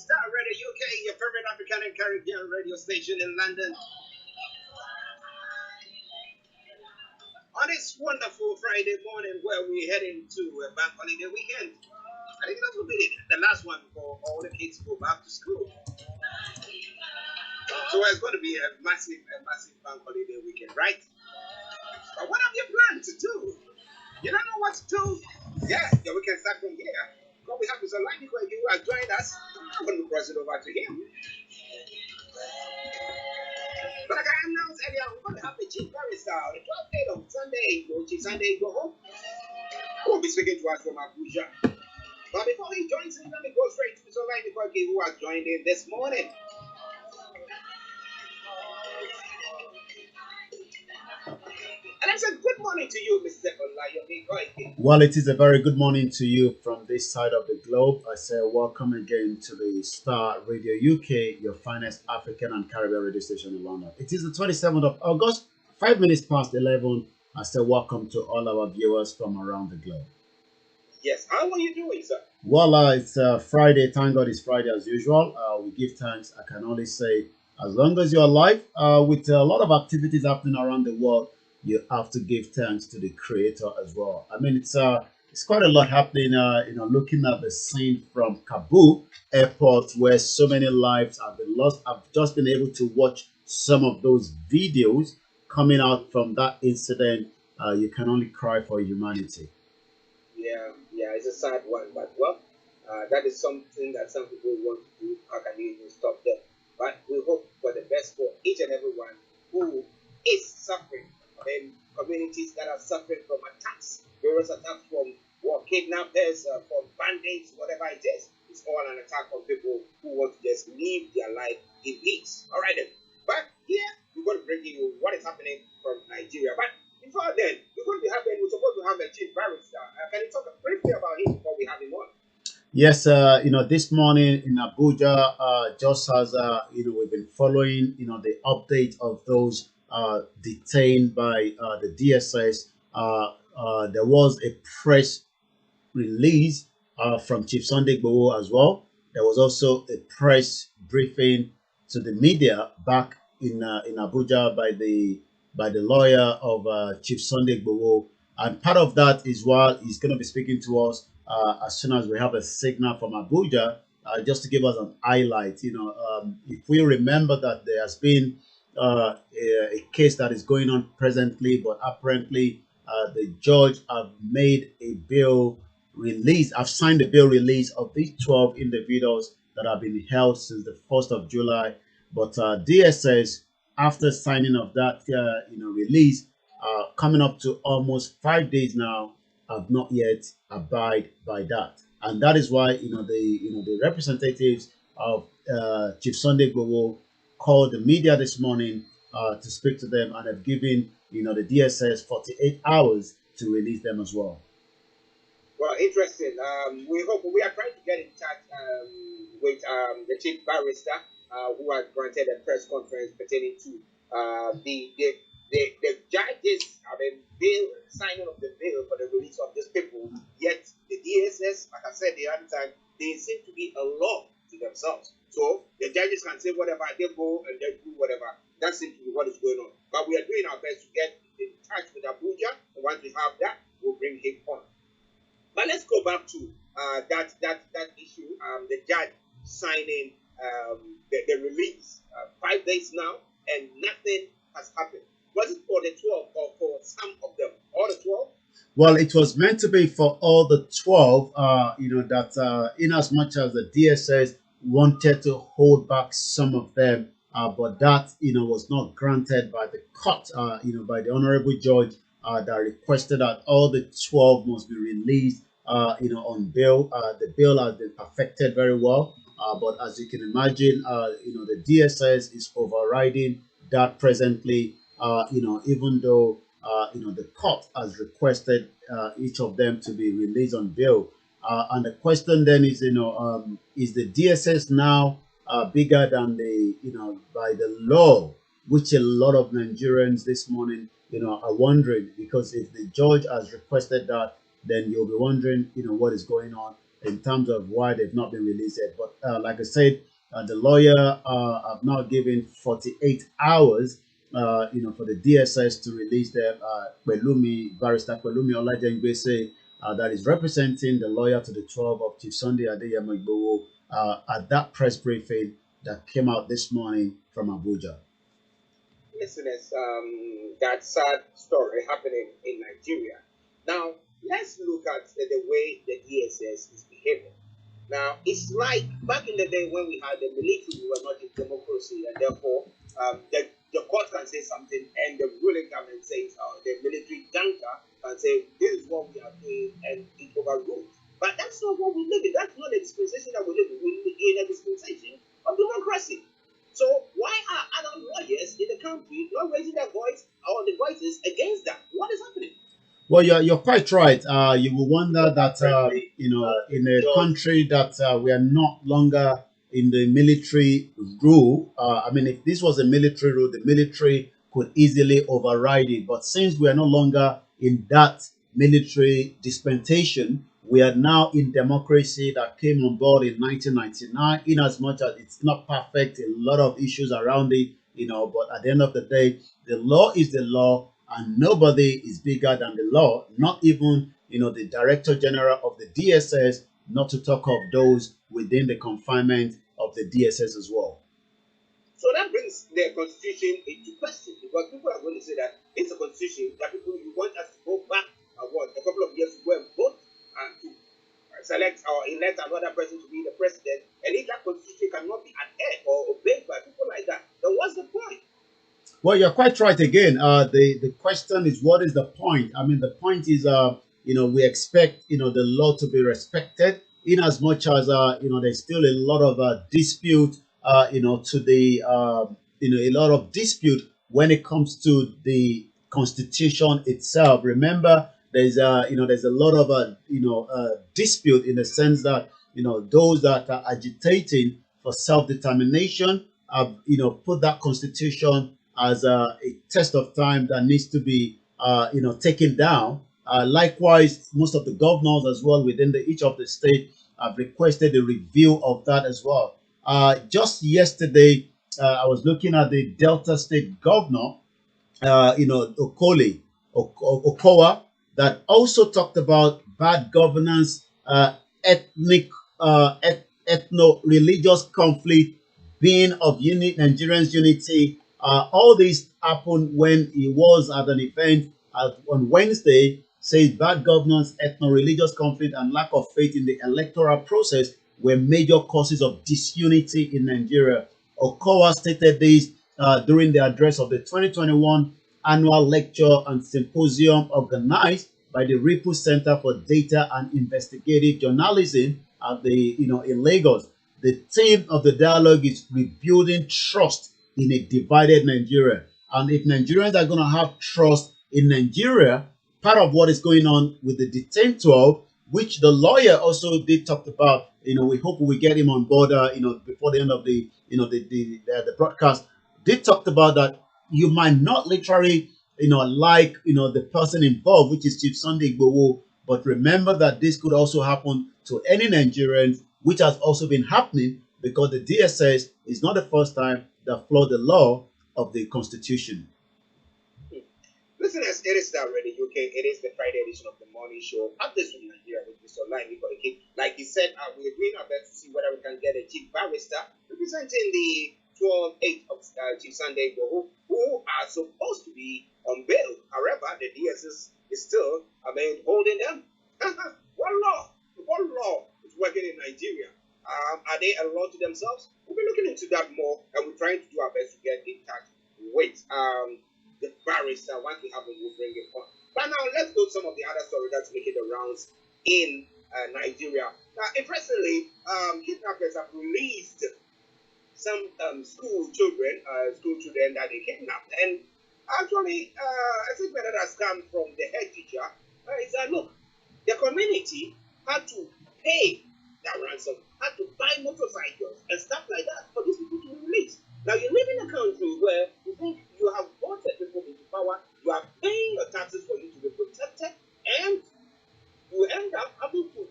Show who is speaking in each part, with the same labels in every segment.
Speaker 1: STARR Radio UK, your favorite African and Caribbean radio station in London. On this wonderful Friday morning where we're heading to a bank holiday weekend. I think that will be the last one before all the kids go back to school. So it's going to be a massive bank holiday weekend, right? But what have you planned to do? You don't know what to do? Yeah, we can start from here. What we have is a line Koiki who has joined us. I'm going to cross it over to him. But like I announced earlier, we're going to have the Chief Barrister, the 12th day of Sunday, which is Sunday, go home. Who will be speaking to us from Abuja. But before he joins in, let me go straight to Mr. Line Koiki who has joined in this morning. And I said, good morning to you, Mr. Olayomi Koiki.
Speaker 2: Well, it is a very good morning to you from this side of the globe. I say welcome again to the STARR Radio UK, your finest African and Caribbean radio station in London. It is the 27th of August, 5 minutes past 11. I say welcome to all our viewers from around the globe.
Speaker 1: Yes, how are you doing, sir?
Speaker 2: Well, it's Friday. Thank God it's Friday as usual. We give thanks. I can only say, as long as you're alive, with a lot of activities happening around the world, you have to give thanks to the Creator as well. I mean, it's quite a lot happening. Looking at the scene from Kabul airport where so many lives have been lost. I've just been able to watch some of those videos coming out from that incident. You can only cry for humanity.
Speaker 1: Yeah, it's a sad one, but well, that is something that some people want to do. How can you even stop them? But we hope for the best for each and everyone who is suffering. And communities that are suffering from attacks, various attacks from kidnappers, from bandits, whatever it is. It's all an attack on people who want to just live their life in peace. All right then. But here we're going to bring you what is happening from Nigeria. But before then, we're supposed to have a chief barrister. Can you talk briefly about him before we have him on?
Speaker 2: Yes, this morning in Abuja, just as we've been following, the update of those detained by the DSS. There was a press release from Chief Sunday Igboho as well. There was also a press briefing to the media back in Abuja by the lawyer of Chief Sunday Igboho, and part of that is while he's going to be speaking to us as soon as we have a signal from Abuja, just to give us an highlight. If we remember that there has been a case that is going on presently, but apparently the judge have made a bail release. I've signed the bail release of these 12 individuals that have been held since the 1st of July. But DSS, after signing of that, release, coming up to almost 5 days now, have not yet abide by that, and that is why the representatives of Chief Sunday Igboho called the media this morning to speak to them, and have given the DSS 48 hours to release them as well.
Speaker 1: Well, interesting. We hope we are trying to get in touch with the chief barrister who has granted a press conference pertaining to the judges. I mean, bail signing of the bail for the release of these people. Yet the DSS, like I said the other time, they seem to be a law to themselves. So the judges can say whatever, they go and they do whatever. That seems to be what is going on. But we are doing our best to get in touch with Abuja, and once we have that, we'll bring him on. But let's go back to that issue. The judge signing the release. 5 days now, and nothing has happened. Was it for the 12 or for some of them? All the 12?
Speaker 2: Well, it was meant to be for all the 12. That in as much as the DSS wanted to hold back some of them, but that was not granted by the court. By the honorable judge that requested that all the 12 must be released. On bail. The bail has been affected very well, but as you can imagine, the DSS is overriding that presently. Even though the court has requested each of them to be released on bail, and the question then is, is the DSS now bigger than by the law, which a lot of Nigerians this morning are wondering, because if the judge has requested that, then you'll be wondering, what is going on in terms of why they've not been released yet. But like I said, the lawyer have now given 48 hours, for the DSS to release them. Barrister Pelumi Olajengbese, that is representing the lawyer to the 12 of Chief Sunday Adeyemo Igboho, at that press briefing that came out this morning from Abuja.
Speaker 1: Listeners, that sad story happening in Nigeria. Now, let's look at the way the DSS is behaving. Now, it's like back in the day when we had the military, we were not in democracy, and therefore the court can say something, and the ruling government says, the military junta can say, this is what we are doing, and it overrules. But that's not what we live in. That's not the dispensation that we live in. We live in a dispensation of democracy. So why are other lawyers in the country not raising their voice or the voices against that? What is happening?
Speaker 2: Well, you're quite right. You will wonder that in a country that we are not longer in the military rule. I mean, if this was a military rule, the military could easily override it. But since we are no longer in that military dispensation, we are now in democracy that came on board in 1999. In as much as it's not perfect, a lot of issues around it, but at the end of the day, the law is the law. And nobody is bigger than the law, not even, the Director General of the DSS, not to talk of those within the confinement of the DSS as well.
Speaker 1: So that brings the constitution into question, because people are going to say that it's a constitution that people, you want us to go back a couple of years ago and vote and to select or elect another person to be the president, and if that constitution cannot be adhered or obeyed by people like that, then what's the point?
Speaker 2: Well, you're quite right again. The question is, what is the point? I mean, the point is, we expect, the law to be respected, in as much as, there's still a lot of dispute, to the, a lot of dispute when it comes to the Constitution itself. Remember, there's a lot of, dispute in the sense that, those that are agitating for self-determination have, put that Constitution as a test of time that needs to be taken down. Likewise, most of the governors as well within each of the state have requested a review of that as well. Just yesterday, I was looking at the Delta State governor, Okowa, that also talked about bad governance, ethno-religious conflict, being of Nigerians' unity. All this happened when he was at an event on Wednesday, says bad governance, ethno-religious conflict, and lack of faith in the electoral process were major causes of disunity in Nigeria. Okowa stated this during the address of the 2021 annual lecture and symposium organized by the Ripple Center for Data and Investigative Journalism at the in Lagos. The theme of the dialogue is rebuilding trust in a divided Nigeria. And if Nigerians are going to have trust in Nigeria, part of what is going on with the detained 12, which the lawyer also did talk about, we hope we get him on board, before the end of the broadcast, did talked about that you might not literally, like, the person involved, which is Chief Sunday Igboho, but remember that this could also happen to any Nigerian, which has also been happening because the DSS is not the first time that flawed the law of the Constitution.
Speaker 1: Listeners, it is Star Radio UK. It is the Friday edition of the morning show. Updates from Nigeria with Mr. Olayomi Koiki. Like he said, we're doing our best to see whether we can get a chief barrister representing the 12-8 of Chief Sunday Igboho, who are supposed to be on bail. However, the DSS is still, holding them. What law is working in Nigeria? Are they a law to themselves? We'll be looking into that more, and we're trying to do our best to get in touch with the barrister. Once we have him, we'll bring him on. But now let's go to some of the other stories that's making the rounds in Nigeria. Now, interestingly, kidnappers have released some school children that they kidnapped. And actually, a statement that has come from the head teacher is that, look, the community had to pay that ransom, had to buy motorcycles and stuff like that for these people to be released. Now, you live in a country where you think you have voted people into power, you are paying your taxes for you to be protected, and you end up having to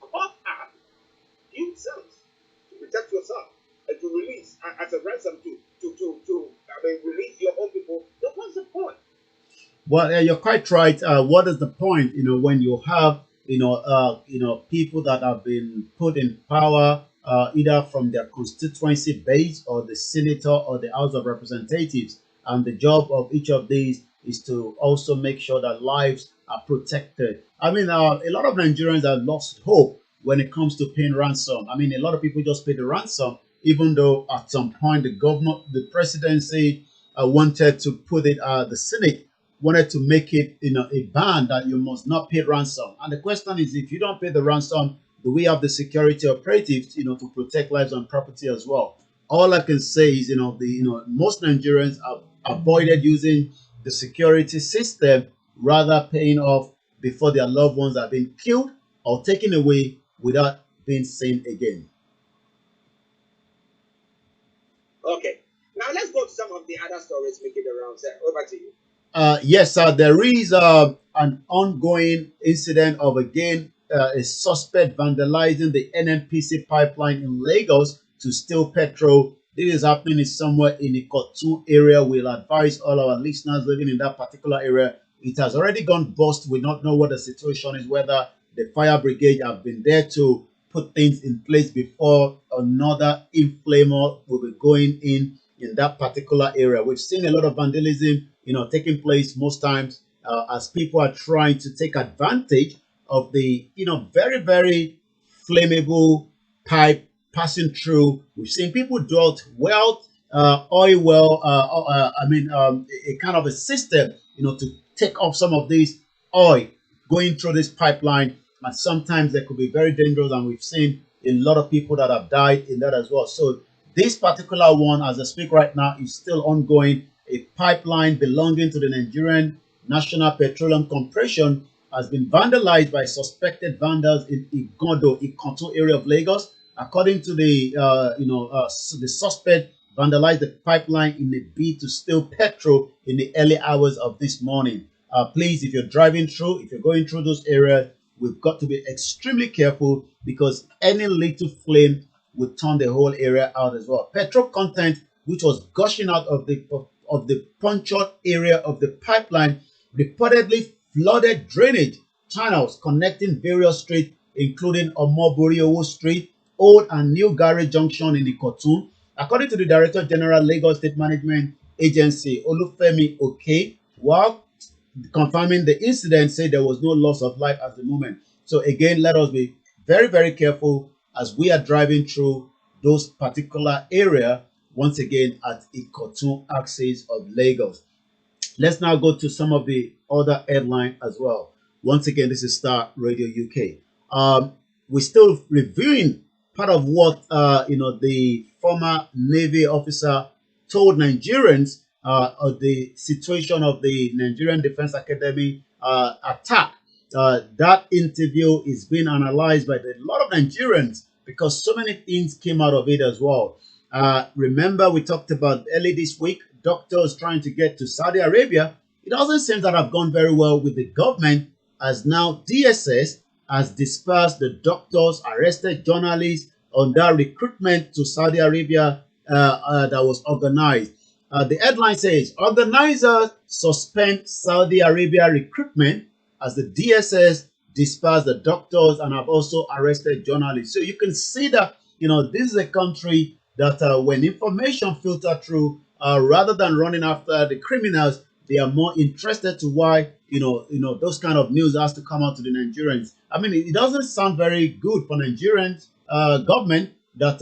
Speaker 1: cough up yourself to protect yourself and to release as a ransom to release your own people. Then what's the point?
Speaker 2: Well, you're quite right. What is the point? When you have people that have been put in power, either from their constituency base or the senator or the House of Representatives, and the job of each of these is to also make sure that lives are protected. A lot of Nigerians have lost hope when it comes to paying ransom. A lot of people just pay the ransom, even though at some point the presidency wanted to put it, the Senate wanted to make it a ban that you must not pay ransom. And the question is, if you don't pay the ransom, do we have the security operatives to protect lives and property as well? All I can say is most Nigerians have avoided using the security system, rather paying off before their loved ones have been killed or taken away without being seen again.
Speaker 1: Okay, now let's go to some of the other stories making the rounds. Over to you.
Speaker 2: Yes, there is an ongoing incident of, again, a suspect vandalizing the NNPC pipeline in Lagos to steal petrol. This is happening in somewhere in the Kotun area. We'll advise all our listeners living in that particular area. It has already gone bust. We don't know what the situation is, whether the fire brigade have been there to put things in place before another inflamer will be going in that particular area. We've seen a lot of vandalism taking place most times as people are trying to take advantage of the very, very flammable pipe passing through. We've seen people drought wealth, oil well, a kind of a system to take off some of this oil going through this pipeline, and sometimes they could be very dangerous, and we've seen a lot of people that have died in that as well. So this particular one, as I speak right now, is still ongoing. A pipeline belonging to the Nigerian National Petroleum Corporation has been vandalized by suspected vandals in Igodo, Ikoto area of Lagos. According to the suspect vandalized the pipeline in a bid to steal petrol in the early hours of this morning. Please, if you're driving through, if you're going through those areas, we've got to be extremely careful, because any little flame would turn the whole area out as well. Petrol content, which was gushing out of the punctured area of the pipeline, reportedly flooded drainage channels connecting various streets, including Omoboriowo Street, Old and New Garage Junction in Ikotun. According to the Director General, Lagos State Management Agency, Olufemi Oke, while confirming the incident, said there was no loss of life at the moment. So again, let us be very, very careful as we are driving through those particular area once again at Ikotun axis of Lagos. Let's now go to some of the other headline as well. Once again, this is Star Radio UK. We're still reviewing part of what the former Navy officer told Nigerians of the situation of the Nigerian Defense Academy attack. That interview is being analyzed by a lot of Nigerians because so many things came out of it as well. Remember, we talked about early this week, doctors trying to get to Saudi Arabia. It doesn't seem that have gone very well with the government, as now DSS has dispersed the doctors, arrested journalists on that recruitment to Saudi Arabia that was organized. The headline says, organizers suspend Saudi Arabia recruitment as the DSS dispersed the doctors and have also arrested journalists. So you can see that, this is a country that when information filter through, rather than running after the criminals, they are more interested to why those kind of news has to come out to the Nigerians. I mean, it doesn't sound very good for Nigerians government that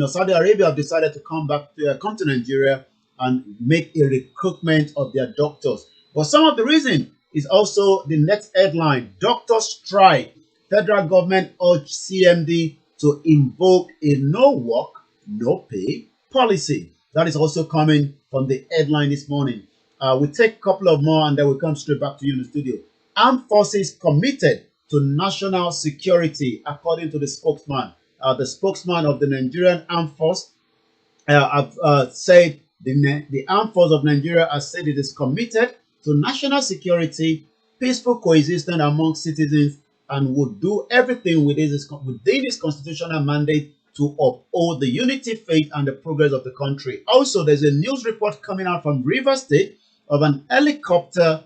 Speaker 2: Saudi Arabia have decided to come to Nigeria and make a recruitment of their doctors. But some of the reason is also the next headline: doctors strike. Federal government urged CMD to invoke a no work, no pay policy. That is also coming from the headline this morning. We'll take a couple of more and then we'll come straight back to you in the studio. Armed forces committed to national security, according to the spokesman. The spokesman of the Nigerian Armed Force have said the Armed Force of Nigeria has said it is committed to national security, peaceful coexistence among citizens, and would do everything within its constitutional mandate to uphold the unity, faith, and the progress of the country. Also, there's a news report coming out from Rivers State of an helicopter,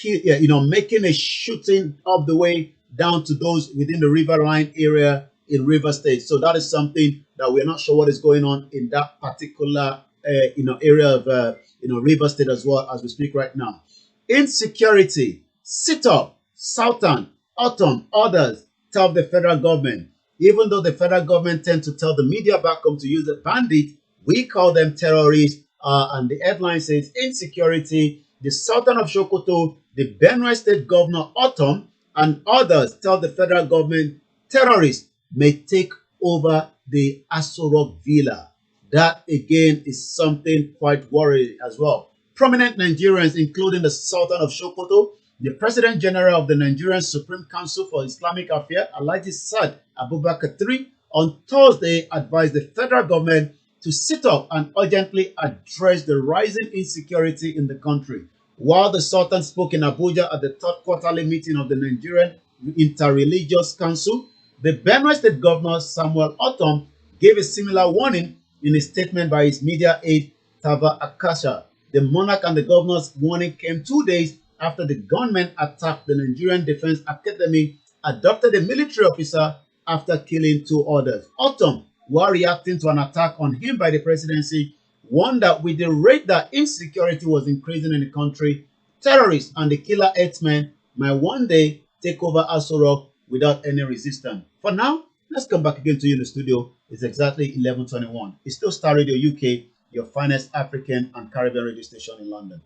Speaker 2: making a shooting up the way down to those within the riverine area in Rivers State. So that is something that we're not sure what is going on in that particular, area of, Rivers State as well as we speak right now. Insecurity, sit up, Southern, Autumn, others tell the federal government. Even though the federal government tend to tell the media back home to use the bandit, we call them terrorists. And the headline says insecurity. The Sultan of Sokoto, the Benue State Governor Autumn, and others tell the federal government terrorists may take over the Aso Rock Villa. That again is something quite worrying as well. Prominent Nigerians, including the Sultan of Sokoto, the President General of the Nigerian Supreme Council for Islamic Affairs, Alhaji Saad Abubakar III, on Thursday advised the federal government to sit up and urgently address the rising insecurity in the country. While the Sultan spoke in Abuja at the third quarterly meeting of the Nigerian Interreligious Council, the Benue State Governor Samuel Autumn gave a similar warning in a statement by his media aide Tava Akasha. The monarch and the governor's warning came 2 days after the gunmen attacked the Nigerian Defense Academy, abducted a military officer after killing 2 others. Autumn, while reacting to an attack on him by the presidency, warned that with the rate that insecurity was increasing in the country, terrorists and the killer herdsmen might one day take over Aso Rock without any resistance. For now, let's come back again to you in the studio. It's exactly 11:21. It's still Star Radio UK, your finest African and Caribbean radio station in London.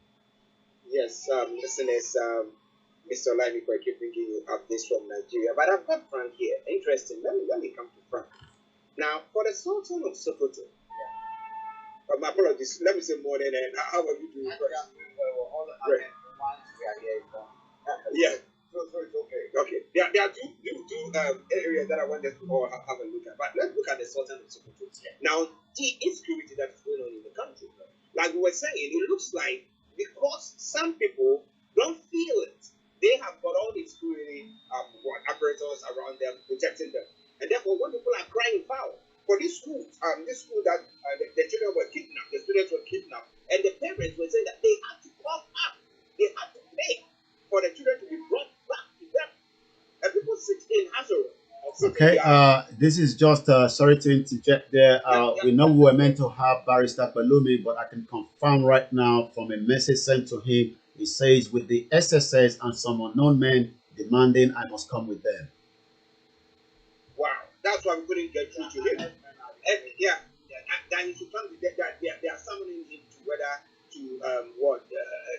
Speaker 1: Yes, listeners, Mr. Olayomi Koiki bringing you updates from Nigeria. But I've got Frank here. Interesting. Let me come to Frank. Now, for the Sultan of Sokoto, my apologies, let me say more than that. How are you doing? Yeah. So it's okay. Okay. There are two areas that I want us to all have a look at. But let's look at the Sultan of Sokoto. Now, the insecurity that is going on in the country. Like we were saying, it looks like because some people don't feel it, they have got all the security apparatus around them, protecting them. And therefore, when people are crying foul for this school that the children were kidnapped, the students were kidnapped, and the parents were saying that they had to cough up, they had to pay for the children to be brought back to them. And people sit in Hazard.
Speaker 2: Okay, this is just sorry to interject there. We know we were meant to have Barrister Balumi, but I can confirm right now from a message sent to him, It says, with the SSS and some unknown men demanding I must come with them.
Speaker 1: Wow, that's why we couldn't get through to him. Yeah, then he should come. They are summoning him to whether to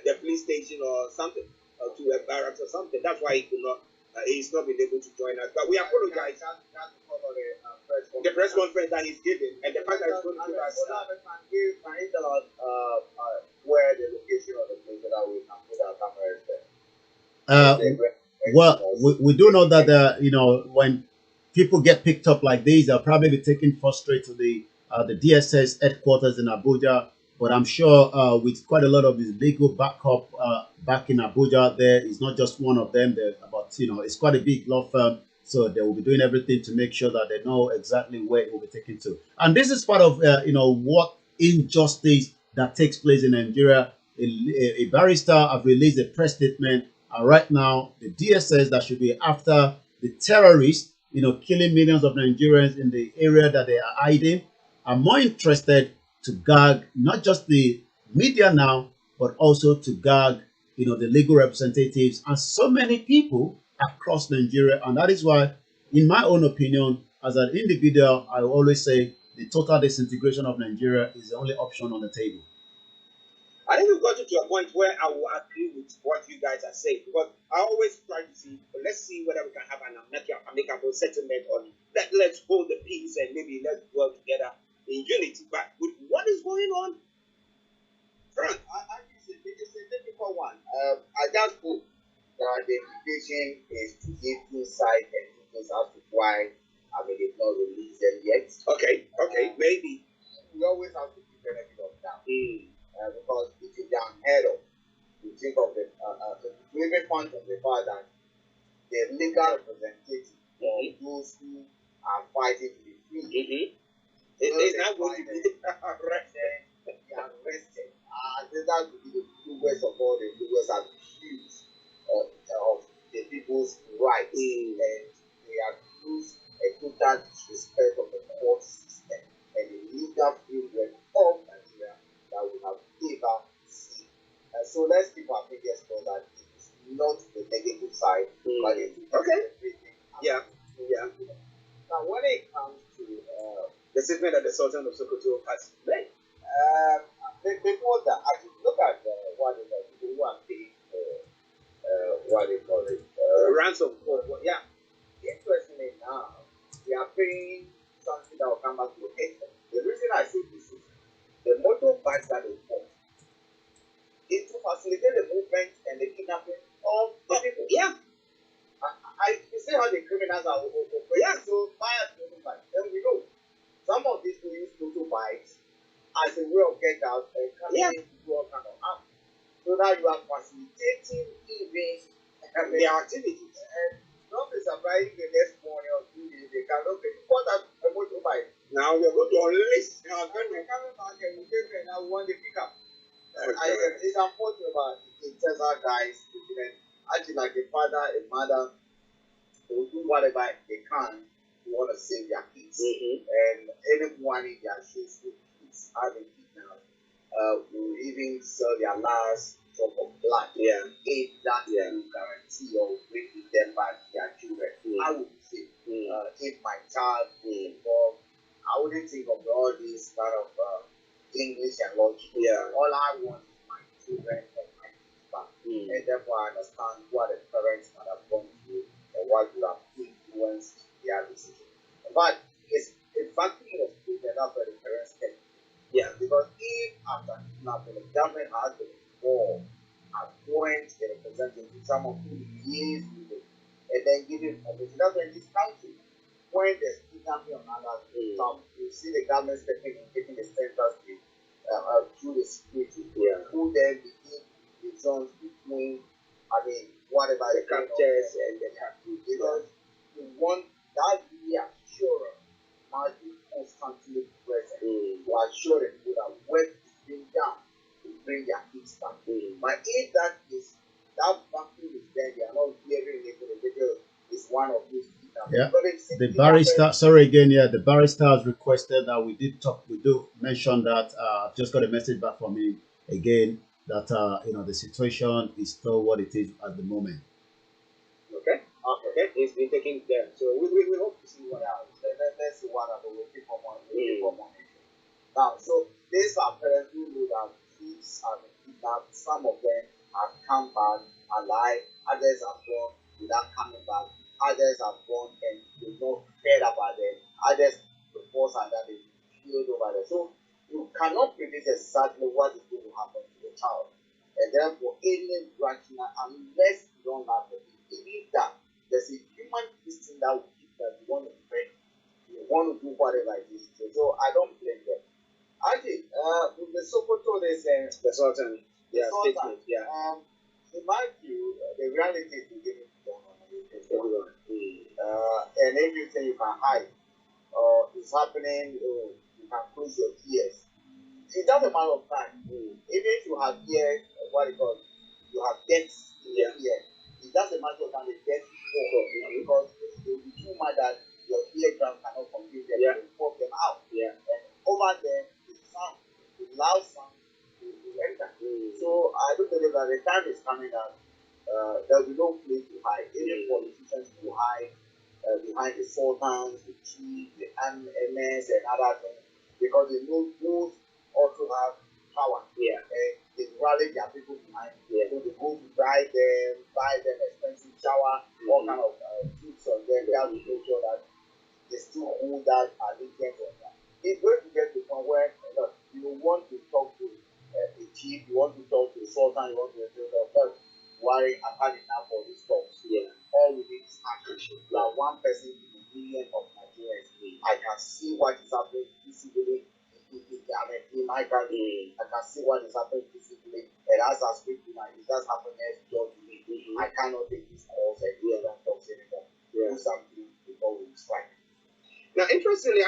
Speaker 1: the police station or something, or to a barracks or something. That's why he could not. He's not been able to join us. But we apologize. The press conference that he's giving, and the fact that he's going to give us.
Speaker 3: Can you tell us where the location of the place that we can put our cameras there?
Speaker 2: Well, we do know that when people get picked up like these, they'll probably be taken first straight to the DSS headquarters in Abuja. But I'm sure with quite a lot of his legal backup back in Abuja, there is not just one of them. There about it's quite a big law firm, so they will be doing everything to make sure that they know exactly where it will be taken to. And this is part of what injustice that takes place in Nigeria. A barrister have released a press statement. And right now, the DSS that should be after the terrorists, killing millions of Nigerians in the area that they are hiding, are more interested to gag not just the media now, but also to gag, the legal representatives and so many people across Nigeria. And that is why, in my own opinion, as an individual, I always say the total disintegration of Nigeria is the only option on the table.
Speaker 1: I think we've gotten to a point where I will agree with what you guys are saying, because I always try to see, let's see whether we can have an amicable settlement on that. Let's hold the peace and maybe let's work together in unity. But with what is going on, Frank,
Speaker 3: it's a difficult one. I just hope that the invitation is to give insight and details as to why they've not released them yet.
Speaker 1: Okay, maybe.
Speaker 3: We always have to give benefit of doubt. Because it is unheard of. You think of the living point of the fact that the legal representative of those who are fighting to be free,
Speaker 1: they're not going to be
Speaker 3: arrested. They are arrested. That would be the lowest of all the lowest abuse of the people's rights, and they abuse a total disrespect of the court system and the legal framework of Nigeria that we have ever seen. So let's keep our fingers crossed that it is not the negative side, but it is everything.
Speaker 1: Yeah.
Speaker 3: Now, when it comes to
Speaker 1: the statement that the Sultan of Sokoto has made,
Speaker 3: before that, I should look at what is it? People who are paid what they call it,
Speaker 1: ransom.
Speaker 3: Yeah. Interestingly now, they are paying something that will come back to locate them. The reason I say this is the motorbikes that they bought is to facilitate the movement and the kidnapping of the people.
Speaker 1: Yeah.
Speaker 3: You see how the criminals are operating. Yeah. So buy a motorbike. Then we know some of these people use motorbikes as a way of getting out and coming into all kind of harm. So now you are facilitating even
Speaker 1: their activities.
Speaker 3: And don't be surprised the next morning or 2 days they cannot pay. What a motorbike.
Speaker 1: Now we are going to unleash.
Speaker 3: Now we're coming back and we take it now we want the pickup. It's unfortunate about the Tesla guys. Actually, like a father, a mother, they will do whatever they can to want to save their kids. And anyone in their shoes with kids having kids now will even sell their last drop of blood. If that will guarantee or bring them back their children. I would say if my child was involved, I wouldn't think of all these kind of English and logic. All I want is my children and my kids back. And therefore I understand what the parents might have gone through and what would have influenced their decision. But it's exactly the statement that's where the parents take. Because if after kidnapping the government has been involved, appoint a representative, someone who liaise with it, and then give information. That's when this country, when there's kidnapping on other stuff, you see the government stepping in, taking the central state through the security, who then begin the zones between, whatever
Speaker 1: the captures and the captives.
Speaker 3: Because you want that reassurance must be constantly present to assure the people that work is being done to bring their kids back. But if that vacuum is there, they are not hearing it, the video is one of these.
Speaker 2: The barrister, sorry again, the barrister has requested that we do mention that. I've just got a message back from him again that the situation is still what it is at the moment.
Speaker 1: Okay. Okay. It's been taken there. So we hope to see what happens.
Speaker 3: Let's see what happens. We'll keep on monitoring. Now, so these are parents who know that kids are kidnapped. Some of them have come back alive. Others have gone without coming back. Others have gone and we've not heard about them. Others reports are that they've been killed over there. So you cannot predict exactly what is going to happen to the child. And therefore, any rational, unless you don't have the believe that there's a human instinct that will keep that you want to pray, you want to do whatever it is. So I don't blame them. Actually, with the Sokoto, they say
Speaker 1: the Sultan. Yeah,
Speaker 3: Sultan.
Speaker 1: Yeah.
Speaker 3: In my view, the reality is you give it to
Speaker 1: everyone.
Speaker 3: And everything you can hide is happening, you can close your ears. It's just a matter of time. Even if you have ears, what you call, you have debts in your ear. It's just a matter of time the debt will fall because it will be too much that your eardrum cannot complete them. You will pop them out. And over there, the sound, the loud sound will enter. So I do believe that the time is coming that there will be no place to hide. Any politicians will hide behind the sultans, the chiefs, the MS, and other things because they know those also have power. And they rally their people behind. So they go to buy them expensive shower, all kind of fruits on them. They have to make sure that they still hold that allegiance on that. It's going to get to the point where you want to talk to a chief, you want to talk to a sultan, you want to talk worry, I've had enough of these talks. All we need is action. Like one person in a million of Nigerians. I can see what is happening physically in my country. I can see what is happening physically. And as I speak to my, it just happened next door to me. I cannot take these calls and hear them talk anymore. Do something before we strike.
Speaker 1: Now, interestingly,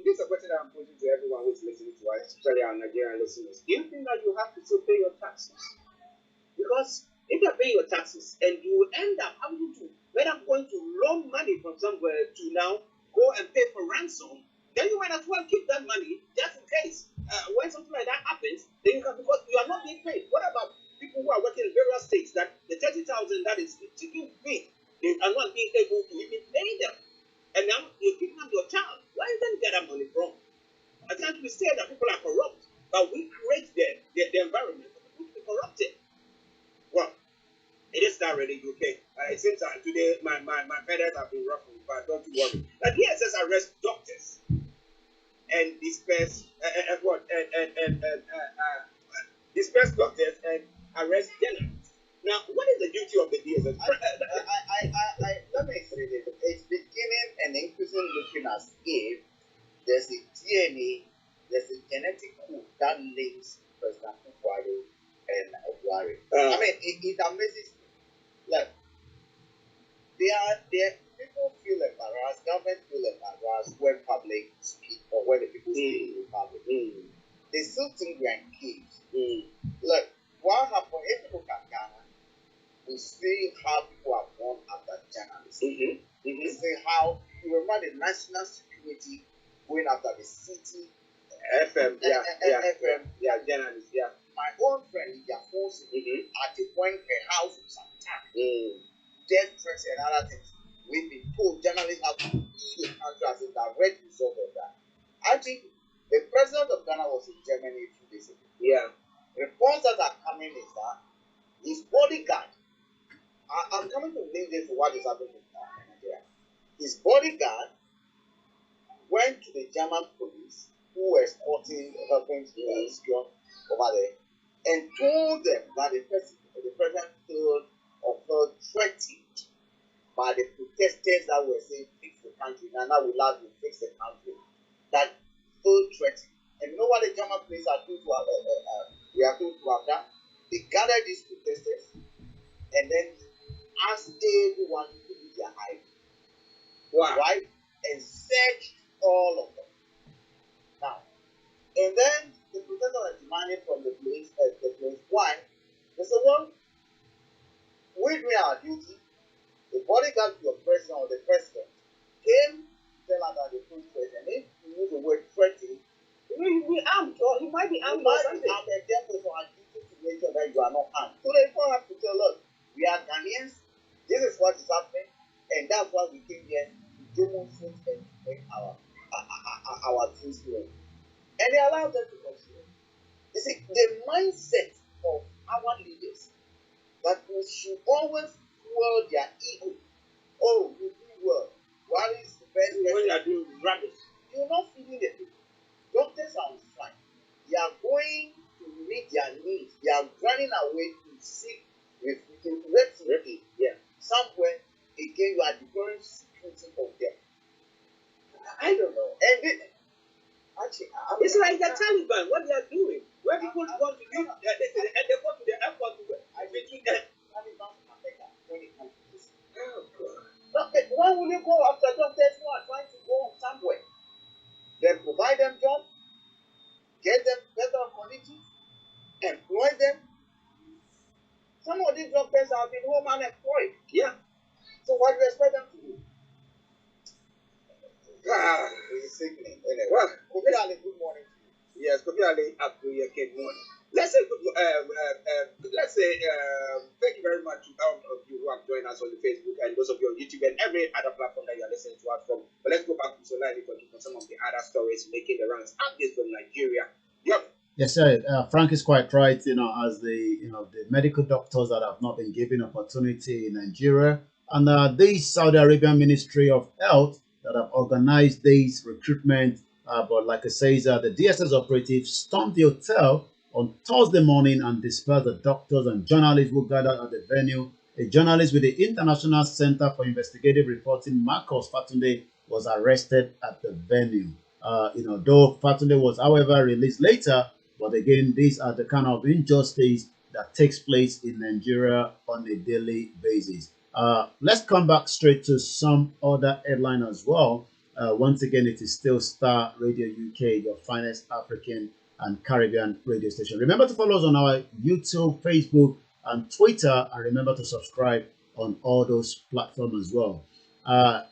Speaker 1: this is a question that I'm posing to everyone who's listening to us, especially our Nigerian listeners. Do you think that you have to still pay your taxes? Because if you're paying your taxes and you end up having to, whether going to loan money from somewhere to now go and pay for ransom, then you might as well keep that money just in case when something like that happens, then you can, because you are not being paid. What about people who are working in various states that the 30,000 that is taking paid, they are not being able to even pay them? And now you're picking up your child. Where did they get that money from? I can't we say that people are corrupt, but we create the environment for people to be corrupted. Well, it is not really UK. It seems that today my feathers have been ruffled, but don't you worry. But here it says arrest doctors and disperse disperse doctors and arrest journalists. Now, what is the duty of the DSS?
Speaker 3: Let me explain it. It's beginning and increasing looking as if there's a DNA, there's a genetic code that links President Kufuor and Buhari. I mean, it amazes me. Like, people feel embarrassed, government feel embarrassed when public speak or when the people speak in public. They still think we're in caves. Look, what happened, if you look at Ghana, we see how people have gone after journalists. We see how, you remember the national security going after the city
Speaker 1: FM, journalists,
Speaker 3: My own friend, their forces at the point a house in some time. Death threats and other things. We've been told journalists have to flee the country as a direct result of that. I think the president of Ghana was in Germany 2 days ago. Reports that are coming is that his bodyguard, I'm coming to link this to what is happening in Nigeria. His bodyguard went to the German police who were helping to secure over there and told them that the president felt threatened by the protesters that were saying fix the country, and now we love to fix the country. That felt threatened. And you know what the German police are told to have done? They gathered these protesters and then asked everyone to leave their ID. Right? And searched all of them. Now, and then the protesters were demanding from the police, why? They said, well, we're doing our duty. The bodyguard to your president or the president came to tell us that they put threatened. And if you use the word threatening,
Speaker 1: he will be armed, or he might be armed or something.
Speaker 3: And therefore, it's our duty to make sure this loan. And they allow them to pursue. You see, the mindset of our leaders that we should always fuel their ego. Oh, you do well. What is the best?
Speaker 1: When you are doing rubbish,
Speaker 3: you're not feeding the people. Doctors are on strike. They are going to meet their needs. They are running away to seek refugee.
Speaker 1: yeah.
Speaker 3: Somewhere again, you are declaring security of them. I don't know. And actually,
Speaker 1: it's like the Taliban. What they are doing? Where people want to leave, and they go to the airport to between them.
Speaker 3: Taliban when it comes to this.
Speaker 1: Oh God.
Speaker 3: No, why will you go after doctors who are trying to go somewhere? Then provide them jobs, get them better conditions, employ them. Some of these doctors have been home unemployed.
Speaker 1: Yeah.
Speaker 3: So what do you expect them to do?
Speaker 1: It's sickening. Anyway, well,
Speaker 3: Kofi Ali, good morning to you.
Speaker 1: Yes, Kofi Ali, good morning. Let's say thank you very much to all of you who have joined us on the Facebook and those of you on YouTube and every other platform that you are listening to us from. But let's go back to Solani for some of the other stories making the rounds. Updates from Nigeria. Yep.
Speaker 2: Yes, sir. Frank is quite right. As the medical doctors that have not been given opportunity in Nigeria, and the Saudi Arabian Ministry of Health that have organized this recruitment. But like I say, the DSS operatives stormed the hotel on Thursday morning and dispersed the doctors and journalists who gathered at the venue. A journalist with the International Center for Investigative Reporting, Marcos Fatunde, was arrested at the venue. Though Fatunde was, however, released later, but again, these are the kind of injustice that takes place in Nigeria on a daily basis. Let's come back straight to some other headline as well. Once again, it is still Star Radio UK, your finest African and Caribbean radio station. Remember to follow us on our YouTube, Facebook, and Twitter, and remember to subscribe on all those platforms as well.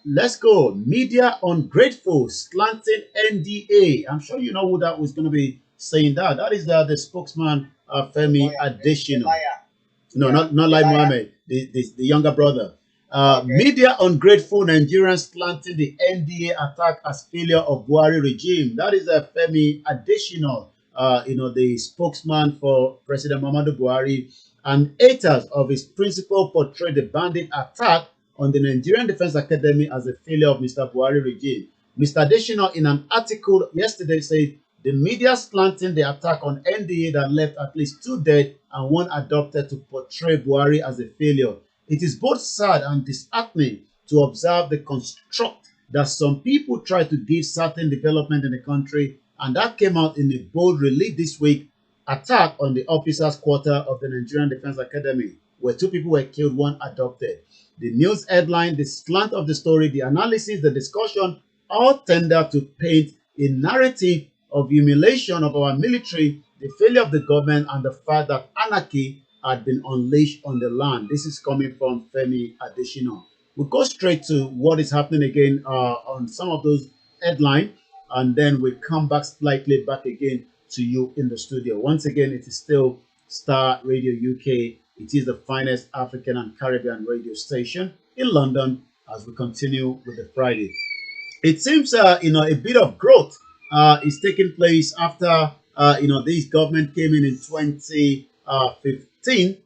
Speaker 2: Let's go. Media ungrateful, slanting NDA. I'm sure you know who that was going to be saying that. That is the spokesman, Femi Adesina. No, not like Mohammed, the younger brother. Media ungrateful Nigerians slanting the NDA attack as failure of Buhari regime. That is Femi Adesina, the spokesman for President Muhammadu Buhari, and haters of his principle portrayed the bandit attack on the Nigerian Defense Academy as a failure of Mr. Buhari regime. Mr. Adesina, in an article yesterday, said the media slanting the attack on NDA that left at least 2 dead and 1 adopted to portray Buhari as a failure. It is both sad and disheartening to observe the construct that some people try to give certain development in the country, and that came out in a bold release this week. Attack on the officers' quarter of the Nigerian Defense Academy, where 2 people were killed, 1 adopted. The news headline, the slant of the story, the analysis, the discussion, all tender to paint a narrative of humiliation of our military, the failure of the government, and the fact that anarchy had been unleashed on the land. This is coming from Femi Adesina. We'll go straight to what is happening again on some of those headlines, and then we'll come back slightly back again to you in the studio. Once again, it is still Star Radio UK. It is the finest African and Caribbean radio station in London as we continue with the Friday. It seems, a bit of growth is taking place after, this government came in 2015.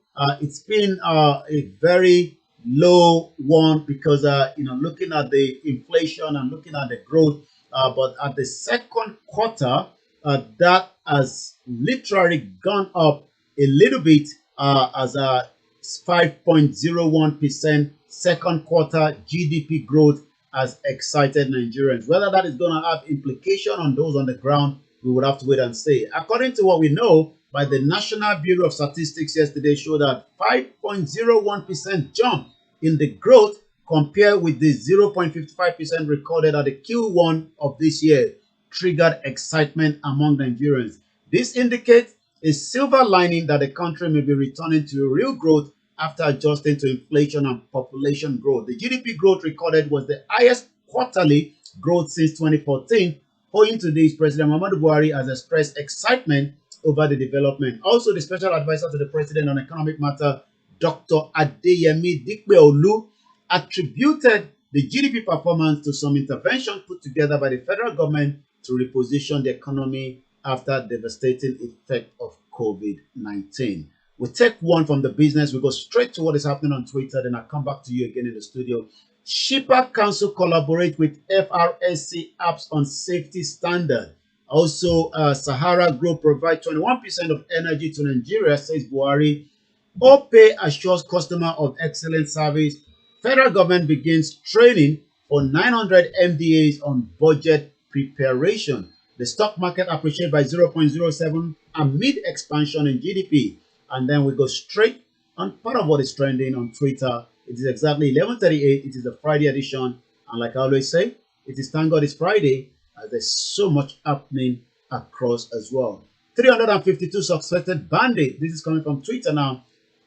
Speaker 2: It's been a very low one because, looking at the inflation and looking at the growth, but at the second quarter, that has literally gone up a little bit as a 5.01% second quarter GDP growth has excited Nigerians. Whether that is going to have implication on those on the ground, we would have to wait and see. According to what we know by the National Bureau of Statistics yesterday, showed that 5.01% jump in the growth compared with the 0.55% recorded at the Q1 of this year triggered excitement among Nigerians. This indicates a silver lining that the country may be returning to real growth after adjusting to inflation and population growth. The GDP growth recorded was the highest quarterly growth since 2014. Owing to this, President Muhammadu Buhari has expressed excitement over the development. Also, the special advisor to the president on economic matter, Dr. Adeyemi Dikpeolu, attributed the GDP performance to some intervention put together by the federal government to reposition the economy after devastating effect of COVID-19. We take one from the business. We go straight to what is happening on Twitter. Then I come back to you again in the studio. Shipper Council collaborate with FRSC apps on safety standard. Also, Sahara Group provide 21% of energy to Nigeria, says Buhari. OPay assures customer of excellent service. Federal government begins training for 900 MDAs on budget preparation. The stock market appreciated by 0.07 amid expansion in GDP. And then we go straight on part of what is trending on Twitter. It is exactly 11:38. It is the Friday edition. And like I always say, it is thank God it's Friday, as there's so much happening across as well. 352 suspected bandits. This is coming from Twitter now.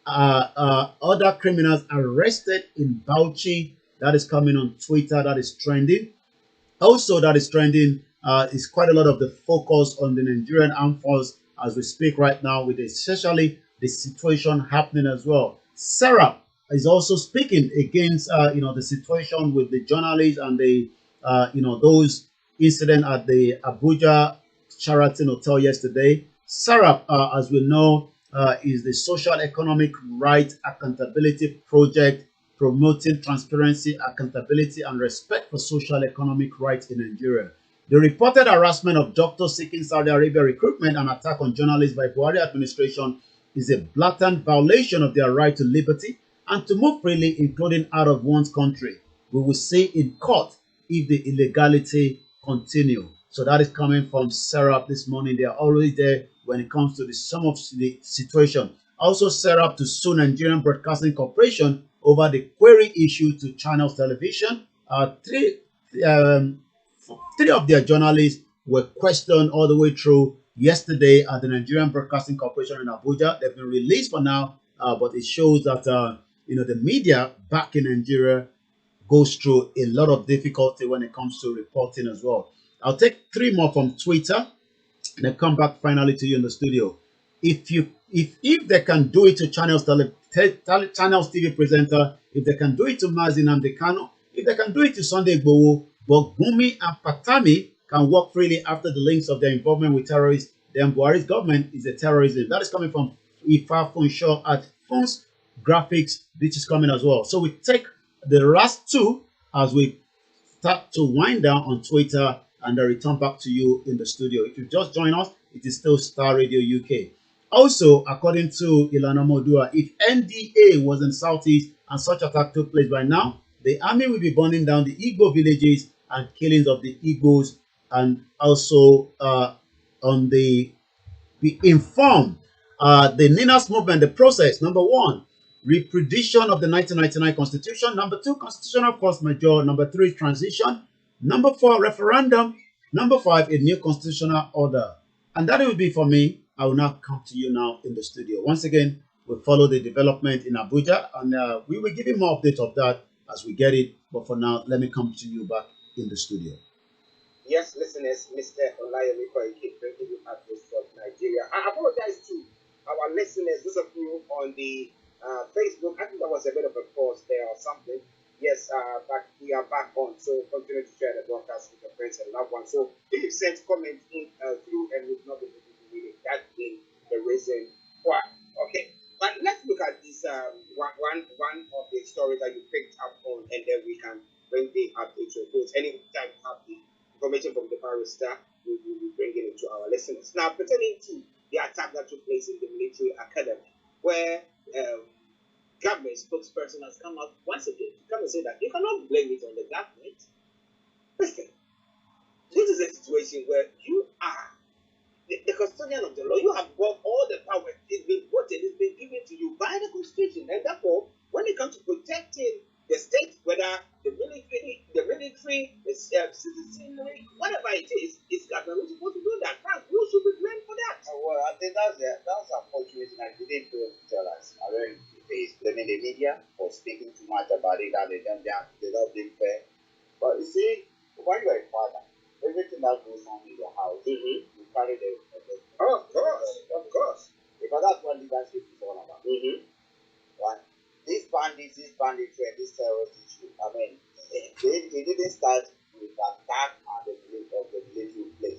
Speaker 2: Other criminals arrested in Bauchi. That is coming on Twitter. That is trending. Also, that is trending is quite a lot of the focus on the Nigerian armed force as we speak right now, with especially the situation happening as well. Sarah is also speaking against the situation with the journalists and the those incident at the Abuja Sheraton Hotel yesterday. Sarah, as we know, is the Social Economic Rights Accountability Project, promoting transparency, accountability, and respect for social economic rights in Nigeria. The reported harassment of doctors seeking Saudi Arabia recruitment and attack on journalists by Buhari administration is a blatant violation of their right to liberty and to move freely, including out of one's country. We will see in court if the illegality continue. So that is coming from Sarah this morning. They are always there when it comes to some of the situation. Also, Sarah to sue Nigerian Broadcasting Corporation over the query issue to Channels Television. Three of their journalists were questioned all the way through yesterday at the Nigerian Broadcasting Corporation in Abuja. They've been released for now, but it shows that the media back in Nigeria goes through a lot of difficulty when it comes to reporting as well. I'll take three more from Twitter and then come back finally to you in the studio. If they can do it to Channels TV presenter, if they can do it to Mazin Amdekano, if they can do it to Sunday Igboho, but Gumi and Patami can walk freely after the links of their involvement with terrorists, then Buhari's government is a terrorism. That is coming from Ifa Funshaw at Fons Graphics, which is coming as well. So we take the last two as we start to wind down on Twitter and then return back to you in the studio. If you just join us, it is still Star Radio UK. Also, according to Ilana Modua, if NDA was in Southeast and such attack took place by now, the army will be burning down the Igbo villages and killings of the Igbos, and also on the be informed the Ninas movement, the process. Number one, repredition of the 1999 Constitution. Number two, constitutional force majeure. Number three, transition. Number four, referendum. Number five, a new constitutional order. And that will be for me. I will now come to you now in the studio. Once again, we follow the development in Abuja, and we will give you more update of that as we get it. But for now, let me come to you back in the studio.
Speaker 1: Yes, listeners, Mr. OLAYOMI Koiki bringing you updates from Nigeria. I apologize to our listeners, those of you on the Facebook. I think there was a bit of a pause there or something. Yes, but we are back on. So continue to share the broadcast with your friends and loved ones. So if you sent comments in through and we've not been able to read it, that's been the reason why. Okay, but let's look at this one of the stories that you picked up on, and then we can bring the update to those. Anytime you have the information from the barrister, we will be bringing it to our listeners. Now, pertaining to the attack that took place in the military academy, where government spokesperson has come out once again to come and say that you cannot blame it on the government. Listen, this is a situation where you are the custodian of the law. You have got all the power. It's been voted, it's been given to you by the Constitution. And therefore, when it comes to protecting the state, whether the military, the citizenry, whatever it is, it's government who's supposed to do that. Now, who should be blamed for that?
Speaker 3: Well, I think that's unfortunate, and I didn't tell us. I mean, he's blaming the media for speaking too much about it, that they don't think fair. But you see, when you're a father, everything that goes on in your house, you carry the
Speaker 1: of course.
Speaker 3: Because that's what leadership is all about. Right? These banditry and this terrorist issue, I mean, they didn't start with attack at the military place.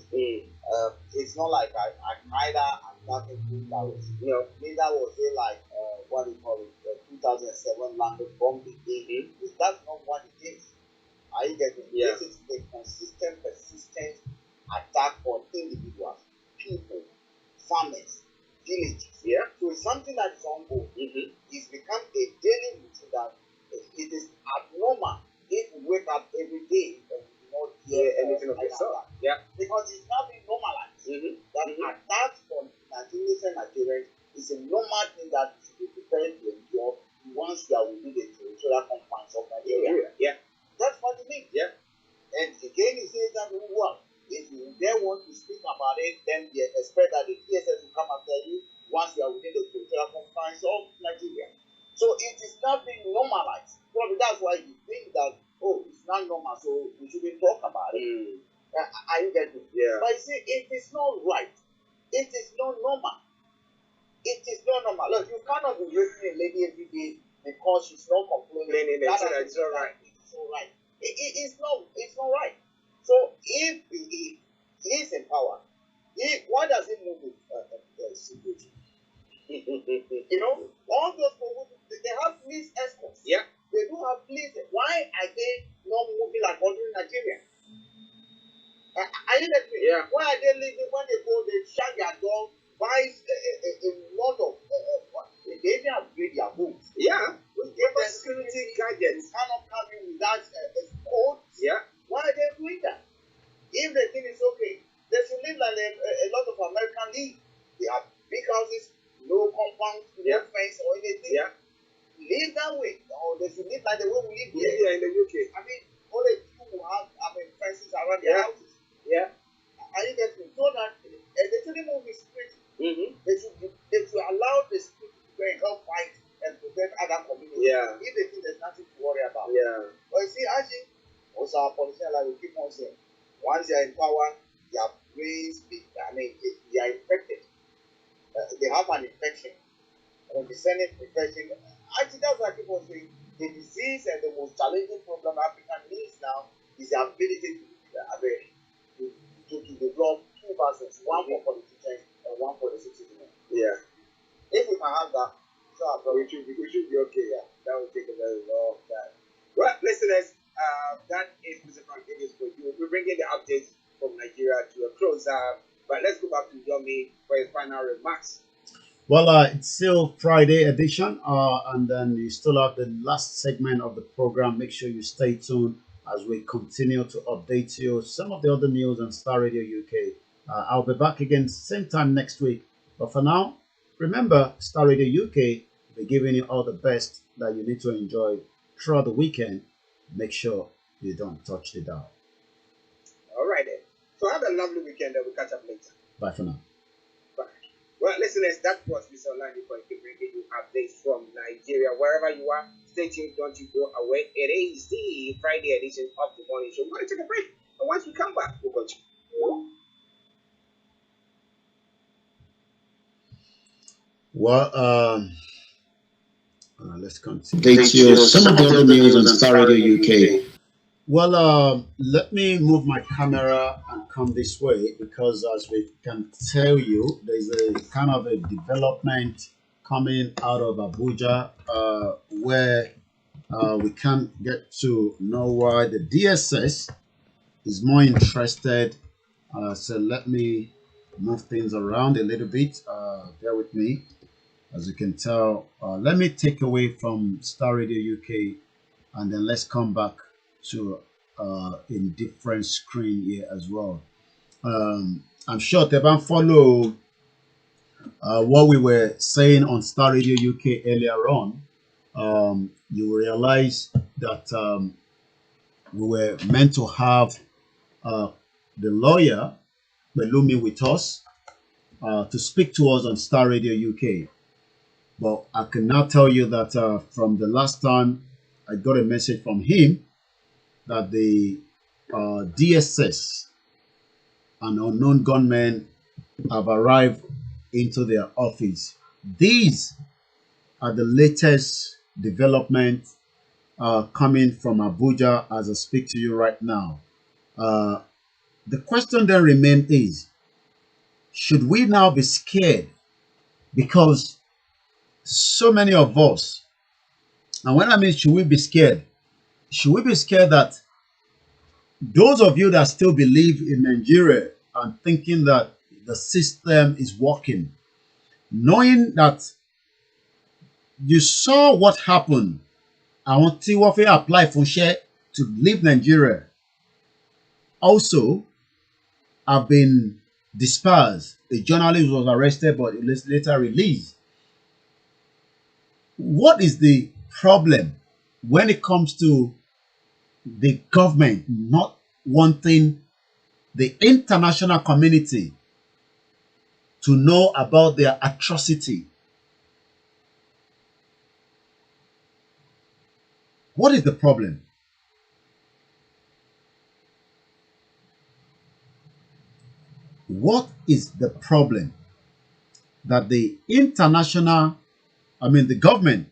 Speaker 3: it's not like Al Qaeda attacking Twin Towers.
Speaker 1: No.
Speaker 3: Neither was it like what do you call it, 2007 landed bomb again. That's not what it is. Are you getting it?
Speaker 1: Yeah.
Speaker 3: This is a consistent, persistent attack on individuals, people, farmers, villages.
Speaker 1: Yeah.
Speaker 3: So it's something that is ongoing. It's become a daily routine that it is abnormal if we wake up every day and we do not hear
Speaker 1: anything of the sort. Yeah.
Speaker 3: Because it's now been normalized. That attacks on Nigerians and Nigerians is a normal thing that you should be prepared to endure once you are within the territorial confines of Nigeria.
Speaker 1: Yeah.
Speaker 3: That's what it means.
Speaker 1: Yeah.
Speaker 3: And again, he says that well, if you dare want to speak about it, then they expect that the TSS will come after you once you are within the territorial confines of Nigeria. So it is not being normalized. Probably that's why you think that, oh, it's not normal, so we shouldn't talk about it. Are you getting it?
Speaker 1: Yeah.
Speaker 3: But you see, it is not right. It is not normal. It is not normal. Look, you cannot be raping a lady every day because she's not complaining.
Speaker 1: That's all right.
Speaker 3: It's all right. It's not right. So if he is in power, why does he move with security? You know, all those people, they have police escorts.
Speaker 1: Yeah.
Speaker 3: They do have police. Why are they not moving like ordinary Nigeria? Are you getting me?
Speaker 1: Yeah.
Speaker 3: Why are they leaving when they go, they shut their door, buy a lot of what? They even upgrade their homes.
Speaker 1: Yeah.
Speaker 3: With
Speaker 1: Give us security gadgets.
Speaker 3: You cannot come in without code.
Speaker 1: Yeah.
Speaker 3: Why are they doing that? If the thing is okay, they should live like a lot of American live. They have big houses, no compound, no fence or anything.
Speaker 1: Yeah.
Speaker 3: Live that way. Or they should live like the way we live here.
Speaker 1: Yeah, in the UK.
Speaker 3: I mean, only few who have fences around their houses.
Speaker 1: Yeah.
Speaker 3: Are you getting me? So that they shouldn't move with security. They should allow the security to go and help fight and protect other communities.
Speaker 1: Yeah.
Speaker 3: If they think there's nothing to worry about.
Speaker 1: Yeah.
Speaker 3: But you see, actually, also our politicians, like we keep on saying, once they are in power, their brains, they are infected. They have an infection. An descending infection. Actually, that's why I keep on saying the disease and the most challenging problem Africa needs now is the ability to develop two versions, one for politicians and one for the citizens.
Speaker 1: Yeah.
Speaker 3: If we can have that,
Speaker 1: we should be okay. Yeah. That will take a very long time. Well, listeners, that is Mr. Frank Davis for you. We're bringing the updates from Nigeria to a close. But let's go back to Yomi for his final remarks.
Speaker 2: Well, it's still Friday edition, and then you still have the last segment of the program. Make sure you stay tuned as we continue to update you some of the other news on Star Radio UK. I'll be back again same time next week. But for now, remember, Star Radio UK will be giving you all the best that you need to enjoy throughout the weekend. Make sure you don't touch the dial.
Speaker 1: All right then. So have a lovely weekend and we'll catch up later.
Speaker 2: Bye for now.
Speaker 1: Bye. Well, listeners, that was Mr. Olani Koiki bringing you updates from Nigeria. Wherever you are, stay tuned, don't you go away. It is the Friday edition of the morning show. We're going to take a break. And once we come back, we'll continue.
Speaker 2: Well, let's continue. Some of the other news on Star Radio UK. Well, let me move my camera and come this way because, as we can tell you, there's a kind of a development coming out of Abuja where we can't get to know why the DSS is more interested. So let me move things around a little bit. Bear with me. As you can tell, let me take away from Star Radio UK and then let's come back to in different screen here as well. I'm sure Teban follow what we were saying on Star Radio UK earlier on. You will realize that we were meant to have the lawyer Belumi with us to speak to us on Star Radio UK. But I can now tell you that from the last time I got a message from him that the DSS and unknown gunmen have arrived into their office. These are the latest development coming from Abuja as I speak to you right now. The question then remains is, should we now be scared? Because so many of us, and when I mean should we be scared? Should we be scared that those of you that still believe in Nigeria and thinking that the system is working, knowing that you saw what happened, I want to apply for share to leave Nigeria, also have been dispersed. A journalist was arrested but later released. What is the problem when it comes to the government not wanting the international community to know about their atrocity? What is the problem? What is the problem that the international, the government,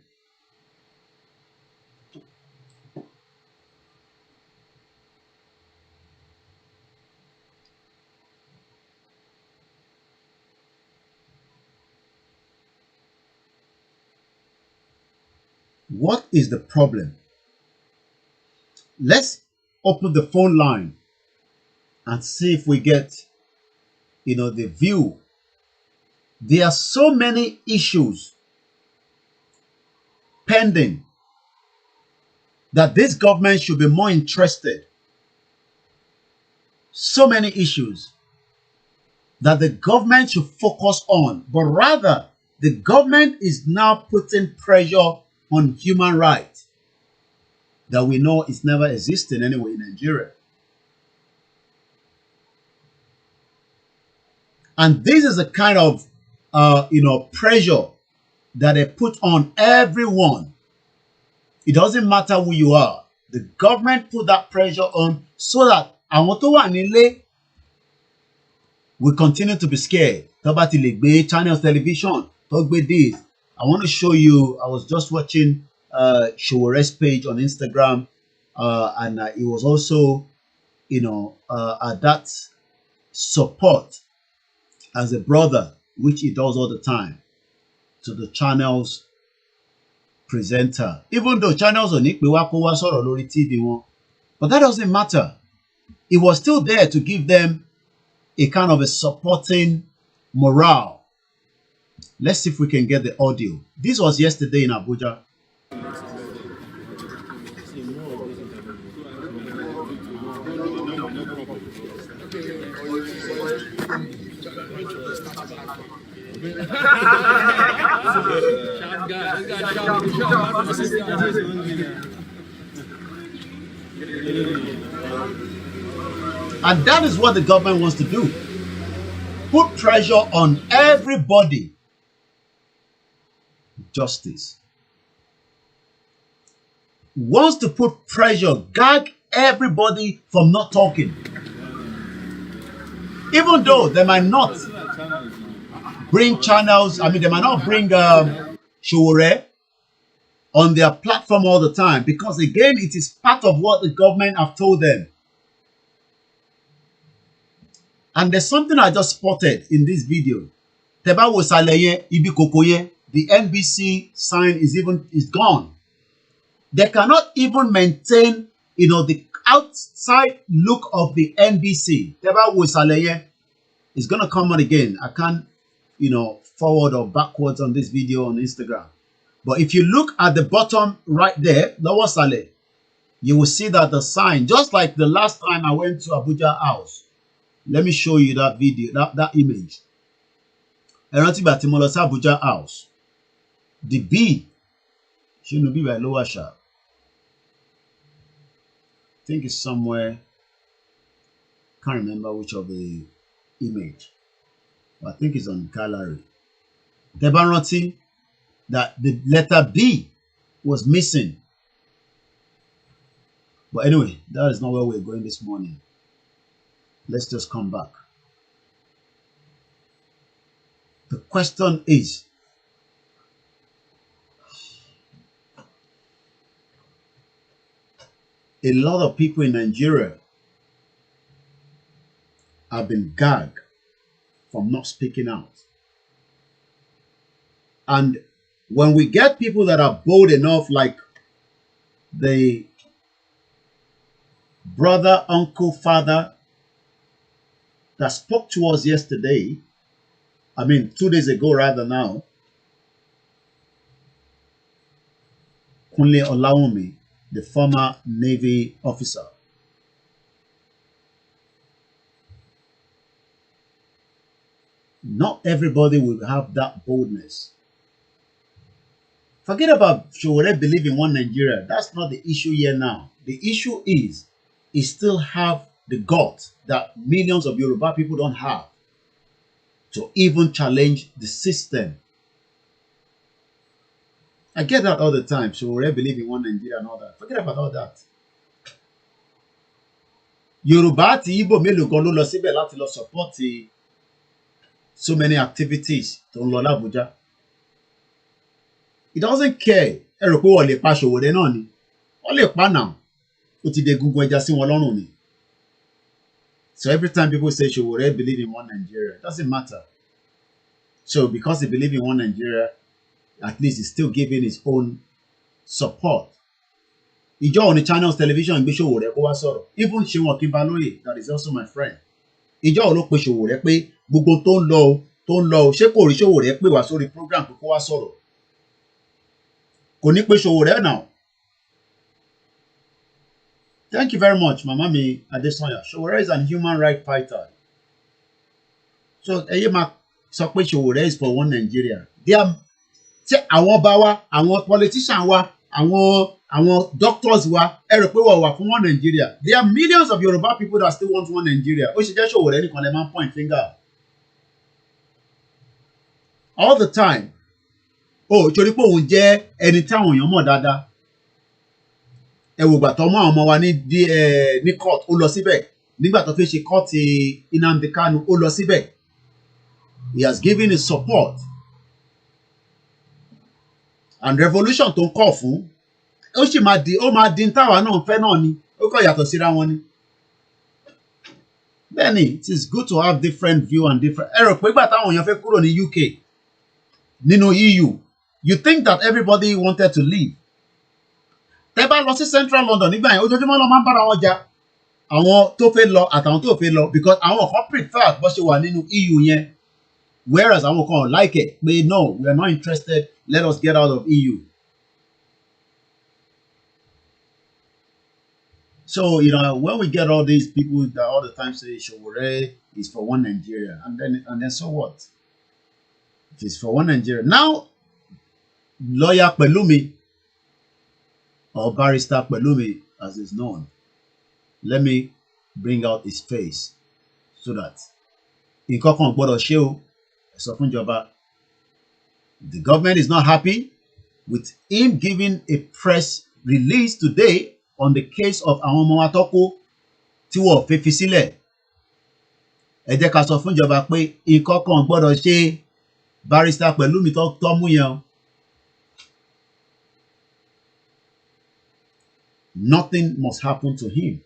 Speaker 2: what is the problem? Let's open the phone line and see if we get, the view. There are so many issues pending that this government should be more interested. So many issues that the government should focus on, but rather the government is now putting pressure on human rights that we know is never existing anyway in Nigeria. And this is a kind of, pressure that they put on everyone. It doesn't matter who you are. The government put that pressure on so that àwọn tó wà nílé will continue to be scared. Tó bá ti lè gbé channels television, tó gbé this. I want to show you, I was just watching Showore's page on Instagram, and it was also, at that support as a brother, which he does all the time, to the channel's presenter. Even though channels on lórí TV one, but that doesn't matter. It was still there to give them a kind of a supporting morale. Let's see if we can get the audio. This was yesterday in Abuja. And that is what the government wants to do. Put pressure on everybody. Justice wants to put pressure, gag everybody from not talking. Even though they might not bring channels, they might not bring Showore on their platform all the time, because again, it is part of what the government have told them. And there's something I just spotted in this video. Teba wo saleye ibi kokoye, the NBC sign is gone. They cannot even maintain, the outside look of the NBC. Teba wo saleye is gonna come on again. I can't, forward or backwards on this video on Instagram. But if you look at the bottom right there, lower sale, you will see that the sign, just like the last time I went to Abuja House. Let me show you that video, that image. Abuja House. The B shouldn't be by lower sharp. I think it's somewhere. Can't remember which of the image. But I think it's on gallery. Debanroti, that the letter B was missing. But anyway, that is not where we're going this morning. Let's just come back. The question is, a lot of people in Nigeria have been gagged from not speaking out. And when we get people that are bold enough, like the brother, uncle, father that spoke to us yesterday, 2 days ago rather now, OLAYOMI, the former Navy officer. Not everybody will have that boldness. Forget about Showore believe in one Nigeria. That's not the issue here now. The issue is, he still have the guts that millions of Yoruba people don't have to even challenge the system. I get that all the time. Showore believe in one Nigeria and all that. Forget about all that. Yoruba ti Igbo mélòó kan ló lọ síbẹ̀ láti lọ support so many activities tó ń lọ l'Abuja. He doesn't care. Ẹ rò pé wọ́n lè pa Showore náà ni. Wọ́n lè pa náà. Ó ti dé gungun ẹja sí wọn lọ́rùn ni. So every time people say Showore believe in one Nigeria, it doesn't matter. So because he believe in one Nigeria, at least he's still giving his own support. Ìjọ on the channels television gbé Showore kó wá sọ̀rọ̀. Even Seun Okinbaloye, that is also my friend. Ìjọ ò ló pe Showore pé gbogbo tó ń lọ o ṣé kò rí Showore pé wá sórí program kó wá sọ̀rọ̀. Kò ní pe Showore now. Thank you very much, Mama Mi Adesanya. Showore is an human rights fighter. So eye ma sọ pé Showore is for one Nigeria. They are àwọn ọba wa, àwọn politician wa, àwọn doctors wa, ẹ rò pé wọ́n wà fún one Nigeria. There are millions of Yoruba people that still want one Nigeria. Ó ṣe jẹ́ Showore nìkan lè máa point finger. All the time. Torí pé òun jẹ́ ẹni táwọn èèyàn mọ̀ dáadáa. Ẹ wò gbà tó mú àwọn ọmọ wa ní court ó lọ síbẹ̀. Nígbà tó fi ṣe court Nnamdi Kanu ó lọ síbẹ̀. He has given his support. And revolution tó ń kọ̀ fún ó sì máa di táwa náà fẹ́ náà ni. Ó kọ̀ yàtọ̀ síra wọn ni. Bẹ́ẹ̀ni, it is good to have different view and different. Ẹ rò pé gbà táwọn èèyàn fẹ́ kúrò ní UK nínú EU, you think that everybody wanted to leave. Tẹ́ bá lọ sí Central London nígbà yẹn ojoojúmọ́ ló máa ń bára wọn jà. Àwọn tó fẹ́ lọ àtàwọn tó fẹ́ lọ because àwọn kan prefer bó ṣe wà nínú EU yẹn. Whereas àwọn kan like it, but no, we are not interested. Let us get out of EU. So, when we get all these people that all the time say Showore is for one Nigeria, and then so what? It is for one Nigeria. Now, lawyer Pelumi, or barrister Pelumi, as is known, let me bring out his face so that nǹkan kan gbọ́dọ̀ ṣe o. So the government is not happy with him giving a press release today on the case of àwọn ọmọ wa tó kú tí wọ́n fẹ́ fi sílẹ̀. Ẹ jẹ́ ká sọ fún ìjọba pé nǹkan kan gbọ́dọ̀ ṣe barrister Pelumi tó mú yẹn. Nothing must happen to him.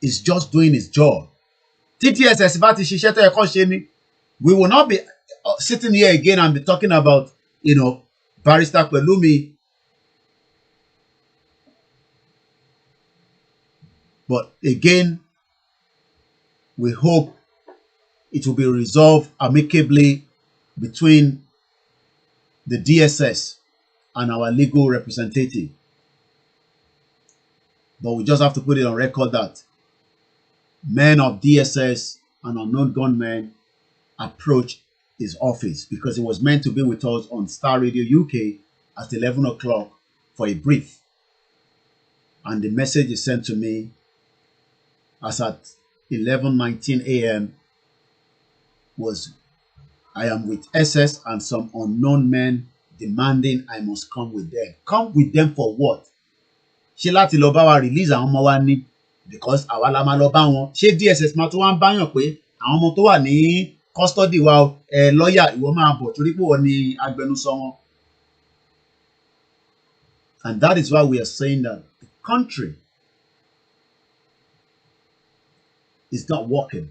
Speaker 2: He's just doing his job. TTSS bá ti ṣiṣẹ́ tó yẹ kó ṣe ni. We will not be sitting here again and be talking about, barrister Pelumi. But again, we hope it will be resolved amicably between the DSS and our legal representative. But we just have to put it on record that men of DSS and unknown gunmen approached his office because he was meant to be with us on Star Radio UK at 11 o'clock for a brief. And the message is sent to me as at 11:19 a.m. was, I am with SS and some unknown men demanding I must come with them. Come with them for what? Ṣé láti lọ bá wa release àwọn ọmọ wa ní because àwa la máa lọ bá wọn. Ṣé DSS máa tún wá ń báyàn pé àwọn ọmọ tó wà ní custody wa lọ́yà ìwọ máa bọ̀ torí pé wọ́n ní agbẹnusọ wọn. And that is why we are saying that the country is not working.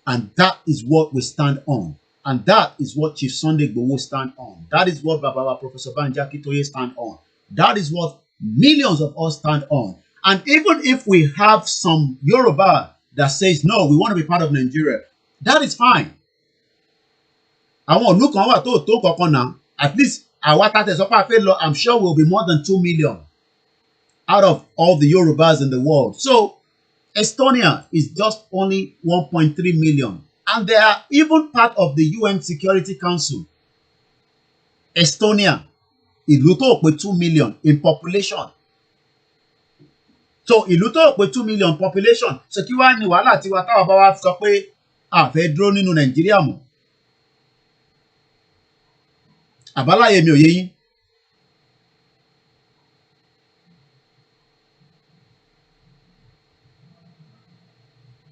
Speaker 2: And that is what we stand on. And that is what Chief Sunday Igboho stand on. That is what Baba Professor Banji Akintoye stand on. That is what millions of us stand on. And even if we have some Yoruba that says, no, we want to be part of Nigeria, that is fine. I want to look on what to now. At least I'm sure will be more than 2 million out of all the Yorubas in the world. So Estonia is just only 1.3 million. And they are even part of the UN Security Council. Estonia, ìlú tó pé 2 million in population. So ìlú tó pé 2 million population. So kí wá ní wàhálà tiwa táwa bá wá sọ pé a fẹ́ dúró nínú Nàìjíríà mọ́. Àbáláyé mi ò yé yín.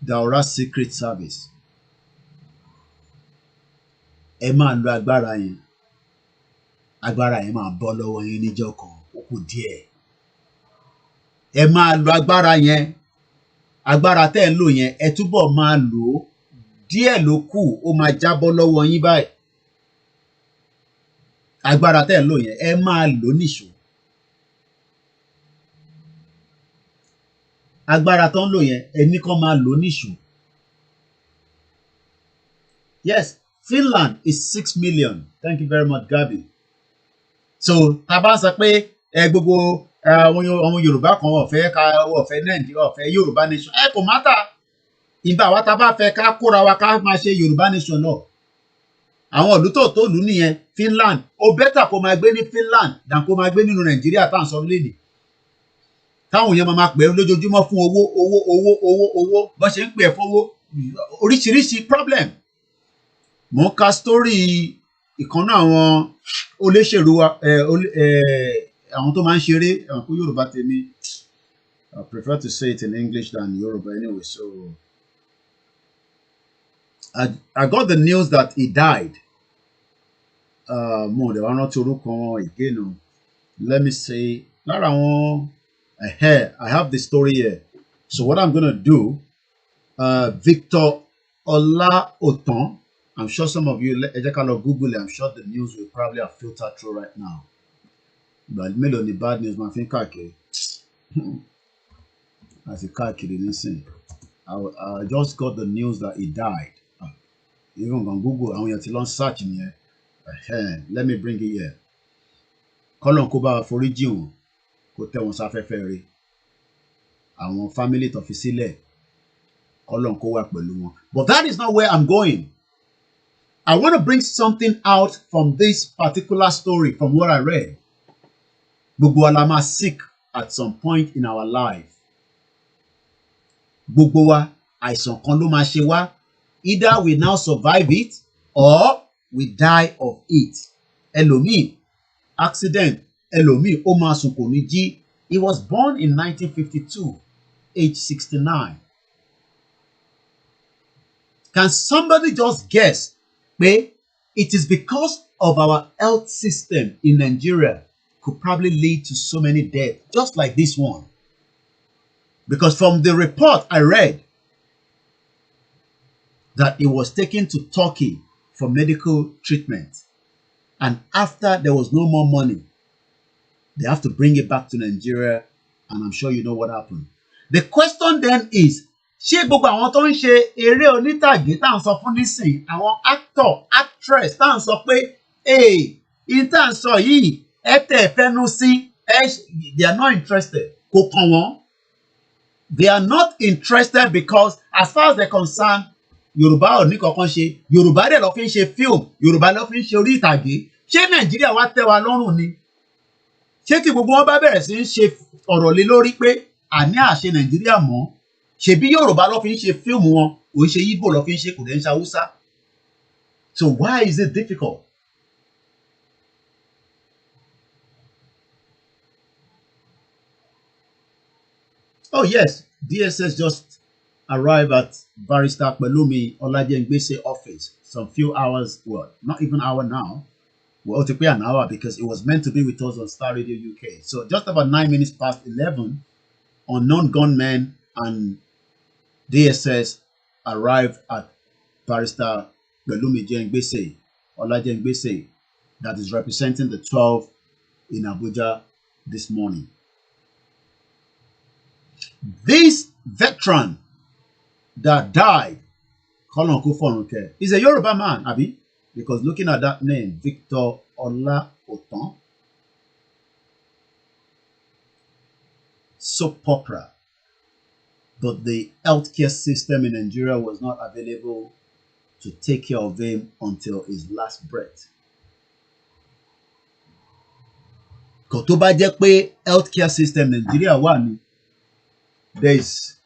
Speaker 2: Daura Secret Service. Ẹ máa lo agbára yẹn. Agbára yẹn máa bọ́ lọ́wọ́ yín níjọ́ kan, ó kù díẹ̀. Ẹ máa lo agbára yẹn. Agbára tẹ́ ẹ lò yẹn, ẹ túbọ̀ máa lò ó. Díẹ̀ ló kù, ó máa jábọ́ lọ́wọ́ yín báyìí. Agbára tẹ́ ẹ lò yẹn, ẹ máa lò níṣó. Agbára tó ń lò yẹn, ẹ ní kó máa lò níṣó. Yes, Finland is 6 million. Thank you very much, Gabi. So, tá bá sọ pé gbogbo àwọn Yorùbá kan wọ́n fẹ́ Nàìjíríà, wọ́n fẹ́ Yorùbá nation. Kò mátà. Ìgbà wa tá bá fẹ́ ká kóra wa ká máa ṣe Yorùbá nation náà. Àwọn ìlú tó lù nìyẹn, Finland. Ó bẹ́tà kó máa gbé ní Finland than kó máa gbé nínú Nàìjíríà tá à ń sọ lénìí. Táwọn èèyàn máa pè é lójoojúmọ́ fún owó. Bó ṣe ń pè é fowó. Oríṣiríṣi problem. Mo ń ka story ìkànnà àwọn olóṣèlú wa àwọn tó máa ń ṣeré kó Yorùbá tèmi. I prefer to say it in English than Yoruba anyway, so I got the news that he died. Mo de wa rántí orúkọ wọn again o. Let me say lára àwọn I have the story here. So what I'm gonna do, Victor Olaotan. I'm sure some of you, ẹ jẹ́ ká lọ Google it. I'm sure the news will probably have filtered through right now. But mélòó ni bad news máa fi ń káàkiri. Àti káàkiri nísìn. I just got the news that he died. Even on Google, àwọn èèyàn ti lọ search nìyẹn. Let me bring it here. Kọ́lọ́n kó bá foríjì wọn, kó tẹ́ wọn sáfẹ́fẹ́ rẹ̀. Àwọn family tó fi sílẹ̀, Kọ́lọ́n kó wà pẹ̀lú wọn. But that is not where I'm going. I want to bring something out from this particular story, from what I read. Gbogbo wa la máa sick at some point in our life. Gbogbo wa, àìsàn kan ló máa ṣe wá. Either we now survive it or we die of it. Ẹlòmíì, accident, ẹlòmíì, ó máa sùn kò ní jí. He was born in 1952, age 69. Can somebody just guess? It is because of our health system in Nigeria could probably lead to so many deaths, just like this one. Because from the report I read, that he was taken to Turkey for medical treatment. And after there was no more money, they have to bring it back to Nigeria. And I'm sure you know what happened. The question then is, ṣé gbogbo àwọn tó ń ṣe eré onítàgé tá à ń sọ fún nísìn, àwọn actor, actress tá à ń sọ pé in tá à ń sọ yìí ẹ tẹ̀ fẹ́nu sí, they are not interested. Kò kàn wọ́n. They are not interested because as far as they're concerned, Yorùbá ò ní kankan ṣe. Yorùbá dẹ̀ lọ fi ń ṣe film, Yorùbá lọ fi ń ṣe orí ìtàgé. Ṣé Nàìjíríà wá tẹ́ wa lọ́rùn ni? Ṣé tí gbogbo wọn bá bẹ̀rẹ̀ sí ń ṣe ọ̀rọ̀ lé lórí pé àní àṣẹ Nàìjíríà mọ́? Ṣebí Yorùbá ló fi ń ṣe fíìmù wọn, kò ń ṣe Igbo ló fi ń ṣe, kò dẹ̀ ń ṣe Hausa. So why is it difficult? Oh yes, DSS just arrived at Barrister Pelumi Olajengbese office some few hours, well, not even an hour now. Well, to be an hour because it was meant to be with us on Star Radio UK. So just about 9 minutes past 11, unknown gunmen and DSS arrived at Barrister Belumi Jengbese, Ola Jengbese, that is representing the 12 in Abuja this morning. This veteran that died, Kolon Kufonuke, is a Yoruba man, Abi, because looking at that name, Victor Ola Oton, soap opera, but the healthcare system in Nigeria was not available to take care of him until his last breath. Kò tó bá jẹ́ pé healthcare system Nigeria wà ní, there is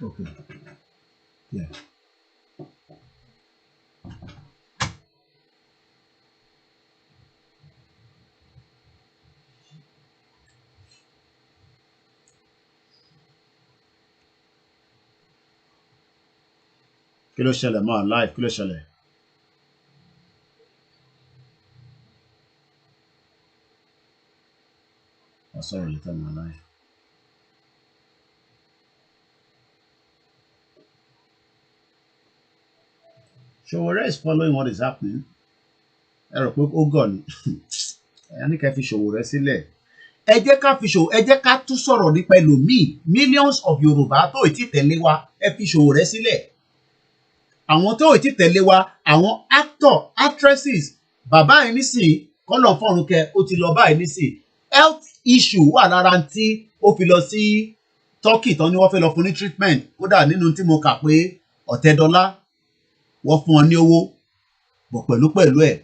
Speaker 2: okay. Yeah. Kí ló ṣẹlẹ̀ mọ́ live? Kí ló ṣẹlẹ̀? Oh, sorry, later my life. Showore is following what is happening. Ẹ rò pé ó gọ̀ ni. Ẹ ní ká fi Showore sílẹ̀. Ẹ jẹ́ ká fi Showore, ẹ jẹ́ ká tún sọ̀rọ̀ nípa ẹlòmíì. Millions of Yorùbá tó ì tí tẹ̀lé wa, ẹ fi Showore sílẹ̀. Àwọn tó ì tí tẹ̀lé wa, àwọn actor, actresses, bàbá yìí nísìnyí, kọ́lọ̀ fọ́runkẹ́, ó ti lọ báyìí nísìnyí. Health issue wà lára tí ó fi lọ sí Turkey tán ni wọ́n fẹ́ lọ fún ní treatment. Kódà nínú tí mo kà pé $1,000 wọ́n fún wọn ní owó, bọ̀ pẹ̀lú ẹ̀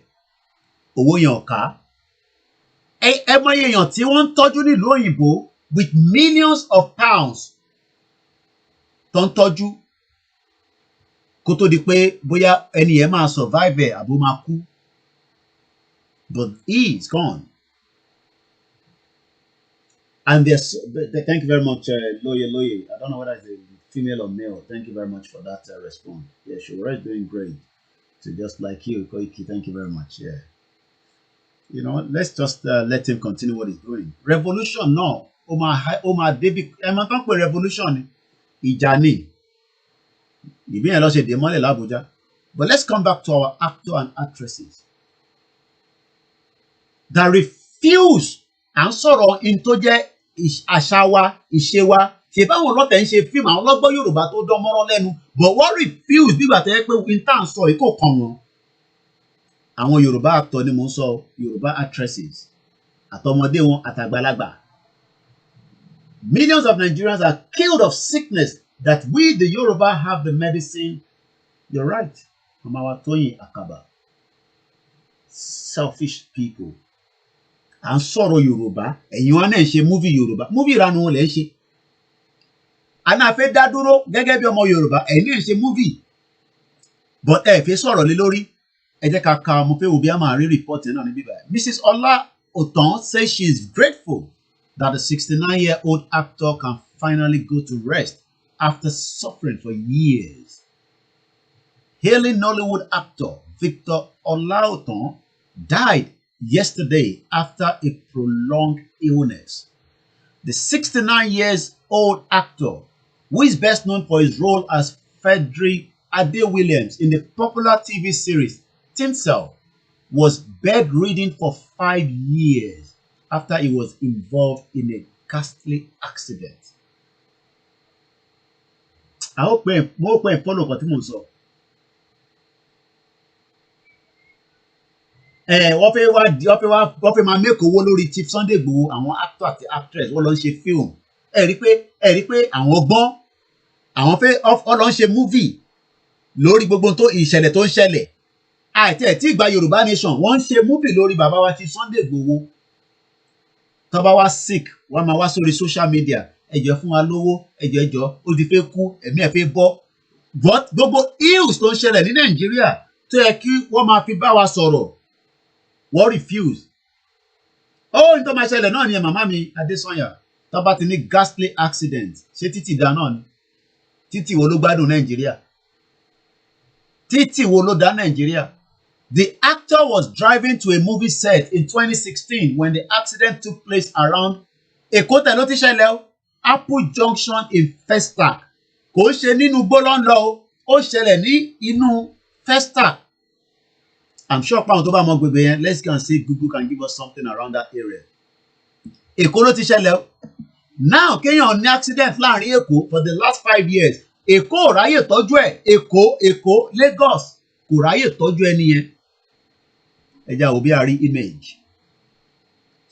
Speaker 2: owó yẹn ò ká. Ẹ mọ iye èèyàn tí wọ́n ń tọ́jú nílùú òyìnbó with millions of pounds tó ń tọ́jú kó tó di pé bóyá ẹni yẹn máa survive ẹ̀ àbó máa kú, but he is gone. And thank you very much, Loye. I don't know whether it's a female or male. Thank you very much for that response. Yeah, Showore is doing great. So just like you, Koiki, thank you very much. Yeah. You know, let's just let him continue what he's doing. Revolution, no. Oma David, ẹmọ tán pé revolution ni. Ìjà ni. Ìbí yẹn lọ ṣe dé mọ́lẹ̀ l'Abuja. But let's come back to our actor and actresses that refuse à ń sọ̀rọ̀ in tó jẹ́ àṣà wa, ìṣe wa. Ṣé báwọn ọlọ́tẹ̀ ń ṣe fíìmù àwọn ọlọ́gbọ́n Yorùbá tó dán mọ́rán lẹ́nu, but wọ́n refuse nígbà tó yẹ pé in tá à ń sọ yìí kò kàn wọ́n. Àwọn Yorùbá actor ni mò ń sọ, Yorùbá actresses, àtọmọdé wọn àtàgbàlagbà. Millions of Nigerians are killed of sickness that we the Yoruba have the medicine. You're right. Mama wa Toyin Akaba. Selfish people. À ń sọ̀rọ̀ Yorùbá, ẹ̀yin wa náà ń ṣe movie Yorùbá. Movie ìranu wọn lẹ̀ ń ṣe. Àná fẹ́ dá dúró gẹ́gẹ́ bí ọmọ Yorùbá, ẹ̀yin náà ń ṣe movie. But ẹ fẹ́ sọ̀rọ̀ lé lórí. Ẹ jẹ́ ká ka mo fẹ́ wo bí a máa rí report náà níbí báyìí. Mrs. Ola Oton says she is grateful that the 69-year-old actor can finally go to rest after suffering for years. Hailing Nollywood actor Victor Olaotan died yesterday after a prolonged illness. The 69-year-old actor, who is best known for his role as Frederick Ade Williams in the popular TV series Tinsel, was bedridden for 5 years after he was involved in a ghastly accident. I hope mo follow nǹkan tí mo sọ. Wọ́n fẹ́ máa make owó lórí Chief Sunday Igboho, àwọn actor àti actress wọ́n lọ ń ṣe film. Ẹ rí pé àwọn gbọ́n, àwọn fẹ́ ọ lọ ń ṣe movie lórí gbogbo ìṣẹ̀lẹ̀ tó ń ṣẹlẹ̀. Àìtí ẹ̀ tí ìgbà Yorùbá nation wọ́n ń ṣe movie lórí bàbá wa Chief Sunday Igboho. Tó bá wá sick, wọ́n máa wá sórí social media. Ẹjọ́ fún wa lówó, ẹjọ́ ó ti fẹ́ kú, ẹ̀mí ẹ̀ fẹ́ bọ́. But gbogbo ills tó ń ṣẹlẹ̀ ní Nàìjíríà tó yẹ kí wọ́n máa fi bá wa sọ̀rọ̀, wọ́n refuse. Ní tó máa ṣẹlẹ̀ náà ni màmá mi Adésanya tó bá ti ní ghastly accident, ṣé títì dá náà ni? títì wo ló gbádùn Nàìjíríà? Títì wo ló dá Nàìjíríà? The actor was driving to a movie set in 2016 when the accident took place around Èkó tẹ̀ ló ti ṣẹlẹ̀ o, Apple Junction in Festac. Kò ṣe nínú gbólọ́ ń lọ o, ó ṣẹlẹ̀ ní inú Festac. I'm sure pé àwọn tó bá mọ gbogbo yẹn, let's go and see if Google can give us something around that area. Èkó ló ti ṣẹlẹ̀ o. Now kéèyàn ní accident láàrin Èkó for the last 5 years. Èkó ò ráyè tọ́jú ẹ̀. Èkó Lagos kò ráyè tọ́jú ẹni yẹn. Ẹ já wo bí a rí image.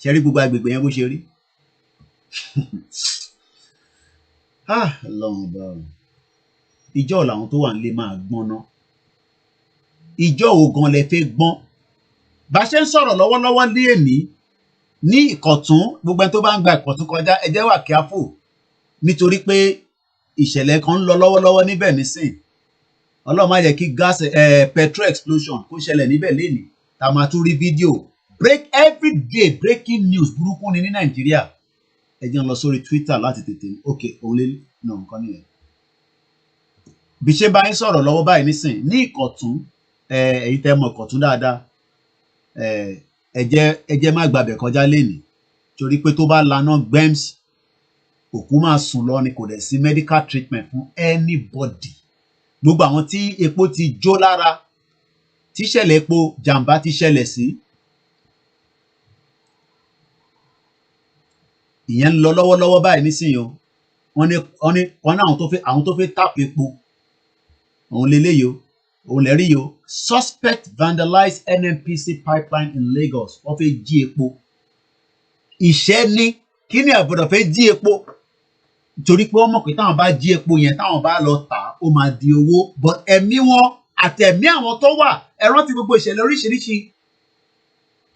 Speaker 2: Ṣé rí gbogbo agbègbè yẹn bó ṣe rí? Ọlọ́run bá o. Ìjọ́ làwọn tó wà nílé máa gbọ́n ná. Ìjọ́ wo gan lẹ fẹ́ gbọ́n? Bá ṣe ń sọ̀rọ̀ lọ́wọ́lọ́wọ́ lé èní ní Ìkọ̀tún, gbogbo ẹni tó bá ń gba Ìkọ̀tún kọjá ẹ jẹ́ wà careful nítorí pé ìṣẹ̀lẹ̀ kan ń lọ lọ́wọ́lọ́wọ́ níbẹ̀ nísìn. Ọlọ́run má jẹ́ kí gas petrol explosion kó ṣẹlẹ̀ níbẹ̀ lénìí. Ta máa tún rí fídíò every day breaking news burúkú ni ní Nàìjíríà. Ẹ jẹ́ ń lọ sórí Twitter láti tètè òun lè nà nǹkan nìyẹn. Bí ṣe bá ń sọ̀rọ̀ lọ́wọ́ báyìí nísìn ní Ìkọ̀tún, èyí tẹ́ mọ̀ Ìkọ̀tún dáadáa, ẹ jẹ́ má gbàbẹ̀ kọjá lénìí torí pé tó bá laná gbẹ́ms òkú máa sùn lọ ni, kò dẹ̀ sí medical treatment fún anybody. Gbogbo àwọn tí epo ti jó lára, tíṣẹ̀lẹ̀ epo jàǹbá ti ṣẹlẹ̀ sí, ìyẹn ń lọ lọ́wọ́lọ́wọ́ báyìí nísìnyí o. Wọ́n ní àwọn tó fẹ́ tap epo òun leléyìí o, òun lẹ́rí yìí o. Suspect vandalized NNPC pipeline in Lagos. Wọ́n fẹ́ jí epo. Ìṣẹ́ ní kí ni àbúrò fẹ́ jí epo? Torí pé wọ́n mọ̀ pé táwọn bá jí epo yẹn, táwọn bá lọ tà á, ó máa di owó. But ẹ̀mí wọn àtẹ̀mí àwọn tó wà, ẹ rántí gbogbo ìṣẹ̀lẹ̀ oríṣiríṣi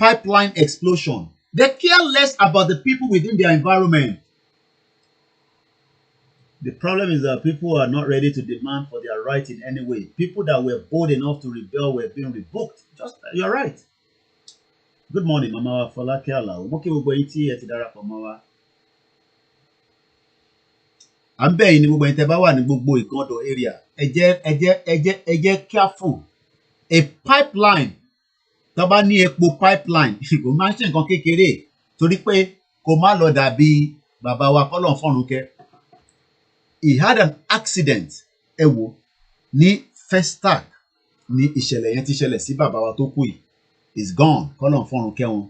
Speaker 2: pipeline explosion. They care less about the people within their environment. The problem is that people are not ready to demand for their right in any way. People that were bold enough to rebel were being revoked. You're right. Good morning, Mama Folake Alao. Mo kí gbogbo yín tí ẹ ti darapọ̀ mọ́ wa. À ń bẹ̀ yín ní gbogbo yín tẹ́ bá wà ní gbogbo Ìgàndò area. Ẹ jẹ́ careful. A pipeline, tó bá ní epo pipeline, kò máa ń ṣe nǹkan kékeré torí pé kò má lọ dàbí bàbá wa kọ́lọ̀ fọ́run kẹ́. He had an accident, ẹ wò, ní Festac ní ìṣẹ̀lẹ̀ yẹn ti ṣẹlẹ̀ sí bàbá wa tó kú yìí. Is gone, kọ́lọ̀ fọ́run kẹ́ wọn.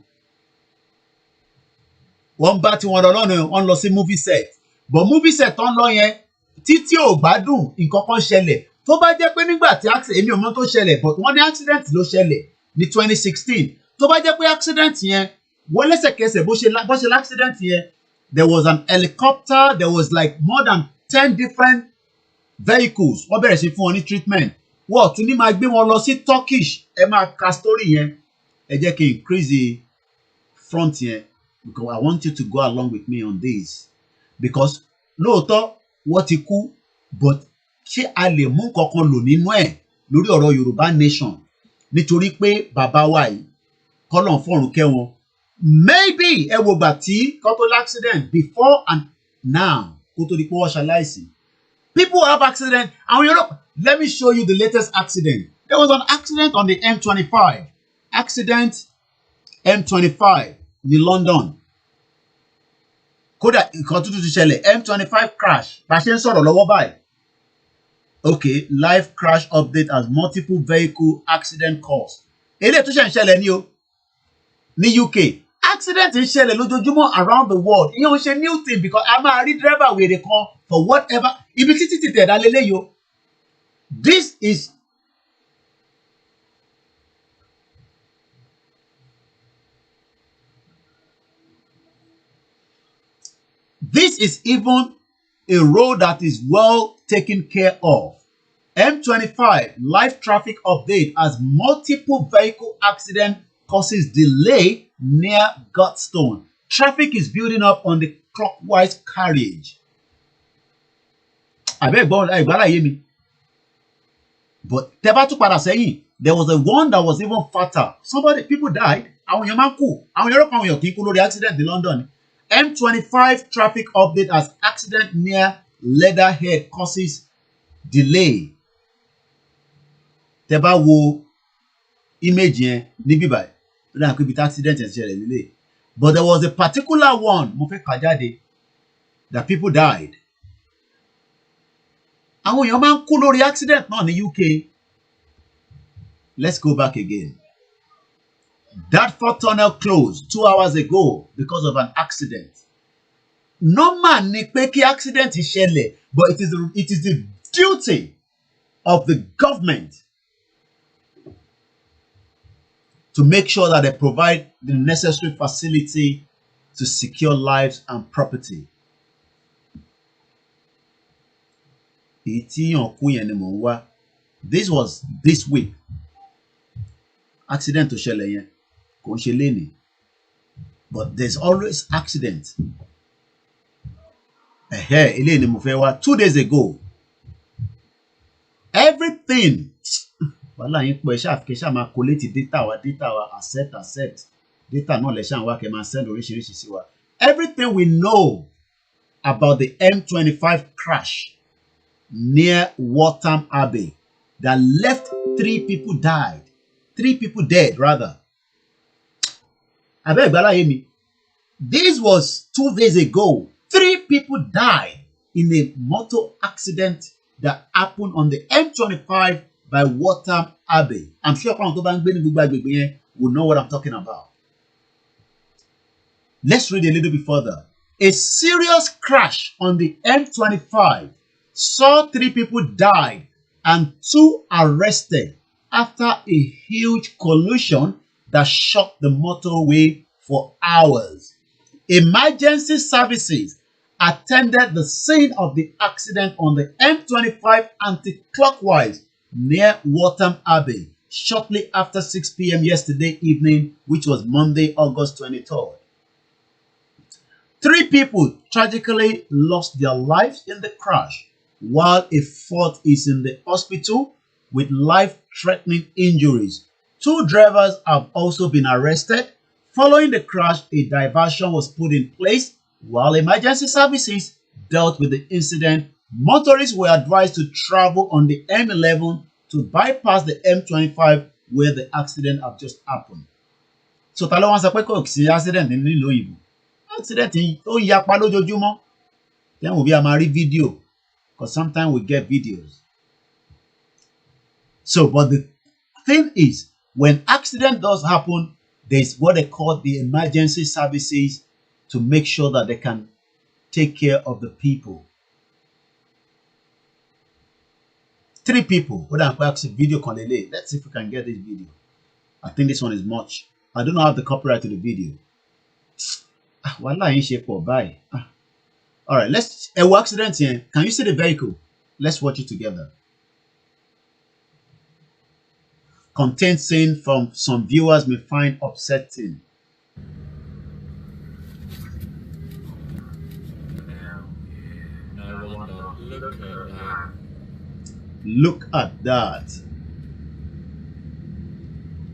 Speaker 2: Wọ́n bá tí wọ́n lọ lọ́nà, wọ́n lọ sí movie set. But movie set tó ń lọ yẹn, títí ò gbádùn, nǹkan kan ṣẹlẹ̀. Tó bá jẹ́ pé nígbà tí èmi ò mọ̀ tó ṣẹlẹ̀, but wọ́n ní accident ló ṣẹlẹ̀ ní 2016. Tó bá jẹ́ pé accident yẹn, wọ́n lẹ́sẹ̀kẹsẹ̀ bó ṣe accident yẹn, there was an helicopter, there was like more than 10 different vehicles. Wọ́n bẹ̀rẹ̀ sí fún wọn ní treatment. Wọ́n tún ní máa gbé wọn lọ sí Turkish. Ẹ máa ka story yẹn. Ẹ jẹ́ kí n increase the front yẹn because I want you to go along with me on this. Because lóòótọ́ wọ́n ti kú, but ṣé a lè mú kankan lò nínú ẹ̀ lórí ọ̀rọ̀ Yorùbá nation nítorí pé bàbá wa yìí kọ́lọ̀ fọ́run kẹ́ wọn. Maybe ẹ wo gbà tí kọ́tó accident before and now. People have accident. Let me show you the latest accident. There was an accident on the M25. Accident M25 in London. Kódà nǹkan tuntun ti ṣẹlẹ̀, M25 crash. Bá ṣe ń sọ̀rọ̀ lọ́wọ́ báyìí. Okay, live crash update as multiple vehicle accident caused. Eléyìí tó ṣe ń ṣẹlẹ̀ ní o ní UK. Accident ń ṣẹlẹ̀ lójoojúmọ́ around the world. Ìyẹn ò ṣe new thing because a máa rí driver wèrè kan for whatever. Ibi títí ti tẹ̀dá lélẹ́yìí o. This is even a road that is well taken care of. M25 live traffic update as multiple vehicle accident causes delay near Godstone. Traffic is building up on the clockwise carriage. But there was a one that was even fatal. People died. Accident in London. M25 traffic update as accident near Leatherhead causes delay. Tẹ́ bá wo image yẹn níbí báyìí, ó dà pé ibi tí accident yẹn ṣẹlẹ̀ nílé. But there was a particular one, mo fẹ́ kà jáde, that people died. Àwọn èèyàn máa ń kú lórí accident náà ní UK. Let's go back again. Dartford tunnel closed 2 hours ago because of an accident. Normal ni pé kí accident ṣẹlẹ̀, but it is the duty of the government to make sure that they provide the necessary facility to secure lives and property. This was this week. Accident to ṣẹlẹ̀ yẹn kò ń ṣe lénìí. But there's always accident. Eléyìí ni mo fẹ́ wá 2 days ago. Everything. Wàhálà yín pọ̀ ẹ ṣáà kẹ́ ṣáà máa collate data wa accept. Data náà lẹ ṣáà wá kẹ́ máa send oríṣiríṣi sí wa. Everything we know about the M25 crash near Waltham Abbey that left 3 people died. 3 people dead, rather. This was 2 days ago. 3 people died in a motor accident that happened on the M25 by Waltham Abbey. I'm sure will know what I'm talking about. Let's read a little bit further. A serious crash on the M25 saw 3 people die and 2 arrested after a huge collision that shocked the motorway for hours. Emergency services attended the scene of the accident on the M25 anti-clockwise near Waltham Abbey shortly after 6 p.m. yesterday evening, which was Monday, August 23rd. 3 people tragically lost their lives in the crash, while a 4th is in the hospital with life-threatening injuries. 2 drivers have also been arrested. Following the crash, a diversion was put in place while emergency services dealt with the incident. Motorists were advised to travel on the M11 to bypass the M25 where the accident had just happened. So, ta ló wá sọ pé kò sí accident nílùú òyìnbó? Accident ó yapa lójoojúmọ́. Then we'll be a marry video, because sometimes we get videos. So, but the thing is, when accident does happen, there's what they call the emergency services to make sure that they can take care of the people. 3 people. Let's see if we can get this video. I think this one is much. I don't have the copyright to the video. All right, let's accident here. Can you see the vehicle? Let's watch it together. Content scene from some viewers may find upsetting. Look at that.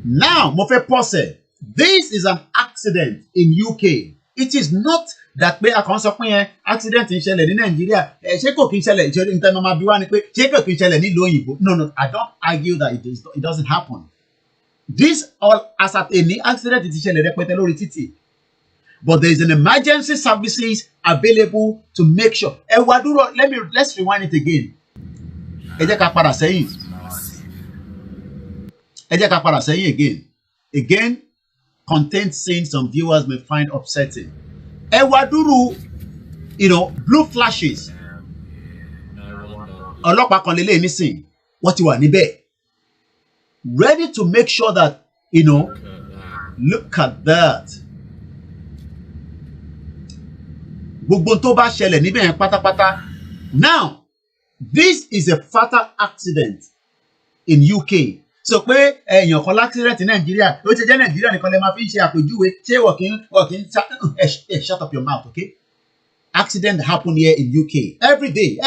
Speaker 2: Now, mo fẹ́ pause. This is an accident in UK. It is not that pé akàn sọ pé accident ń ṣẹlẹ̀ ní Nigeria. Ṣé kò kí ń ṣẹlẹ̀ ìṣòro ní tẹ́lẹ̀ máa bí wá ni pé ṣé kò kí ń ṣẹlẹ̀ nílùú òyìnbó? No, I don't argue that it doesn't happen. This all as at any accident ti ṣẹlẹ̀ rẹpẹtẹ lórí títì. But there is an emergency services available to make sure. Let's rewind it again. Ẹ jẹ́ ká padà sẹ́yìn. Again, content scenes some viewers may find upsetting. Ewaduru, blue flashes. Ọlọ́pàá kan lélẹ̀ nísìn, wọ́n ti wà níbẹ̀. Ready to make sure that, look at that. Gbogbo tó bá ṣẹlẹ̀ níbẹ̀ yẹn pátápátá. Now, this is a fatal accident in UK. So pé èèyàn kan l'accident in Nigeria, ó ti jẹ́ Nigeria nìkan lè máa fi ṣe àpèjúwe, ṣé wọ́n shut up your mouth, okay? Accident happen here in UK every day.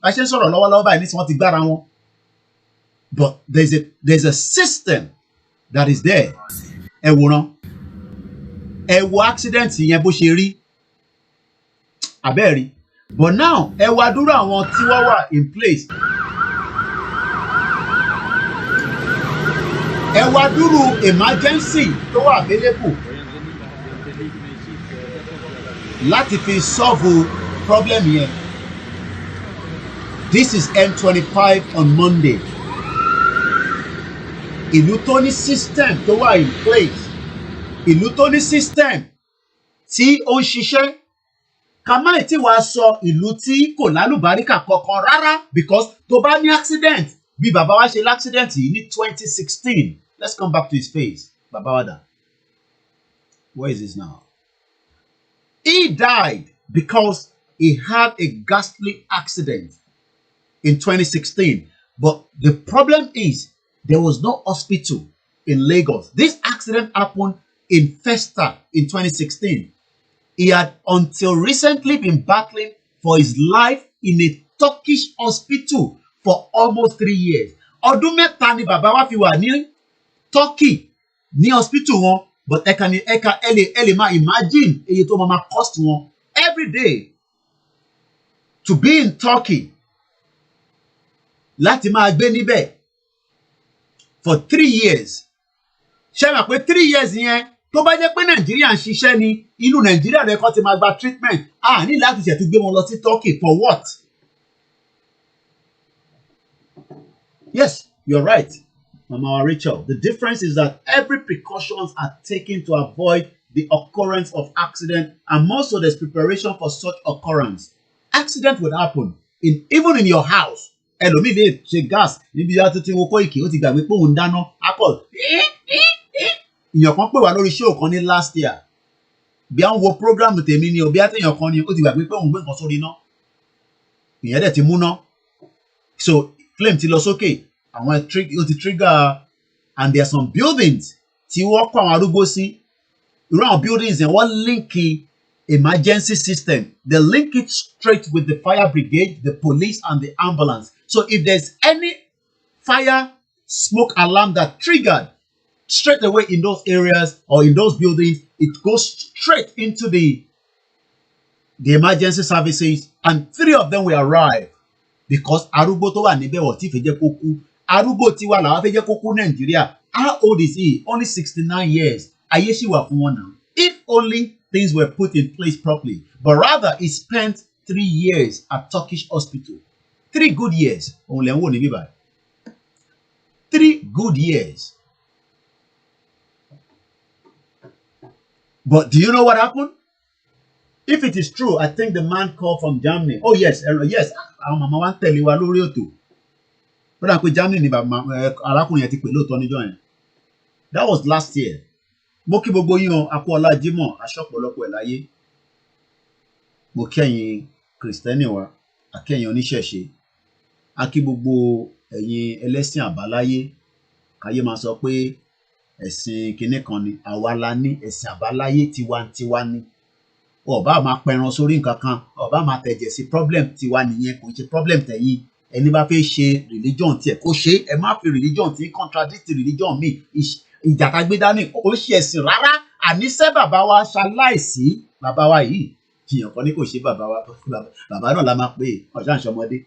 Speaker 2: I ṣe ń sọ̀rọ̀ lọ́wọ́lọ́wọ́ báyìí nísìnyí wọ́n ti gbára wọn. But there's a system that is there. Ẹ wòran. Ẹ wo accident yẹn bó ṣe rí. Abẹ́rí. But now ẹ wá dúró àwọn tí wọ́n wà in place. Ẹ wá dúró emergency tó wà available láti fi solve problem yẹn. This is M25 on Monday. Ìlú tó ní system tó wà in place. Ìlú tó ní system tí ó ń ṣiṣẹ́. Kàmáì tí wàá sọ ìlú tí kò lálùbáríkà kankan rárá because tó bá ní accident bí bàbá wa ṣe l'accident yìí ní 2016. Let's come back to his face. Bàbá wa dà. Where is this now? He died because he had a ghastly accident in 2016. But the problem is there was no hospital in Lagos. This accident happened in Festa in 2016. He had until recently been battling for his life in a Turkish hospital for almost 3 years. Ọdún mẹ́ta ni bàbá wa fi wà ní Turkey ní hospital wọn, but ẹ lè máa imagine èyí tó máa cost wọn every day to be in Turkey láti máa gbé níbẹ̀ for 3 years. Ṣé mọ̀ pé 3 years yẹn tó bá jẹ́ pé Nàìjíríà ń ṣiṣẹ́ ni inú Nàìjíríà rẹ̀ kọ́ ti máa gba treatment ní láti ṣètò gbé wọn lọ sí Turkey for what? Yes, you're right, Mama Rachel. The difference is that every precautions are taken to avoid the occurrence of accident, and most of there's preparation for such occurrence. Accident would happen even in your house. Ẹlòmíì lè ṣe gas níbi tí a ti wo Koiki, ó ti gbàgbé pé òun dáná akọ. Ìyàn kan pè wá lórí show kan ní last year. Bí à ń wo program tèmi ni o, bí àtẹ̀yàn kan ni ó ti gbàgbé pé òun gbé nǹkan sórí iná. Ìyẹn dẹ̀ ti múná. So flame ti lọ sókè. Àwọn ó ti trigger, and there are some buildings tí wọ́n kọ́ àwọn arúgbó sí. Irú àwọn buildings yẹn wọ́n link emergency system. They link it straight with the fire brigade, the police, and the ambulance. So if there's any fire smoke alarm that triggered straight away in those areas or in those buildings, it goes straight into the emergency services, and 3 of them will arrive because arúgbó tó wà níbẹ̀ wọ́n ti fẹ́ jẹ́ kó kú. Arúgbó tiwa làwọn fẹ́ jẹ́ kó kú Nàìjíríà. How old is he? Only 69 years. Ayé ṣì wà fún wọn náà. If only things were put in place properly. But rather, he spent 3 years at Turkish hospital. 3 good years. Òun lè ń wò ní bíbá. 3 good years. But do you know what happened? If it is true, I think the man called from Germany. Oh yes, yes. Àwọn màmá wa ń tẹ̀lé wa lórí ètò. Ó dà pé Germany ni arákùnrin yẹn ti pè lóòótọ́ níjọ́ yẹn. That was last year. Mo kí gbogbo yín o, a kú ọlá Jímọ̀, aṣọ ọ̀pọ̀lọpọ̀ ẹ̀ láyé. Mo kí ẹ̀yin Kristẹni wa, a kí ẹ̀yin oníṣẹ̀ṣe, a kí gbogbo ẹ̀yin ẹlẹ́sìn àbáláyé. Káyé máa sọ pé ẹ̀sìn kinní kan ni, àwa la ní ẹ̀sìn àbáláyé tiwantiwa ni. Ọba máa pẹran sórí nǹkan kan, ọba máa tẹ̀jẹ̀ sí problem tiwa nìyẹn, kò ṣe problem tẹ̀yìn. Ẹni bá fẹ́ ṣe religion tiẹ̀ kó ṣe, ẹ má fi religion tí contradict religion mi. Ìjàkagbé dání ó ṣe ẹ̀sìn rárá. Àníṣe bàbá wa ṣaláìsí, bàbá wa yìí jiyàn kan ní kò ṣe bàbá wa, bàbá náà la máa pè é, ọ̀ṣà ìṣọmọdé.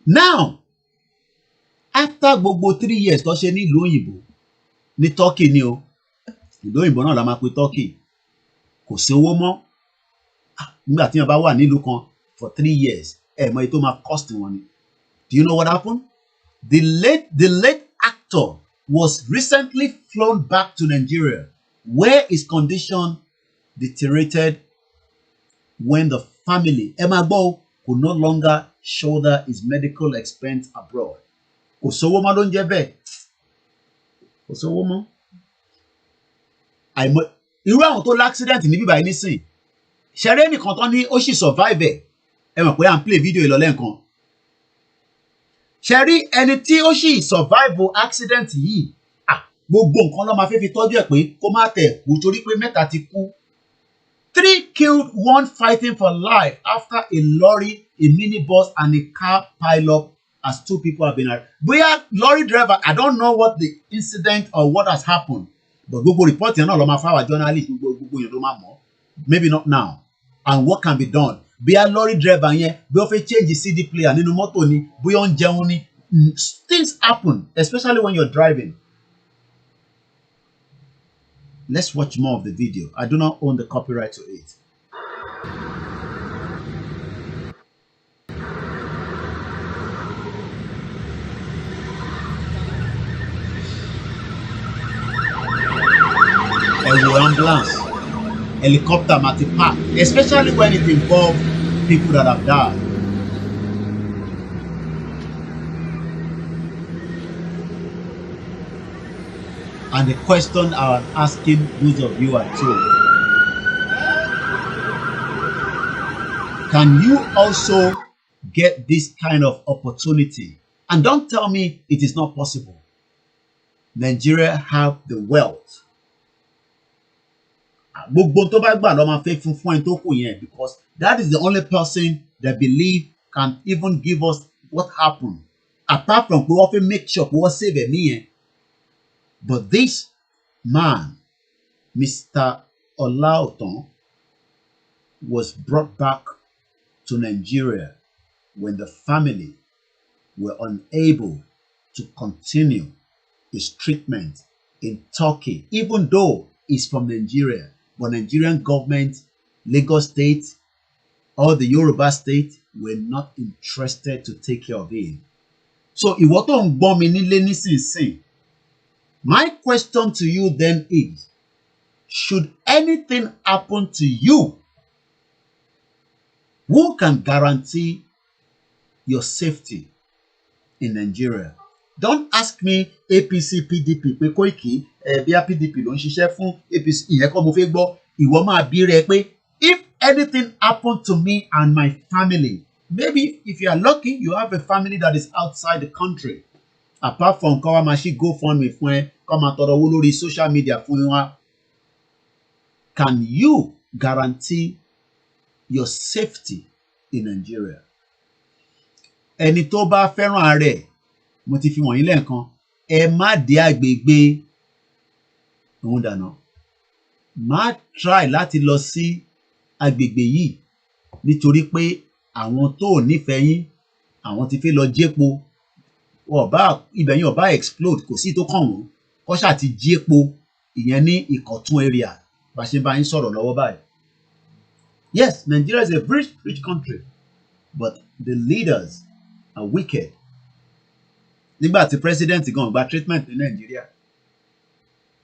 Speaker 2: Now, after gbogbo 3 years tó ṣe ní ìlú òyìnbó, ní Turkey ni o, ìlú òyìnbó náà la máa pè Turkey, kò sí owó mọ́. Nígbà tí wọ́n bá wà nílùú kan for 3 years, mọ èyí tó máa cost wọn ni. Do you know what happened? The late actor was recently flown back to Nigeria, where his condition deteriorated when the family, could no longer shoulder his medical expense abroad. Kò sówó mọ́ ló ń jẹ́ bẹ́ẹ̀. Kò sówó mọ́. Irú àwọn tó l'accident ní bíbá yìí nísìn. Ṣẹ̀rẹ́ nìkan tán ní ó sì survive ẹ̀. Ẹ mọ̀ pé à ń play video ìlọ́lẹ́ nǹkan. Ṣẹ̀rí ẹni tí ó sì survive accident yìí, gbogbo nǹkan ló máa fẹ́ fi tọ́jú ẹ̀ pé kó má tẹ̀ kú torí pé mẹ́ta ti kú. 3 killed, 1 fighting for life after a lorry, a minibus, and a car pile up as 2 people have been arrested. Bóyá lorry driver, I don't know what the incident or what has happened, but gbogbo report yẹn náà ló máa fáwọn journalist, gbogbo yẹn ló máa mọ̀. Maybe not now. and what can be done. Bí a lorry driver yẹn bí ó fẹ́ change the CD player nínú mọ́tò ni bí ó ń jẹun ni, things happen, especially when you're driving. Let's watch more of the video. I do not own the copyright to it. Ambulance, helicopter, park, especially when it involves people that have died. And the question I'm asking those of you at home, can you also get this kind of opportunity? And don't tell me it is not possible. Nigeria have the wealth. Because that is the only person that believe can even give us what happened. Apart from we often make sure we save me. But this man, Mr. Olaoton, was brought back to Nigeria when the family were unable to continue his treatment in Turkey, even though he's from Nigeria. But Nigerian government, Lagos State, or the Yoruba State were not interested to take care of him. So, ìwọ tó ń gbọ́ mi nílé nísinsìnyí, my question to you then is, should anything happen to you, who can guarantee your safety in Nigeria? Don't ask me APC, PDP, pé Koiki, bí a PDP ló ń ṣiṣẹ́ fún APC, ìyẹn kọ́ mo fẹ́ gbọ́, ìwọ máa bí rẹ pé, if anything happened to me and my family, maybe if you are lucky, you have a family that is outside the country. Apart from kọ́ wa máa ṣí GoFundMe fún ẹ, kọ́ máa tọrọ owó lórí social media fún wa, can you guarantee your safety in Nigeria? Ẹni tó bá fẹ́ràn rẹ̀, mo ti fi wọ̀nyí lẹ́ẹ̀kan, ẹ má dé agbègbè òun dànù. Má try láti lọ sí agbègbè yìí nítorí pé àwọn tó nífẹ̀ẹ́ yín, àwọn ti fẹ́ lọ jépo, ibẹ̀ yín ọba explode, kò sí tó kàn wọ́n, kọ́ ṣáà ti jépo, ìyẹn ní Ìkọ̀tún area, bá ṣe bá yín sọ̀rọ̀ lọ́wọ́ báyìí. Yes, Nigeria is a rich country, but the leaders are wicked. Nígbà tí president gan gba treatment ní Nigeria,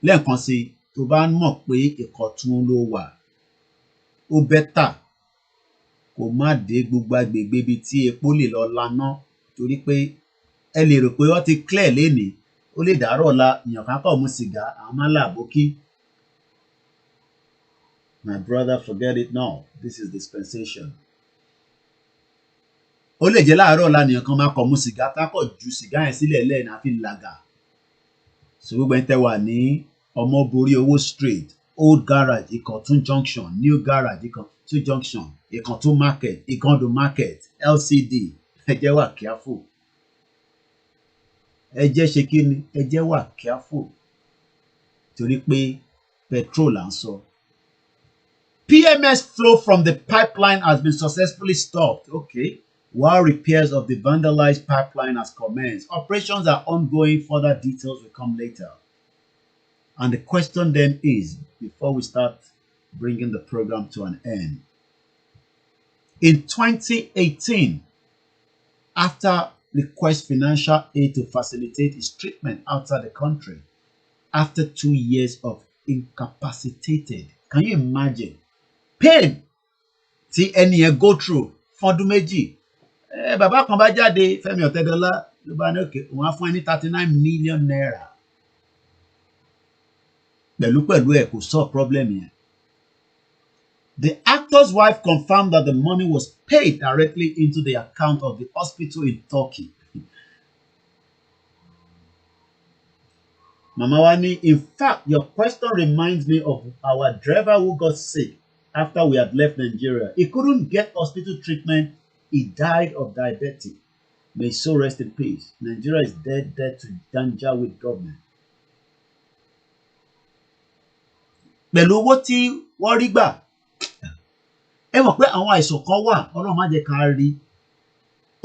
Speaker 2: lẹ́ẹ̀kan sí, tó bá mọ̀ pé Ìkọ̀tún ló wà, ó bẹ́tà kó má dé gbogbo agbègbè ibi tí epo lè lọ laná, torí pé ẹ lè rò pé ó ti clear lénìí, ó lè dàárọ̀ la èèyàn kan kọ̀ mu sìgá, àwọn máa ń làbókí. My brother, forget it now. This is dispensation. Ó lè jẹ́ láàárọ̀ la èèyàn kan máa kọ̀ mu sìgá, tá kọ̀ ju sìgá yẹn sílẹ̀ lẹ́yìn àfi làgà. So gbogbo ẹni tẹ́ wà ní Ọmọborí Owó Street, Old Garage, Ìkọ̀tún Junction, New Garage, Ìkọ̀tún Junction, Ìkọ̀tún Market, Ìgàndò Market, LCD, ẹ jẹ́ wà careful. Ẹ jẹ́ ṣe kí ni? Ẹ jẹ́ wà careful. Torí pé petrol là ń sọ. PMS flow from the pipeline has been successfully stopped. Okay. While repairs of the vandalized pipeline has commenced, operations are ongoing. Further details will come later. And the question then is, before we start bringing the program to an end, in 2018, after request financial aid to facilitate his treatment outside the country, after 2 years of incapacitated, can you imagine pain tí ẹni yẹn go through fọ́dún méjì? Bàbá kan bá jáde, Fẹ́mi Ọ̀tẹ́dọ́lá, ló bá ní òkè, òun á fún ẹ ní 39 million naira. Pẹ̀lú ẹ̀ kò solve problem yẹn. The actor's wife confirmed that the money was paid directly into the account of the hospital in Turkey. Mama Wani, in fact, your question reminds me of our driver who got sick after we had left Nigeria. He couldn't get hospital treatment. He died of diabetes. May his soul rest in peace. Nigeria is dead to danger with government. Pẹ̀lú owó tí wọ́n rí gbà, ẹ mọ̀ pé àwọn àìsàn kan wà Ọlọ́run má jẹ́ ká rí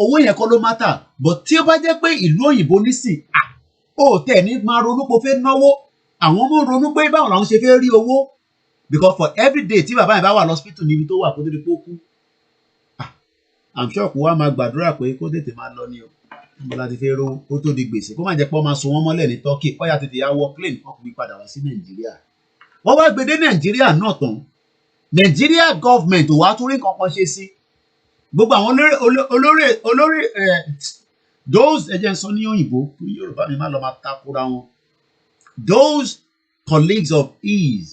Speaker 2: owó yẹn kọ́ ló matter but tí ó bá jẹ́ pé ìlú òyìnbó nísìn ó tẹ̀ ní máa ronú pé ó fẹ́ náwó àwọn ọmọ ronú pé báwo làwọn ṣe fẹ́ rí owó because for every day tí bàbá yẹn bá wà lọ́sítítù níbi tó wà kó tó di pé ó kú I'm sure kó wá máa gbàdúrà pé kó tètè máa lọ ní o níbo la ti fẹ́ ro ó tó di gbèsè kó má jẹ́ pé ó máa so wọ́n mọ́lẹ̀ ní Turkey ó yá tètè yá wọ plane wọ́n kò fi padà wá sí Nàìjíríà wọ́n wá gbé dé Nàìjíríà náà tán Nàìjíríà government ò wá tún rí nǹkan kan ṣe sí gbogbo àwọn olórí those ẹ̀jẹ̀ ń sọ ní òyìnbó Yorùbá mi má lọ máa takora wọn those colleagues of his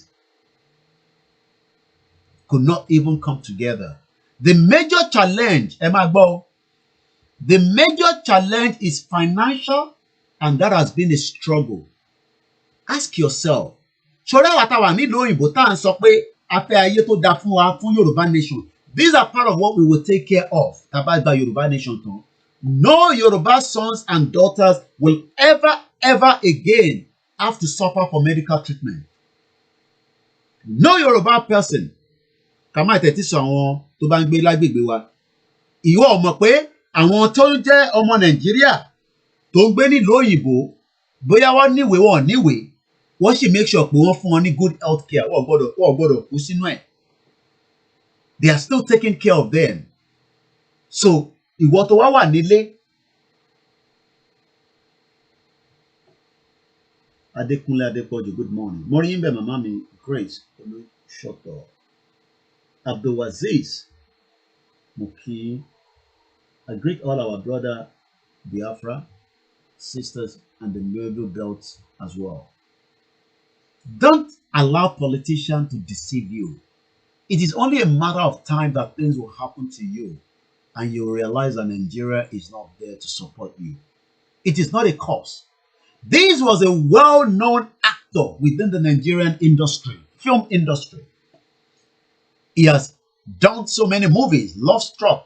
Speaker 2: could not even come together. The major challenge, ẹ máa gbọ́, the major challenge is financial and that has been a struggle. Ask yourself, ṣọ́ra wa táwa nílùú òyìnbó tá à ń sọ pé a fẹ́ ayé tó dáa fún wa fún Yorùbá nation. These are part of what we will take care of. Tá bá gba Yorùbá nation tán. No Yoruba sons and daughters will ever again have to suffer for medical treatment. No Yoruba person ká má tẹ̀tí sọ àwọn tó bá ń gbé lágbègbè wa ìwọ mọ̀ pé àwọn tó ń jẹ́ ọmọ Nàìjíríà tó ń gbé nílùú òyìnbó bóyá wọ́n níwèé wọ́n níwèé wọ́n sì make sure pé wọ́n fún wọn ní good health care wọ́n gbọ́dọ̀ kú sínú ẹ̀ they are still taking care of them so ìwọ tó wá wà nílé Adékúnlé Adépọ̀jù good morning mo rí yín bẹ̀ màmá mi Grace Olúṣọ̀tọ̀ Abdulaziz Muki. I greet all our brother Biafra, sisters, and the Middle Belt as well. Don't allow politicians to deceive you. It is only a matter of time that things will happen to you, and you will realize that Nigeria is not there to support you. It is not a cause. This was a well-known actor within the Nigerian industry, film industry. He has done so many movies, Love Struck,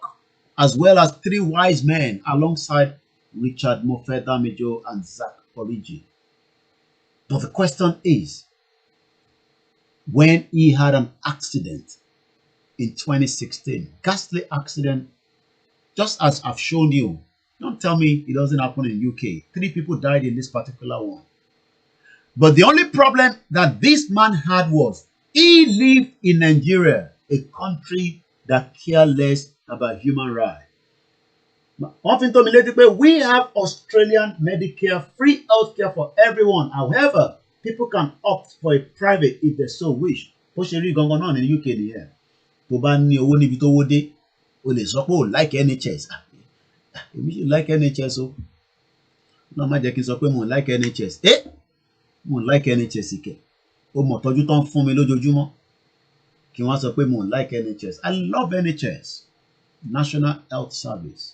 Speaker 2: as well as Three Wise Men, alongside Richard Mofe-Damijo and Zach Origi. But the question is, when he had an accident in 2016, ghastly accident, just as I've shown you, don't tell me it doesn't happen in UK. 3 people died in this particular one. But the only problem that this man had was he lived in Nigeria, a country that care less about human rights. Often told me later, we have Australian Medicare, free healthcare for everyone. However, people can opt for a private if they so wish. Bó ṣe rí gangan náà ní UK nìyẹn. Tó bá ní owó níbi tó wó dé, o lè sọ pé o like NHS. Èmi ṣe like NHS o. Náà má jẹ́ kí n sọ pé mo like NHS. Mo like NHS ìkẹ́. O mọ̀ tọ́jú tán fún mi lójoojúmọ́. Kí wọ́n sọ pé mo like NHS. I love NHS, National Health Service,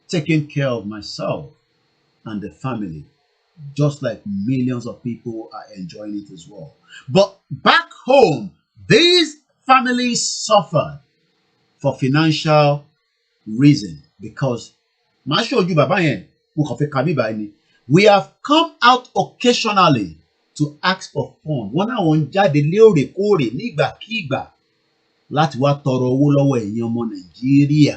Speaker 2: taking care of myself and the family, just like millions of people are enjoying it as well. But back home, these families suffered for financial reason because we have come out occasionally to ask for funds. Wọ́n náà wọ́n jáde lóòrèkóòrè nígbàkígbà láti wá tọrọ owó lọ́wọ́ ẹ̀yin ọmọ Nàìjíríà.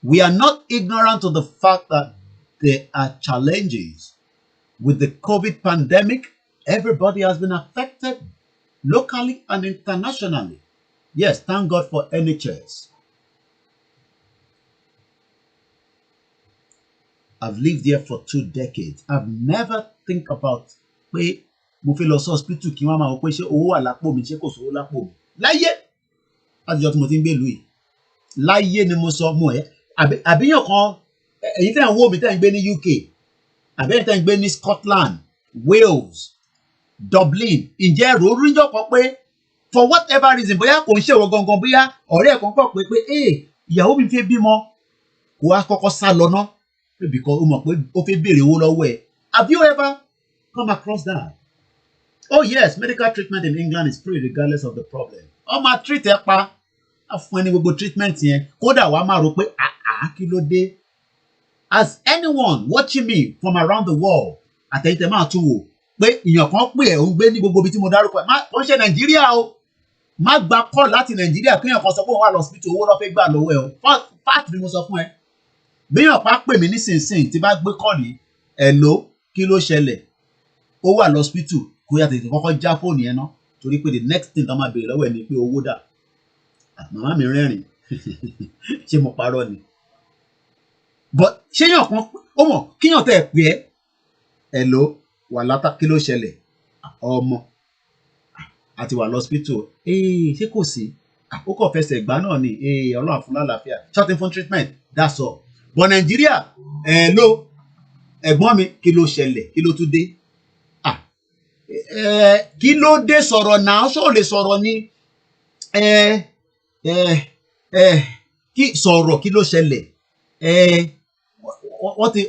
Speaker 2: We are not ignorant of the fact that there are challenges with the COVID pandemic. Everybody has been affected locally and internationally. Yes, thank God for NHS. I've lived here for 2 decades. I've never think about pé mo fẹ́ lọ sí hospital kí wọ́n máa wọ pé ṣé owó wà lápò mi ṣé kò sówó lápò mi. Láyé àtijọ́ tí mo ti ń gbé ìlú yìí. Láyé ni mo sọ mo ẹ̀ àbíyàn kan èyí tẹ́ ń wò mí tẹ́ ń gbé ní UK àbẹ́yìn tẹ́ ń gbé ní Scotland, Wales, Dublin. Ǹjẹ́ ẹ̀rọ oríjọ́ kan pé for whatever reason bóyá kò ń ṣèwọ gangan bóyá ọ̀rẹ́ ẹ̀ kan pọ̀ pé ìyàwó mi fẹ́ bímọ kò wá kọ́kọ́ sá lọ ná because ó mọ̀ pé ó fẹ́ béèrè owó lọ́wọ́ ẹ̀. Have you ever come across that? Oh yes, medical treatment in England is free regardless of the problem. Ó máa treat ẹ pa fún ẹni gbogbo treatment yẹn kódà wàá máa rò pé kí ló dé. As anyone watching me from around the world àtẹ̀yìntẹ̀ máa tún wò pé èèyàn kan pè ẹ́ ò ń gbé ní gbogbo ibi tí mo dárúkọ ẹ̀ má ó ń ṣe Nàìjíríà o má gba call láti Nàìjíríà kéèyàn kan sọ pé òun wà lọ́sibítù owó lọ́ fẹ́ gbà lọ́wọ́ ẹ o fact ni mo sọ fún ẹ béèyàn pa pè mí nísinsìnyí tí bá gbé call yìí hello kí ló ṣẹlẹ̀ ó wà lọ́sibítù kó yá tètè kọ́kọ́ já fóònù yẹn ná torí pé the next thing tó máa béèrè lọ́wọ́ ẹ ni pé owó dà màmá mi rẹ́rìn ṣé mo parọ́ ni but ṣéyàn kan ó mọ̀ kíyàn tẹ̀ pé ẹ́ hello wà látà kí ló ṣẹlẹ̀ ọmọ àti wà lọ́sibítù ṣé kò sí ó kàn fẹsẹ̀ gbá náà ni ọlọ́run fún lálàáfíà shorting phone treatment that's all but Nàìjíríà hello ẹ̀gbọ́n mi kí ló ṣẹlẹ̀ kí ló tún dé kí ló dé sọ̀rọ̀ náà ṣó lè sọ̀rọ̀ ni kí sọ̀rọ̀ kí ló ṣẹlẹ̀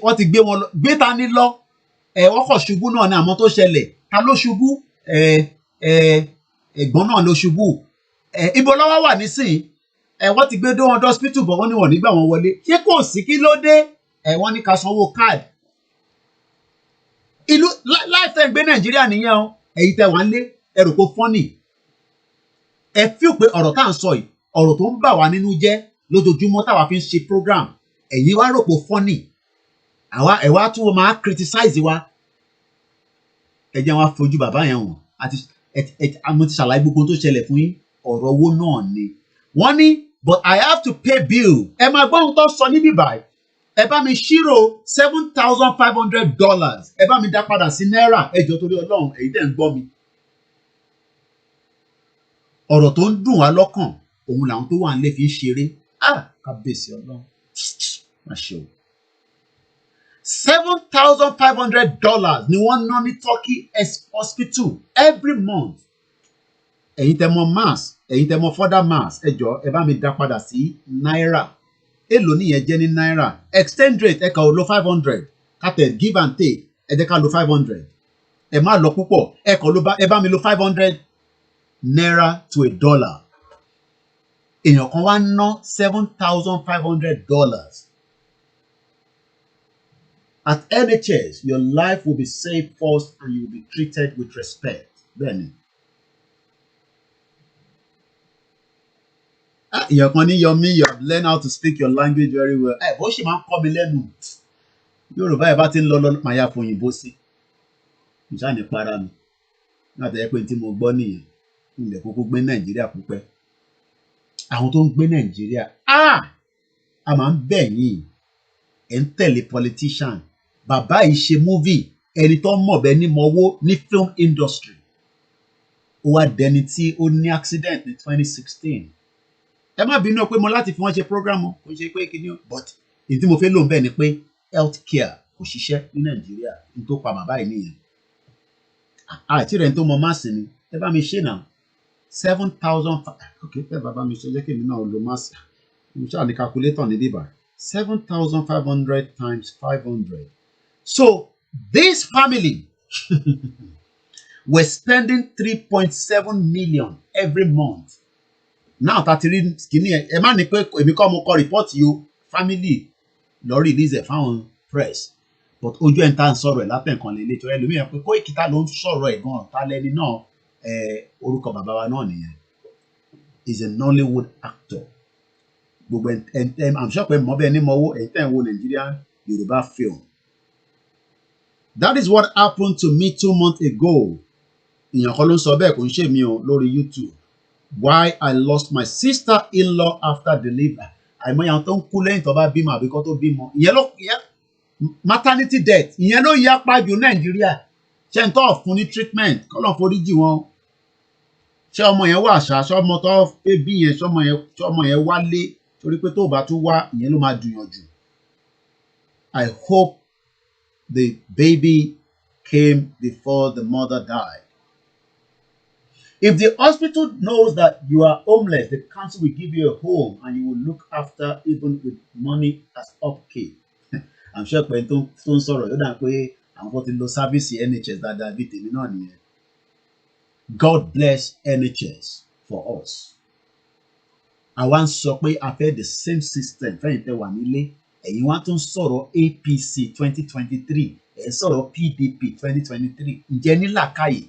Speaker 2: wọ́n ti gbé wọn lọ gbé ta ní lọ wọ́n kọ̀ ṣubú náà ní àmọ́ tó ṣẹlẹ̀ ta ló ṣubú ẹ̀gbọ́n náà ló ṣubú ibo lọ́wọ́ wà nísìnyí wọ́n ti gbé dé wọn hospital bọ̀ wọ́n ní wọ́n nígbà wọn wọlé ṣé kò sí kí ló dé wọ́n ní ká sanwó card ìlú láìpẹ́ gbé Nàìjíríà nìyẹn o èyí tẹ wá ń lé ẹrù kó fọ́nì ẹ fíò pé ọ̀rọ̀ tá à ń sọ yìí ọ̀rọ̀ tó ń bà wá nínú jẹ́ lójoojúmọ́ táwa fi ń ṣe program ẹ̀yin wá rò pé fọ́nì ẹ wá tún máa criticize wa ẹ jẹ́ wá fojú bàbá yẹn hàn àti mo ti ṣàlàyé gbogbo tó ṣẹlẹ̀ fún yín ọ̀rọ̀ owó náà ni wọ́n ní but I have to pay bill ẹ máa gbọ́ ohun tó sọ níbí báyìí ẹ bá mi ṣírò $7,500 ẹ bá mi dá padà sí náírà ẹ jọ̀ọ́ torí Ọlọ́run èyí tẹ́ ń gbọ́ mi ọ̀rọ̀ tó ń dùn wá lọ́kàn òun làwọn tó wà nílé fi ń ṣeré kábíyèsí Ọlọ́run má ṣe o $7,500 ni wọ́n ná ní Turkey hospital every month ẹ̀yin tẹ́ mọ mass ẹ̀yin tẹ́ mọ further mass ẹ jọ̀ọ́ ẹ bá mi dá padà sí náírà èlò nìyẹn jẹ́ ní náírà exchange rate ẹ kà ó lo 500 kàtẹ́ give and take ẹ jẹ́ ká lo 500 ẹ má lọ púpọ̀ ẹ bá mi lo 500 naira to a dollar èèyàn kan wá ná $7,500 at NHS your life will be saved first and you will be treated with respect bẹ́ẹ̀ni. èèyàn kan ní Yomi you have learned how to speak your language very well bó ṣe máa ń kọ́ mi lẹ́nu Yorùbá ẹ̀ bá ti ń lọ máa yá fòyìnbó sí ìṣá ní para mi láti ẹ pé tí mo gbọ́ nìyẹn ilẹ̀ kókó gbé Nàìjíríà púpẹ́ àwọn tó ń gbé Nàìjíríà a máa ń bẹ̀ yín ẹ̀ ń tẹ̀lé politician bàbá yìí ṣe movie ẹni tó mọ̀ bẹ́ẹ̀ ní mọ̀wó ní film industry ó wá dẹni tí ó ní accident ní 2016 ẹ má bínú pé mo láti fi wọ́n ṣe program kò ṣe pé kí ni but èyí tí mo fẹ́ lò ń bẹ̀ ni pé health care kò ṣiṣẹ́ ní Nàìjíríà ní tó pa bàbá yìí nìyẹn àti rẹ̀ ń tó mọ máàsì ni ẹ bá mi ṣe náà 7,000 ok ẹ bàbá mi ṣe jẹ́ kí èmi náà lo máàsì mo ṣáà ní calculator ní bíbá 7,500 times 500 so this family were spending 3.7 million every month now tàti rí kìíní ẹ má ní pé èmi kọ́ mo kọ report yìí o family lọ release ẹ̀ fáwọn press but ojú ẹ̀ ń tà ń sọ̀rọ̀ ẹ̀ látẹ̀kan lélẹ̀ tó ẹlòmíràn pé Koiki ta ló ń sọ̀rọ̀ ẹ̀ gan-an ta lẹ́ni náà orúkọ bàbá wa náà nìyẹn is a Nollywood actor gbogbo I'm sure pé mọ̀ bẹ́ẹ̀ ní mọ̀wó ẹ̀yin tẹ́ ń wo Nigerian Yoruba film that is what happened to me 2 months ago èèyàn kan ló ń sọ bẹ́ẹ̀ kò ń ṣe mí o lórí YouTube why I lost my sister-in-law after delivery àìmọye àwọn tó ń kú lẹ́yìn tó bá bímọ àbí kó tó bímọ ìyẹn maternity death ìyẹn ló yá pàjù Nàìjíríà ṣé n tó fún ní treatment kọ́lọ̀ foríjì wọn ṣé ọmọ yẹn wà ṣá ṣé ọmọ tó fẹ́ bí yẹn ṣé ọmọ yẹn wálé torí pé tó bá tún wá ìyẹn ló máa dùnyàn jù I hope the baby came before the mother died. If the hospital knows that you are homeless, the council will give you a home and you will look after even with money as upkeep. I'm sure pé tó ń sọ̀rọ̀ yóò dà pé àwọn kan ti lo sáfíìsì NHS dáadáa bíi tèmi náà nìyẹn. God bless NHS for us. Àwa ń sọ pé a fẹ́ the same system fẹ́yìn tẹ́ wà nílé ẹ̀yin wá tún sọ̀rọ̀ APC 2023 ẹ̀ sọ̀rọ̀ PDP 2023 ǹjẹ́ ní làákàyè.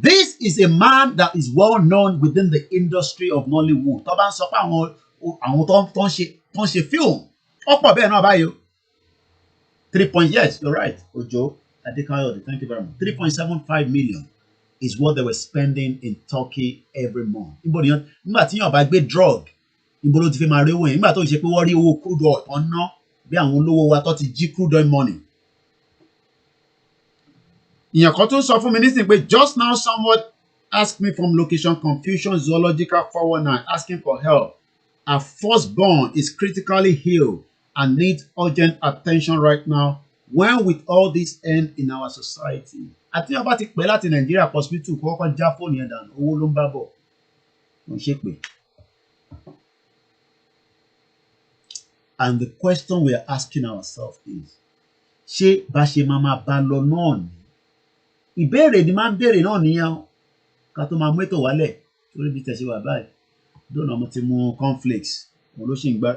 Speaker 2: This this is a man that is well known within the industry of Nollywood. Tó bá ń sọ pé àwọn tó ń ṣe film. Ọ̀pọ̀ bẹ́ẹ̀ náà báyìí. 3 point, yes, you're right, Ojo Adekayode, thank you very much. 3.75 million is what they were spending in Turkey every month. Nígbà tí yàn bá gbé drug, níbo ló ti fi máa rí owó yẹn? Nígbà tó ń ṣe pé wọ́n rí owó crude oil ọ̀nà bí àwọn olówó wa tó ti jí crude oil money. Ìyàn kan tún sọ fún mi nísìnyí pé just now someone asked me from location confusion zoological 419 asking for help. Our firstborn is critically ill and needs urgent attention right now. When will all this end in our society? Àti ọba ti pẹ́ láti Nigeria hospital kó kọ́kọ́ já fóònù yẹn dànù owó ló ń bá bọ̀. Wọ́n ṣe pé. And the question we are asking ourselves is, ṣé bá ṣe máa bá lọ náà ni? Ìbéèrè ni máa ń béèrè náà nìyẹn ká tó máa mú ètò wálẹ̀ torí bí tẹ̀sí wà báyìí. Dóònà mo ti mú cornflakes.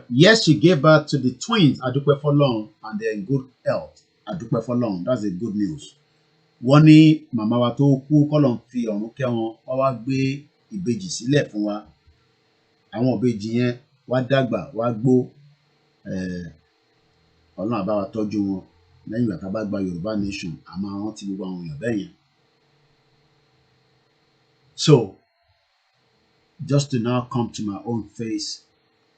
Speaker 2: Yes, she gave birth to the twins, Adúpẹ́ f'Ọlọ́run, and they're in good health. Adúpẹ́ f'Ọlọ́run, that's a good news. Wọ́n ní màmá wa tó kú kọ́lọ̀ fi ọ̀run kẹ́ wọn, wọ́n wá gbé ìbejì sílẹ̀ fún wa. Àwọn ìbejì yẹn wá dàgbà, wá gbó. Ọlọ́run á bá wa tọ́jú wọn. Lẹ́yìn ìgbà tá a bá gba Yorùbá nation, a máa rántí gbogbo àwọn èèyàn bẹ́ẹ̀ yẹn. So, just to now come to my own face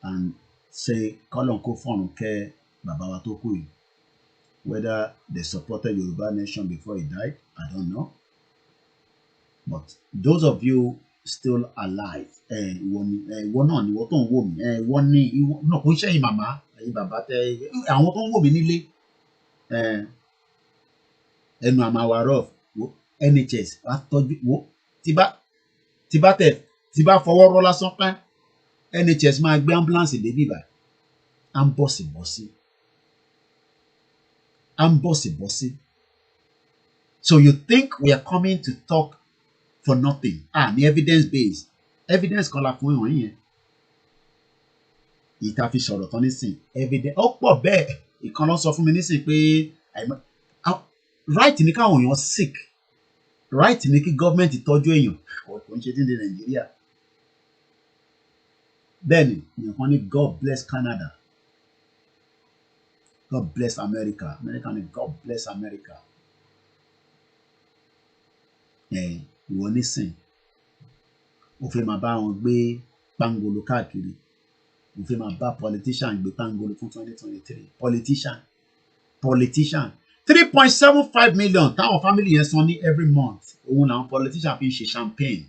Speaker 2: and say, kọ́lọ̀ kó fọ̀run kẹ́ bàbá wa tó kú yìí. Whether they supported Yoruba nation before he died, I don't know. But those of you still alive, ìwọ náà ni ìwọ tó ń wò mí, ìwọ ní náà kò ń ṣẹ́yìn màmá, ẹ̀yin bàbá àwọn tó ń wò mí nílé, ẹnu àmà wà rough, NHS wá tọ́jú, tí bá fọwọ́ rọ́ lásán pẹ́, NHS máa gbé ambulance débí báyìí, à ń bọ̀sibọ̀sí. So you think we are coming to talk for nothing? Ní evidence based. Evidence kan la fún ìwọ̀n yẹn. Ìta fi sọ̀rọ̀ tán nísìn. Evidence ó pọ̀ bẹ́ẹ̀. Ìkan ló sọ fún mi nísìn pé right ní káwọn èèyàn sick. Right ní kí gọ́ọ̀mẹ̀ntì tọ́jú èèyàn. Kò ń ṣe tí ń de Nàìjíríà. Bẹ́ẹ̀ni, èèyàn kan ní God bless Canada. God bless America. America ni God bless America. Ìwọ nísìn. Ó fẹ́ máa bá wọn gbé pangolo káàkiri. Ó fẹ́ máa bá politician gbé pangolo fún 2023. Politician. 3.75 million táwọn family yẹn san ní every month. Òun làwọn politician fi ń ṣe champagne.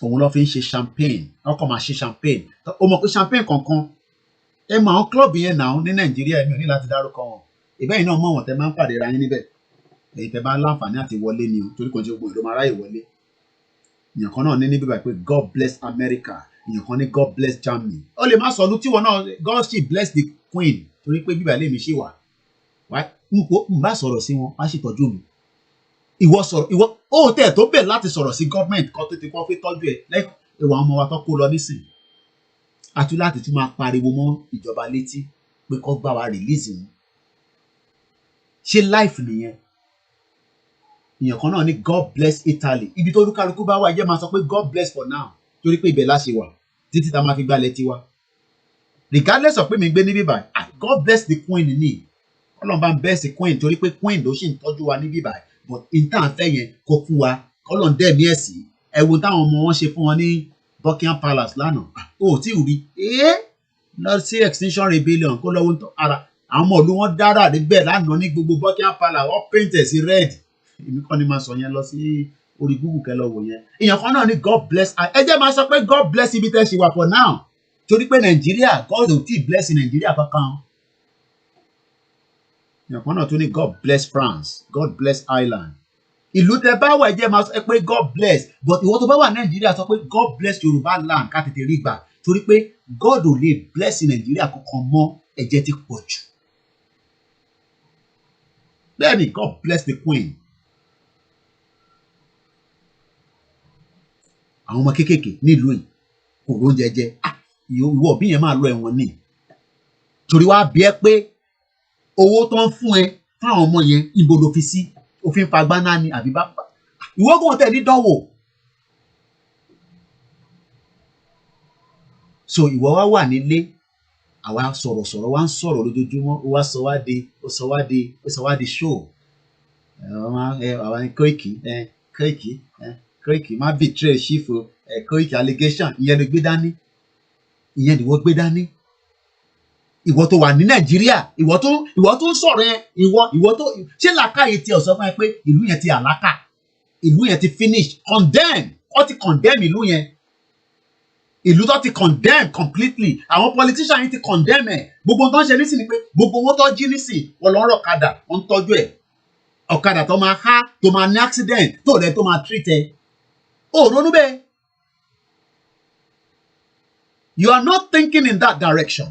Speaker 2: Òun ló fi ń ṣe champagne. Ọkọ̀ máa ṣe champagne. Ó mọ̀ pé champagne kankan. Ẹ mọ àwọn club yẹn náà ní Nàìjíríà èmi ò ní láti dárúkọ wọn. Ìbẹ́yìn náà mọ̀ wọ́n tẹ máa ń pàdé ra yín níbẹ̀. Èyí tẹ bá láǹfààní àti wọlé ni o torí kò ń ṣe gbogbo ìlú máa ráyè wọlé. Èèyàn kan náà ní níbí báyìí pé God bless America. Èèyàn kan ní God bless Germany. Ó lè má sọ ọdún tí wọn náà God she bless the Queen torí pé bíbá ilé mi ṣì wà. N bá sọ̀rọ̀ sí wọn, wá sì tọ́jú mi. Ìwọ ó tẹ̀ tó bẹ̀ láti sọ̀rọ̀ sí gọ́ọ̀mẹ̀ntì kan tó ti kọ́ fẹ́ tọ́jú ẹ̀ lẹ́yìn ìwà ọmọ wa tó kó lọ nísìnyí. Àti láti tún máa pariwo mọ́ ìjọba létí pé kó gbá wa release wọn. Ṣé life nìyẹn? Ìyẹn kan náà ní God bless Italy. Ibi tó olúkálukú bá wà jẹ́ máa sọ pé God bless for now torí pé ibẹ̀ la ṣe wà títí tá máa fi gbálẹ̀ tiwa. Regardless of pé mi gbé níbí báyìí, God bless the Queen ní. Ọlọ́run bá ń bless the Queen torí pé Queen ló ṣì ń tọ́jú wa níbí báyìí. But intan fẹ́ yẹn kó fún wa Ọlọ́run dẹ̀ mí ẹ̀ sí. Ẹ wo táwọn ọmọ wọn ṣe fún wọn ní Buckingham Palace lánàá. O ò tí ì rí. Lọ sí Extinction Rebellion kó lọ́wọ́ tó ara. Àwọn ọmọ ìlú wọn dára níbẹ̀ lánàá ní gbogbo Buckingham Palace. Wọ́n paint ẹ̀ sí red. Èmi kọ́ ni máa sọ yẹn lọ sí orí Google kẹ́ lọ wò yẹn. Èèyàn kan náà ní God bless. Ẹ jẹ́ máa sọ pé God bless ibi tẹ́ ṣe wà for now. Torí pé Nàìjíríà God ò tí ì bless Nàìjíríà kankan. Èèyàn kan náà tún ní God bless France. God bless Ireland. Ìlú tẹ bá wà ẹ jẹ́ máa sọ pé God bless. But ìwọ tó bá wà Nàìjíríà sọ pé God bless Yorùbá land ká tètè rí gbà. Torí pé God ò lè bless Nàìjíríà kankan mọ́ ẹ̀jẹ̀ ti pọ̀ jù. Bẹ́ẹ̀ni, God bless the Queen. Àwọn ọmọ kéékèèké nílùú yìí kò róúnjẹ jẹ. Ìwọ òbí yẹn máa lọ ẹ̀wọ̀n ni. Torí wá bí ẹ pé owó tó ń fún ẹ fáwọn ọmọ yẹn ibo ló fi sí. òfin fagbáná ni àbí bá ìwọ́gùn tẹ̀ ní dánwò. So ìwọ wá wà nílé àwa sọ̀rọ̀ wá ń sọ̀rọ̀ lójoojúmọ́ ó wá sọ wá di show. Àwa ní Koiki má betray chief o Koiki allegation ìyẹn ló gbé dání ìyẹn ìwọ gbé dání. Ìwọ tó wà ní Nàìjíríà ìwọ tó ń sọ̀rọ̀ yẹn ìwọ tó ṣé làákàyè tiẹ̀ sọ fún ẹ pé ìlú yẹn ti àlákà ìlú yẹn ti finish condemn ó ti condemn ìlú yẹn ìlú tó ti condemn completely àwọn politician yìí ti condemn ẹ gbogbo tó ń ṣe nísìnyí pé gbogbo owó tó jí nísìnyí wọn lọ ń rọ ọ̀kadà wọn ń tọ́jú ẹ ọ̀kadà tó máa há tó máa ní accident tó rẹ tó máa treat ẹ ó ronú bẹ́ẹ̀. You are not thinking in that direction.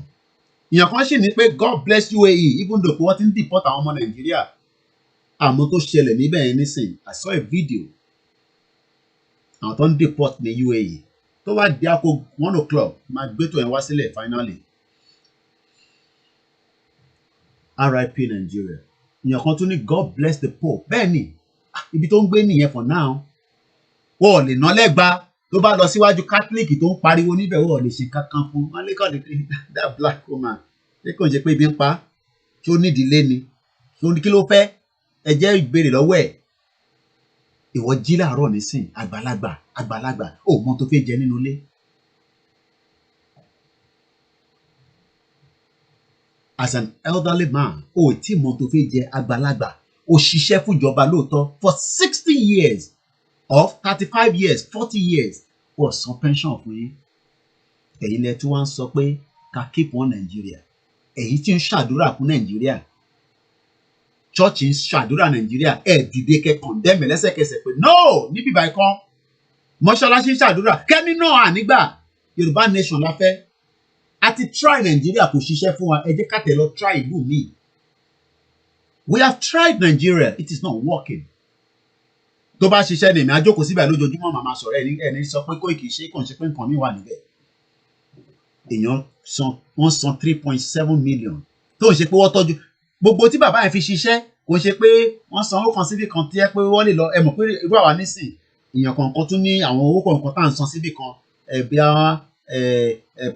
Speaker 2: Ìyàn kan ṣì ní pé God bless UAE even though wọ́n ti ń deport àwọn ọmọ Nàìjíríà àmọ́ tó ṣẹlẹ̀ níbẹ̀ yẹn nísìnyí I saw a video àwọn tó ń deport ní UAE tó wá di àpò 1 o'clock máa gbé tó yẹn wá sílẹ̀ finally. RIP Nigeria. Ìyàn kan tún ní God bless the Pope. Bẹ́ẹ̀ ni ibi tó ń gbé nìyẹn for now. Wọ́n ò lè ná lẹ́gba tó bá lọ síwájú Catholic tó ń pariwo níbẹ̀ wọ́n ò lè ṣe kankan fún wọn lẹ́kọ̀ọ́ ní that black woman. Ṣé kò ń ṣe pé ibi ń pa kí ó nídìílé ni kí ló fẹ́ ẹ jẹ́ ìbéèrè lọ́wọ́ ẹ̀. Ìwọ jí láàárọ̀ nísìn àgbàlagbà ó mọ tó fẹ́ jẹ nínú ilé. As an elderly man ó tí mọ tó fẹ́ jẹ àgbàlagbà ó ṣiṣẹ́ fún ìjọba lóòótọ́ for 60 years or 35 years 40 years ó san pension fún yín. Ẹ̀yin lẹ tí wọ́n ń sọ pé ká keep on Nàìjíríà èyí tí ń ṣàdúrà fún Nàìjíríà church ń ṣàdúrà Nàìjíríà dìde kẹ́ condemn lẹ́sẹ̀kẹsẹ̀ pé no níbi ìbàyí kan mọ́ṣáláṣí ń ṣàdúrà kẹ́ni náà ànígbà Yorùbá nation la fẹ́ àti try Nàìjíríà kò ṣiṣẹ́ fún wa ẹ jẹ́ ká tẹ̀ lọ try ìlú míì. We have tried Nigeria it is not working. Tó bá ṣiṣẹ́ ní èmi àjókòó síbẹ̀ lójoojúmọ́ màmá sọ̀rọ̀ ẹni sọ pé Koiki ṣe kò ń ṣe pé nǹkan mi wà níbẹ̀. Èèyàn wọ́n san 3.7 million tó ń ṣe pé wọ́n tọ́jú gbogbo tí bàbá yẹn fi ṣiṣẹ́ kò ṣe pé wọ́n san owó kan síbì kan tí ẹ pé wọ́n lè lọ ẹ mọ̀ pé irú àwa nísìn èèyàn kọ̀ọ̀kan tún ní àwọn owó kọ̀ọ̀kan tá à ń san síbì kan bí àwọn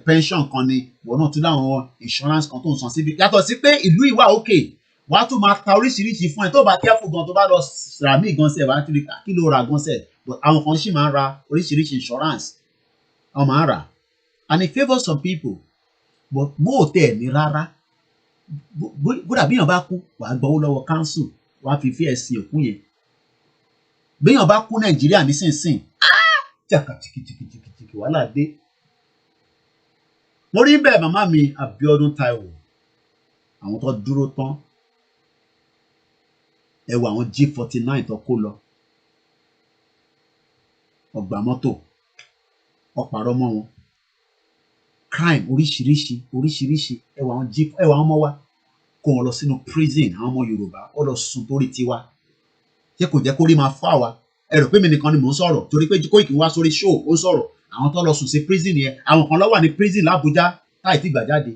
Speaker 2: pension kan ni wọ́n náà tún láwọn insurance kan tó ń san síbì yàtọ̀ sí pé ìlú ìwà òkè wàá tún máa ta oríṣiríṣi fún ẹ tó bá careful gan tó bá lọ rà mí gan sẹ wàá tún rí kí ló ra gan sẹ but àwọn kan sì máa ń ra oríṣiríṣi insurance wọ́n máa ń rà and it favours some people but bó o tẹ̀ ní rárá bódà bíyàn bá kú wàá gbowó lọ́wọ́ council wàá fi ẹ̀sìn òkú yẹn bíyàn bá kú Nàìjíríà nísinsìn jàkàtìkìtìkìtìkì wàhálà dé. Mo rí bẹ́ẹ̀ màmá mi Abíọ́dún Táíwò àwọn tó dúró tán ẹ wo àwọn G49 tó kó lọ ọgbà mọ́tò ọ̀pàrọ̀ mọ́ wọn crime oríṣiríṣi ẹ wo àwọn ọmọ wa kó wọn lọ sínú prison àwọn ọmọ Yorùbá ó lọ sùn torí tiwa ṣé kò jẹ́ kó rí máa fà wá ẹ rò pé mi nìkan ni mò ń sọ̀rọ̀ torí pé Koiki wá sórí show ó sọ̀rọ̀ àwọn tó lọ sùn sí prison yẹn àwọn kan ló wà ní prison l'Abuja táì tí gbà jáde.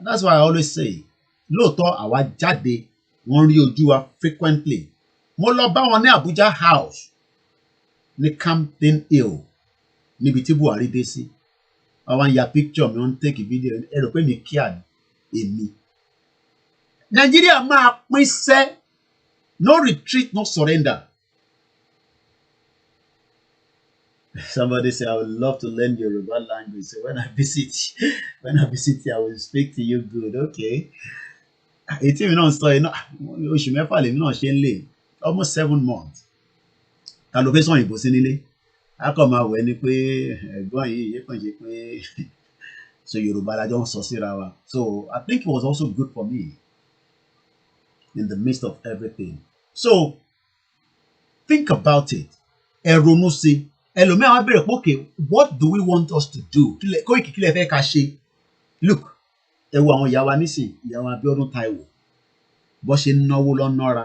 Speaker 2: That's why I always say lóòótọ́ àwa jáde wọ́n rí ojú wa frequently mo lọ bá wọn ní Abuja house ní Camden Hill níbi tí Buhari dé sí àwọn ya picture mi wọ́n take video ẹ rò pé mi kíá ni èmi. Nàìjíríà máa pín sẹ́ no retreat no surrender. Somebody say I would love to learn Yoruba language so when I visit you I will speak to you good. Okay. Ètí mi náà sọ iná oṣù mẹ́fà lèmi náà ṣe ń lè almost 7 months. Ta ló fẹ́ sọ òyìnbó sí nílé? A kàn máa wẹ̀ ni pé ẹ̀gbọ́n yìí yẹ kàn ṣe pé so Yorùbá la jọ ń sọ síra wa. So I think it was also good for me in the midst of everything. So think about it. Ẹ ronú sí ẹlòmíràn wá bẹ̀rẹ̀ pé okay what do we want us to do? Koiki kí lẹ fẹ́ ká ṣe? Look ẹ wo àwọn ìyá wa nísìn ìyá wa Abíọ́dún Táíwò bó ṣe ń náwó lọ́nọ́ra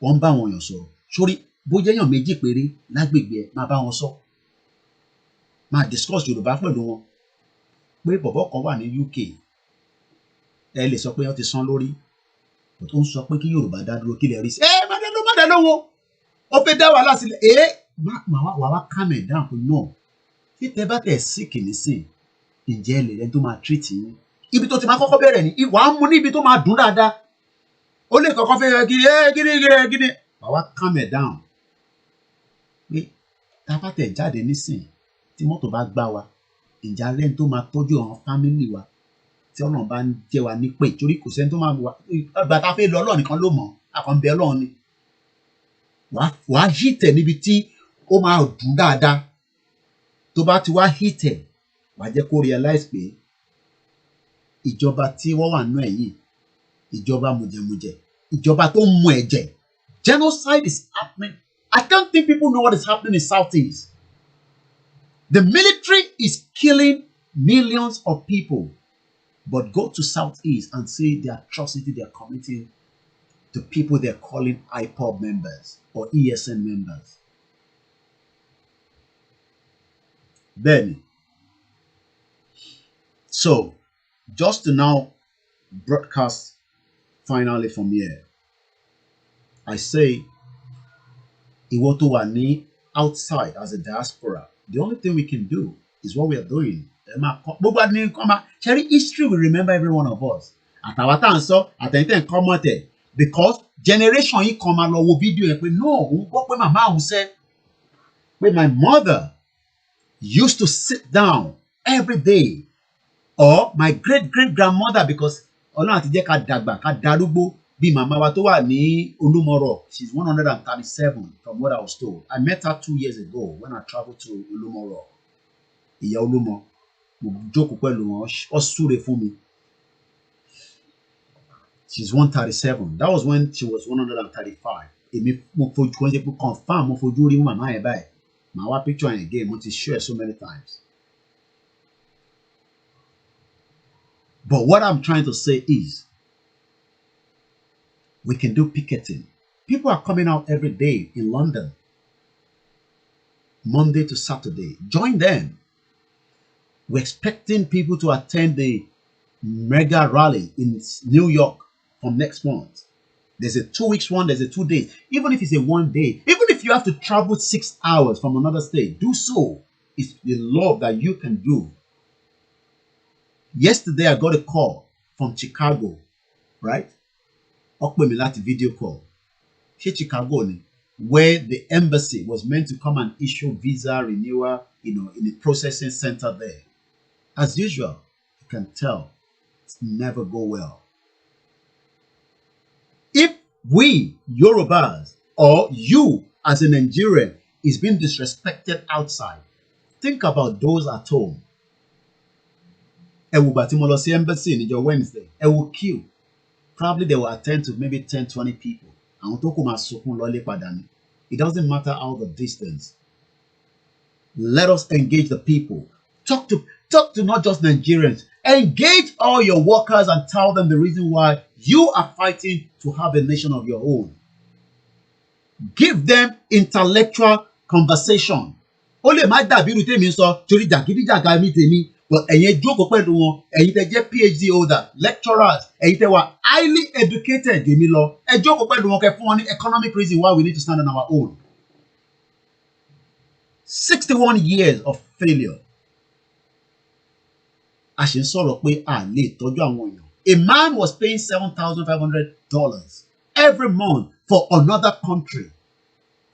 Speaker 2: wọ́n ń bá àwọn èèyàn sọ̀rọ̀ sórí bójá èèyàn méjì péré lágbègbè ẹ̀ máa bá wọn sọ máa discuss Yorùbá pẹ̀lú wọn pé bọ̀bọ̀ kan wà ní UK ẹ lè sọ pé wọ́n ti san lórí tó ń sọ pé kí Yorùbá dá dúró kí lè rí sí ẹ má dá dá lóhùn ó fẹ́ dá wàhálà sílẹ̀ wà wá calm it down no tí tẹ bá tẹ̀ sick nísìn ǹjẹ́ lè rẹ tó máa treat yín ibi tó ti máa kọ́kọ́ bẹ̀rẹ̀ ni wà á mú níbi tó máa dùn dáadáa ó lè kọ́kọ́ fẹ́ gidi wà wá calm it down pé tá a bá tẹ̀ jáde nísìn tí mọ́tò bá gbá wa ǹjẹ́ alẹ́ tó máa tọ́jú àwọn fámìlì wa tí Ọlọ́run bá ń jẹ́ wa ní pé torí kò sẹ́ni tó máa wà ìgbà tá a fẹ́ lọ Ọlọ́run nìkan ló mọ̀ àkànbẹ Ọlọ́run ni wàá hí tẹ̀ níbi tí ó máa dùn dáadáa tó bá ti wá hí tẹ̀ wàá jẹ́ kó realize pé ìjọba tí wọ́n wà nú ẹ̀ yìí ìjọba mùjẹ̀mùjẹ̀ ìjọba tó ń mu ẹ̀jẹ̀ genocide is happening. I don't think people know what is happening in Southeast. The military is killing millions of people. But go to Southeast and see the atrocity they are committing to people they're calling IPOB members or ESN members. Then, so just to now broadcast finally from here, I say, ìwọ tó wà ní outside as a diaspora, the only thing we can do is what we are doing. History will remember every one of us. Àtàwọn tá à ń sọ àtẹ̀yìntẹ̀ ń kọ́ mọ́tẹ̀ because generation yìí kan máa lọ wo fídíò yẹn pé no òun gbọ́ pé màmá òun sẹ́ pé my mother used to sit down every day or my great grandmother because Ọlọ́run àti jẹ́ ká dàgbà ká darúgbó bí màmá wa tó wà ní Olúmọ̀rọ̀. She's 137 from what I was told. I met her 2 years ago when I traveled to Olúmọ̀rọ̀. Ìyá Olúmọ̀ mo jókòó pẹ̀lú wọn ó súre fún mi. She's 137. That was when she was 135. Èmi mo fojú kan ṣe pé confam mo fojú rí màmá yẹn báyìí. Màá wá picture yẹn again mo ti share so many times. But what I'm trying to say is we can do picketing. People are coming out every day in London, Monday to Saturday. Join them. We're expecting people to attend the mega rally in New York from next month. There's a 2 weeks one, there's a 2 days. Even if it's a 1 day, even if you have to travel 6 hours from another state, do so. It's the love that you can do. Yesterday, I got a call from Chicago, right? Okpemilati video call. Here Chicago, where the embassy was meant to come and issue visa renewal, in the processing center there. As usual, you can tell it's never go well. If we Yorubas or you as a Nigerian is being disrespected outside, think about those at home. Ewu embassy in your Wednesday. Ewu queue. Probably they will attend to maybe 10, 20 people. It doesn't matter how the distance. Let us engage the people. Talk to not just Nigerians. Engage all your workers and tell them the reason why you are fighting to have a nation of your own. Give them intellectual conversation. Only my TABIRI tèmi sọ torí jàgídíjàgà mi tèmi. But ẹ̀yin jókòó pẹ̀lú wọn, ẹ̀yin tẹ́ jẹ́ PhD holder, lecturers, ẹ̀yin tẹ́ wà highly educated jèmi lọ, ẹ jókòó pẹ̀lú wọn kẹ́ fún wọn ní economic reason why we need to stand on our own. 61 years of failure. A ṣe ń sọ̀rọ̀ pé a lè tọ́jú àwọn èèyàn. A man was paying $7,500 every month for another country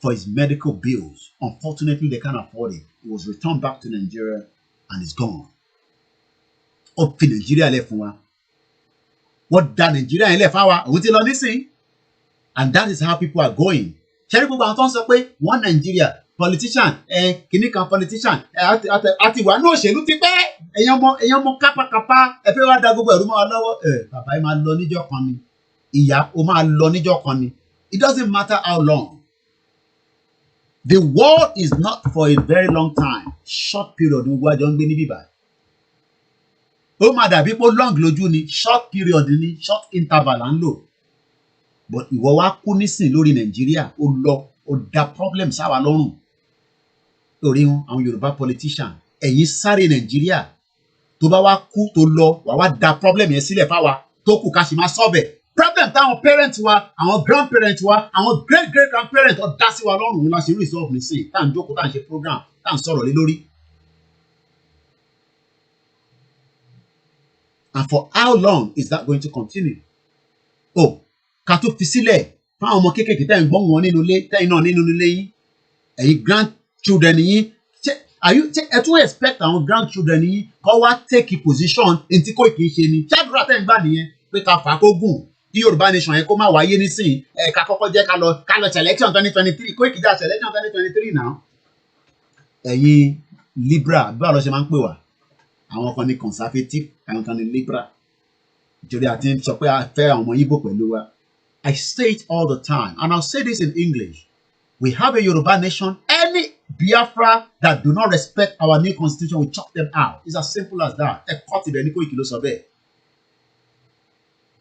Speaker 2: for his medical bills. Unfortunately, they can't afford it. He was returned back to Nigeria and is gone. Up to Nigeria left fún wa. What dá Nigeria yẹn lẹ̀ fáwa? Òun ti lọ nísìn. And that is how people are going. Ṣẹ́rí gbogbo àwọn tó ń sọ pé one Nigeria politician kìíní kan politician àti ìwà náà òṣèlú ti pẹ́. Èèyàn ọmọ kápákápá ẹ fẹ́ wá da gbogbo ẹ̀rú mọ́ wa lọ́wọ́. Bàbá yìí máa lọ níjọ́ kan ni. Ìyá ó máa lọ níjọ́ kan ni. It doesn't matter how long. The war is not for a very long time. Short period ní gbogbo àjọ ń gbé ní bíbá. Ó máa dàbí pé long lójú ni. Short period ni. Short interval à ń lò. But ìwọ wá kú nísìn lórí Nàìjíríà. Ó lọ. Ó dá problem sáwà lọ́rùn. Torí wọn àwọn Yorùbá politician. Ẹ̀yin sáré Nàìjíríà. Tó bá wá kú tó lọ. Wà wá dá problem yẹn sílẹ̀ fáwa. Tó kù ká sì máa solve it. problem táwọn parents wa àwọn grandparents wa àwọn great grandparents ọ̀ dá sí wa lọ́rùn la ṣe resolve nísìnyí tá à ń jókòó tá à ń ṣe program tá à ń sọ̀rọ̀ lé lórí. And for how long is that going to continue? Oh, ká tó fi sílẹ̀ fáwọn ọmọ kéékèèké tẹ́ ń gbọ́ wọn nínú ilé tẹ́yìn náà nínú ilé yín ẹ̀yin grandchildren yín ẹ tún expect àwọn grandchildren yín kọ́ wá take a position ntí Koiki ṣe ni ṣáàdúrà tẹ́ ń gbà nìyẹn pé ká fà á kó gùn kí Yorùbá nation yẹn kó má wáyé nísìnyí ká kọ́kọ́ jẹ́ ká lọ selection 2023 Koiki dá selection 2023 náà. ẹ̀yin Libra bí wàá lọ ṣe máa ń pè wá àwọn kan ní conservative àwọn kan ní Libra nítorí àti sọ pé a fẹ́ àwọn ọmọ Igbo pẹ̀lú wa. I say it all the time and I'll say this in English. We have a Yoruba nation. Any Biafra that do not respect our new constitution, we chop them out. It's as simple as that.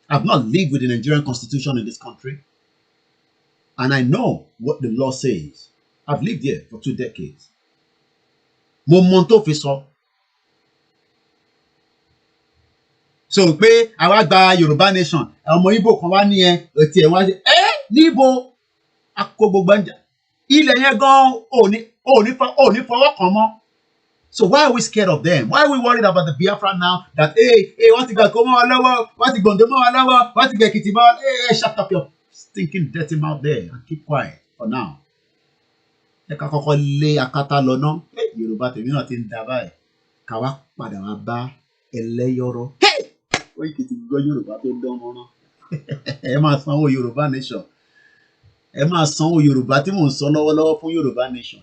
Speaker 2: I've not lived with the Nigerian constitution in this country. And I know what the law says. I've lived here for 2 decades. Mo mọ tó fi sọ. So pé àwa gba Yoruba nation, ọmọ Igbo kan wá ní ẹ, ti ẹ̀ wá ṣe, níbo akó gbogbo ẹ̀jẹ̀. Ilẹ̀ yẹn gan ò ní fọwọ́ kàn mọ́. So why are we scared of them? Why are we worried about the Biafra now that wọ́n ti gbà kó mọ́ wa lọ́wọ́, wọ́n ti gbòǹdó mọ́ wa lọ́wọ́, wọ́n ti gbà Èkìtì mọ́ wa, shut up your stinking dirty mouth there and keep quiet for now. Ẹ ká kọ́kọ́ lé akátá lọ ná. Yorùbá tèmi náà ti ń da báyìí. Ká wá padà wá bá ẹlẹ́yọ̀rọ̀. Koiki ti gbọ́ Yorùbá tó dán mọ́rán. Ẹ máa sanwó Yorùbá nation. Ẹ máa sanwó Yorùbá tí mò ń sọ lọ́wọ́lọ́wọ́ fún Yorùbá nation.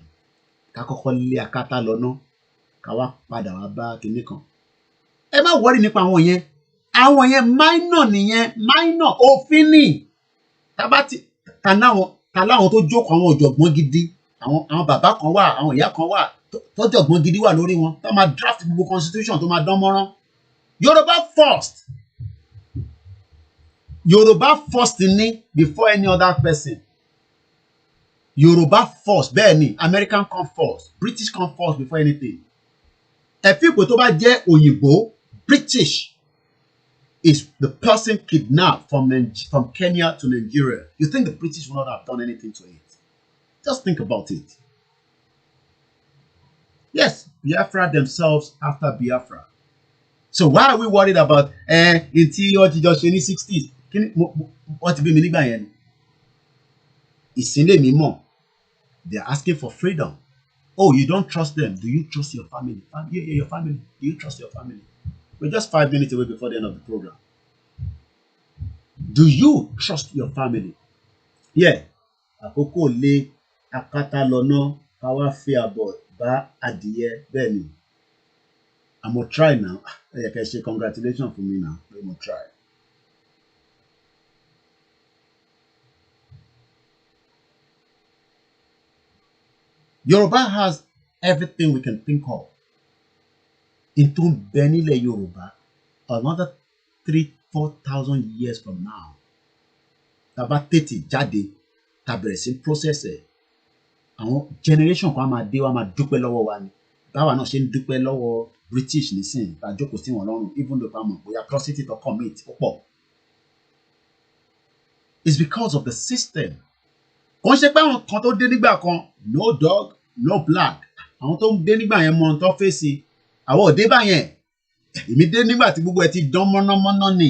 Speaker 2: Ká kọ́kọ́ lé akátá lọ ná. Ká wá padà wá bá kinní kan. Ẹ má wọ́rí nípa àwọn yẹn. Àwọn yẹn minor nìyẹn. Minor òfin ni. Ta láwọn tó jókòó àwọn ọ̀jọ̀gbọ́n gidi. Àwọn bàbá kan wà, àwọn ìyá kan wà. Tọ́jọ̀gbọ́n gidi wà lórí wọn. Tó máa draft gbogbo constitution tó máa dán mọ́rán. Yoruba first. Yoruba first ni before any other person. Yoruba first. Bẹ́ẹ̀ ni, American come first. British come first before anything. Ẹ̀fíìpò tó bá jẹ́ òyìnbó, British is the person kidnapped from Kenya to Nigeria. You think the British would not have done anything to it? Just think about it. Yes, Biafra themselves after Biafra. So why are we worried about in tí ó ti jọ ṣe ní 60s? Wọ́n ti bí mi nígbà yẹn. Ìsìnlẹ̀ mi mọ̀. They are asking for freedom. Oh, you don't trust them. Do you trust your family? Yeah, your family. Do you trust your family? We're just 5 minutes away before the end of the program. Do you trust your family? Yeah. Àkókò lé akátá lọ́nà káwá fi àbọ̀ bá adìyẹ bẹ́ẹ̀ ni. I'm gonna try now. Ẹ kẹ́ ṣe congratulations for me now. I'm gonna try. Yoruba has everything we can think of. Into Benile Yoruba, another 3,000-4,000 years from now. Taba tètè jáde, tàbẹ̀rẹ̀ sí process ẹ̀. Àwọn generation kan máa dé wá máa dúpẹ́ lọ́wọ́ wa ni. Báwa náà ṣe ń dúpẹ́ lọ́wọ́ British nísìnyí, tá jókòó sí wọn lọ́rùn, even though pàmò bóyá atrocity to commit ó pọ̀. It's because of the system. Kò ń ṣe pé àwọn kan tó dé nígbà kan, no dog, no black. Àwọn tó ń dé nígbà yẹn mọ ohun tó fèsì. Àwọn ò dé bá yẹn. Èmi dé nígbà tí gbogbo ẹ ti dán mọ́nàmọ́ná ni.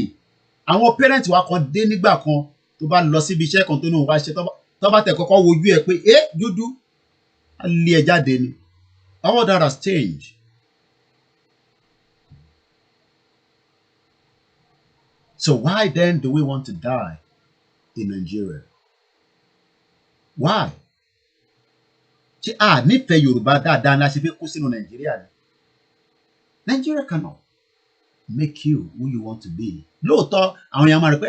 Speaker 2: Àwọn parent wa kan dé nígbà kan tó bá lọ síbi iṣẹ́ kan tó ní òun wá ṣe tó bá tẹ̀ kọ́kọ́ wojú ẹ pé dúdú á lé ẹ jáde ni. All that has changed. So why then do we want to die in Nigeria? Why? Ṣé a nífẹ̀ẹ́ Yorùbá dáadáa ní a ṣe fi kú sínú Nàìjíríà ni? Nigeria cannot make you who you want to be. Lóòótọ́ àwọn èèyàn máa rò pé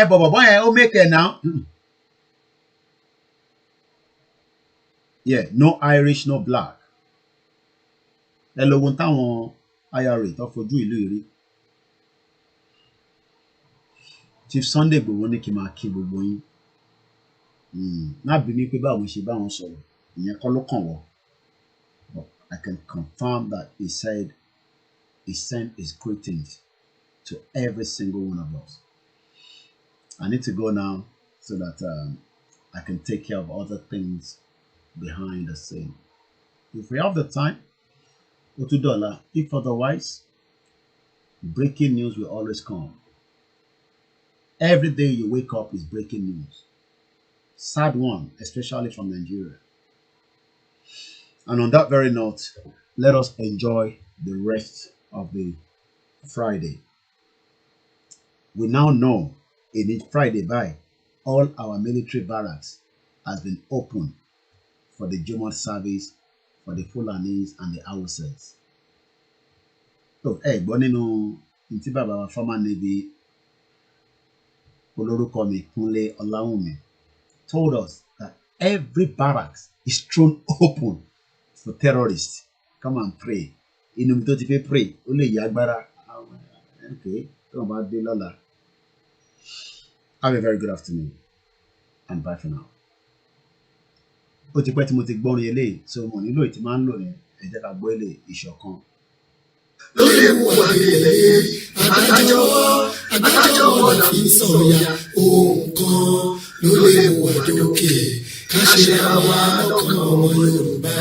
Speaker 2: bọ̀bọ̀bọ̀ yẹn ó make it now. Yeah, no Irish, no black. Ẹ lọ wo táwọn IRA tó fojú ìlú ìrí. Chief Sunday Igboho ní kí n máa kí gbogbo yín. Má bí mi pé báwọn ṣe báwọn sọ̀rọ̀, ìyẹn kọ́ ló kàn wọ́n. But I can confirm that he said he sent his greetings to every single one of us. I need to go now so that I can take care of other things behind the scene. If we have the time, go to dollar. If otherwise, breaking news will always come. Every day you wake up is breaking news. Sad one, especially from Nigeria. And on that very note, let us enjoy the rest of the Friday. We now know in each Friday by all our military barracks has been open for the Jumot service for the Fulanis and the Hausas. So, gbọ́ nínú ntí bàbá wa former Navy olórúkọ mi Kúnlé Ọláwùmí told us that every barracks is thrown open for terrorists. Come and pray. Inú mi tó ti fẹ́ pray, ó lè yá agbára. Okay, tó bá dé lọ́la. Have a very good afternoon and bye for now. Ó ti pẹ́ tí mo ti gbọ́rin eléyìí, so mo nílò ìtì máa ń lò ní ẹ jẹ́ ká gbọ́ eléyìí ìṣọ̀kan.
Speaker 4: Lórí ìwà gèlè, adájọ́ la fi sọ̀yà ohun kan lórí ìwà dókè, ká ṣe àwa lọ́kàn ọmọ Yorùbá.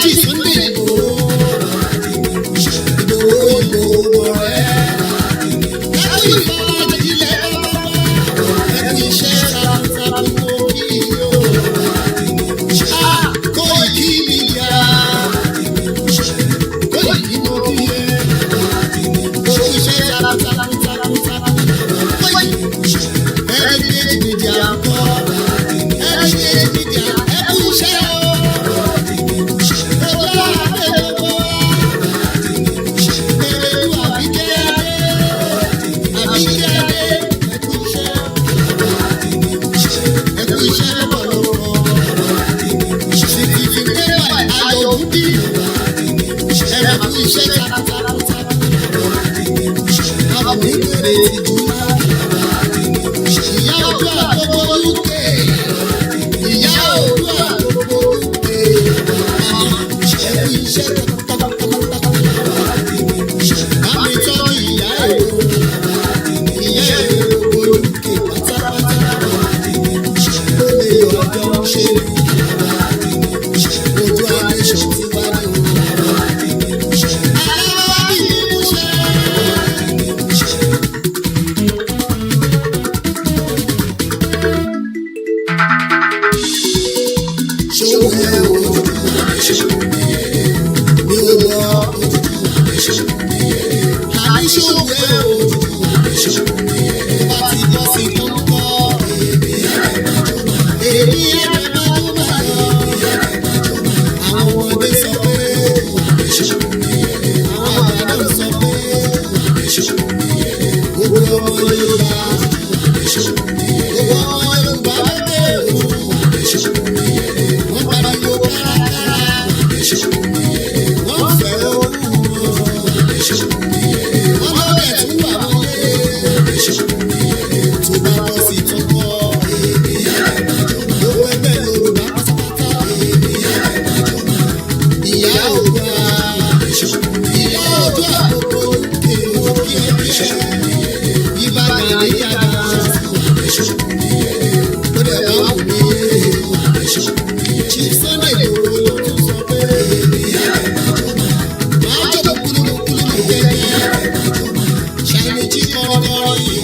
Speaker 4: Aláàjì Sunday Ìgbòho. Ìgbòho Ìgbòho rẹ̀. Ẹkú ìfọwọ́dé ilẹ̀ bàbá. Ẹkú iṣẹ́ takuntakun orí o. Koiki Media. Koiki mo kí ẹ. Ẹkú iṣẹ́ takuntakun. Heritage Media kọ́. Heritage Media ẹkú iṣẹ́ o. Ọlá àbẹ̀wò. Èrèlú Àbíkẹ́ Adé. Àbíkẹ́ Adé ẹkú iṣẹ́. Ẹkú iṣẹ́ lọ́pọ̀lọpọ̀. Certificate by Ayọ̀bùdí. Ẹkú iṣẹ́ takuntakun. Àwọn ìbéèrè ìjùmọ̀. Ìyá Oòduà gbogbo UK. Ìyá Oòduà gbogbo UK. Ẹkú iṣẹ́ takuntakun. Bámi tọ́jú ìyá èrò. Ìyá èrò gbogbo UK pátápátá. Ó lè ọjọ́ ṣe. Oòduà nation ti wá ní o. Aláwọ̀ bí mo ṣe. Ṣòwò ẹ̀ o. Mi ò lọ. Àní ṣòwò ẹ̀ o. Bá ti bọ́ sí tó ń bọ̀. Èmi ẹ̀rẹ̀ máa tó máa lọ. Àwọn ọmọdé sọ pé. Àwọn àgbàdo sọ pé. Gbogbo ọmọ Yorùbá. Gbogbo ọmọ Yorùbá lóde o. Wọ́n pariwo kárakára. Wọ́n fẹ́ owó wọn. Wọ́n lọ́bẹ̀ tún wà wọlé. Tó bá bọ́ sí tó bọ́. Gbogbo ẹgbẹ́ Yorùbá pátápátá. Ìyá Oòduà. Ìyá Oòduà gbogbo èrò kí ẹ bí ẹ. Ibà Gani Adams. Ó dẹ̀ bá wù mí. Chief Sunday Ìgbòho ló tún sọ pé. Máa jókòó kúlúkúlú gẹ́gẹ́. Ṣàìní jí kọ́kọ́rọ́ yìí.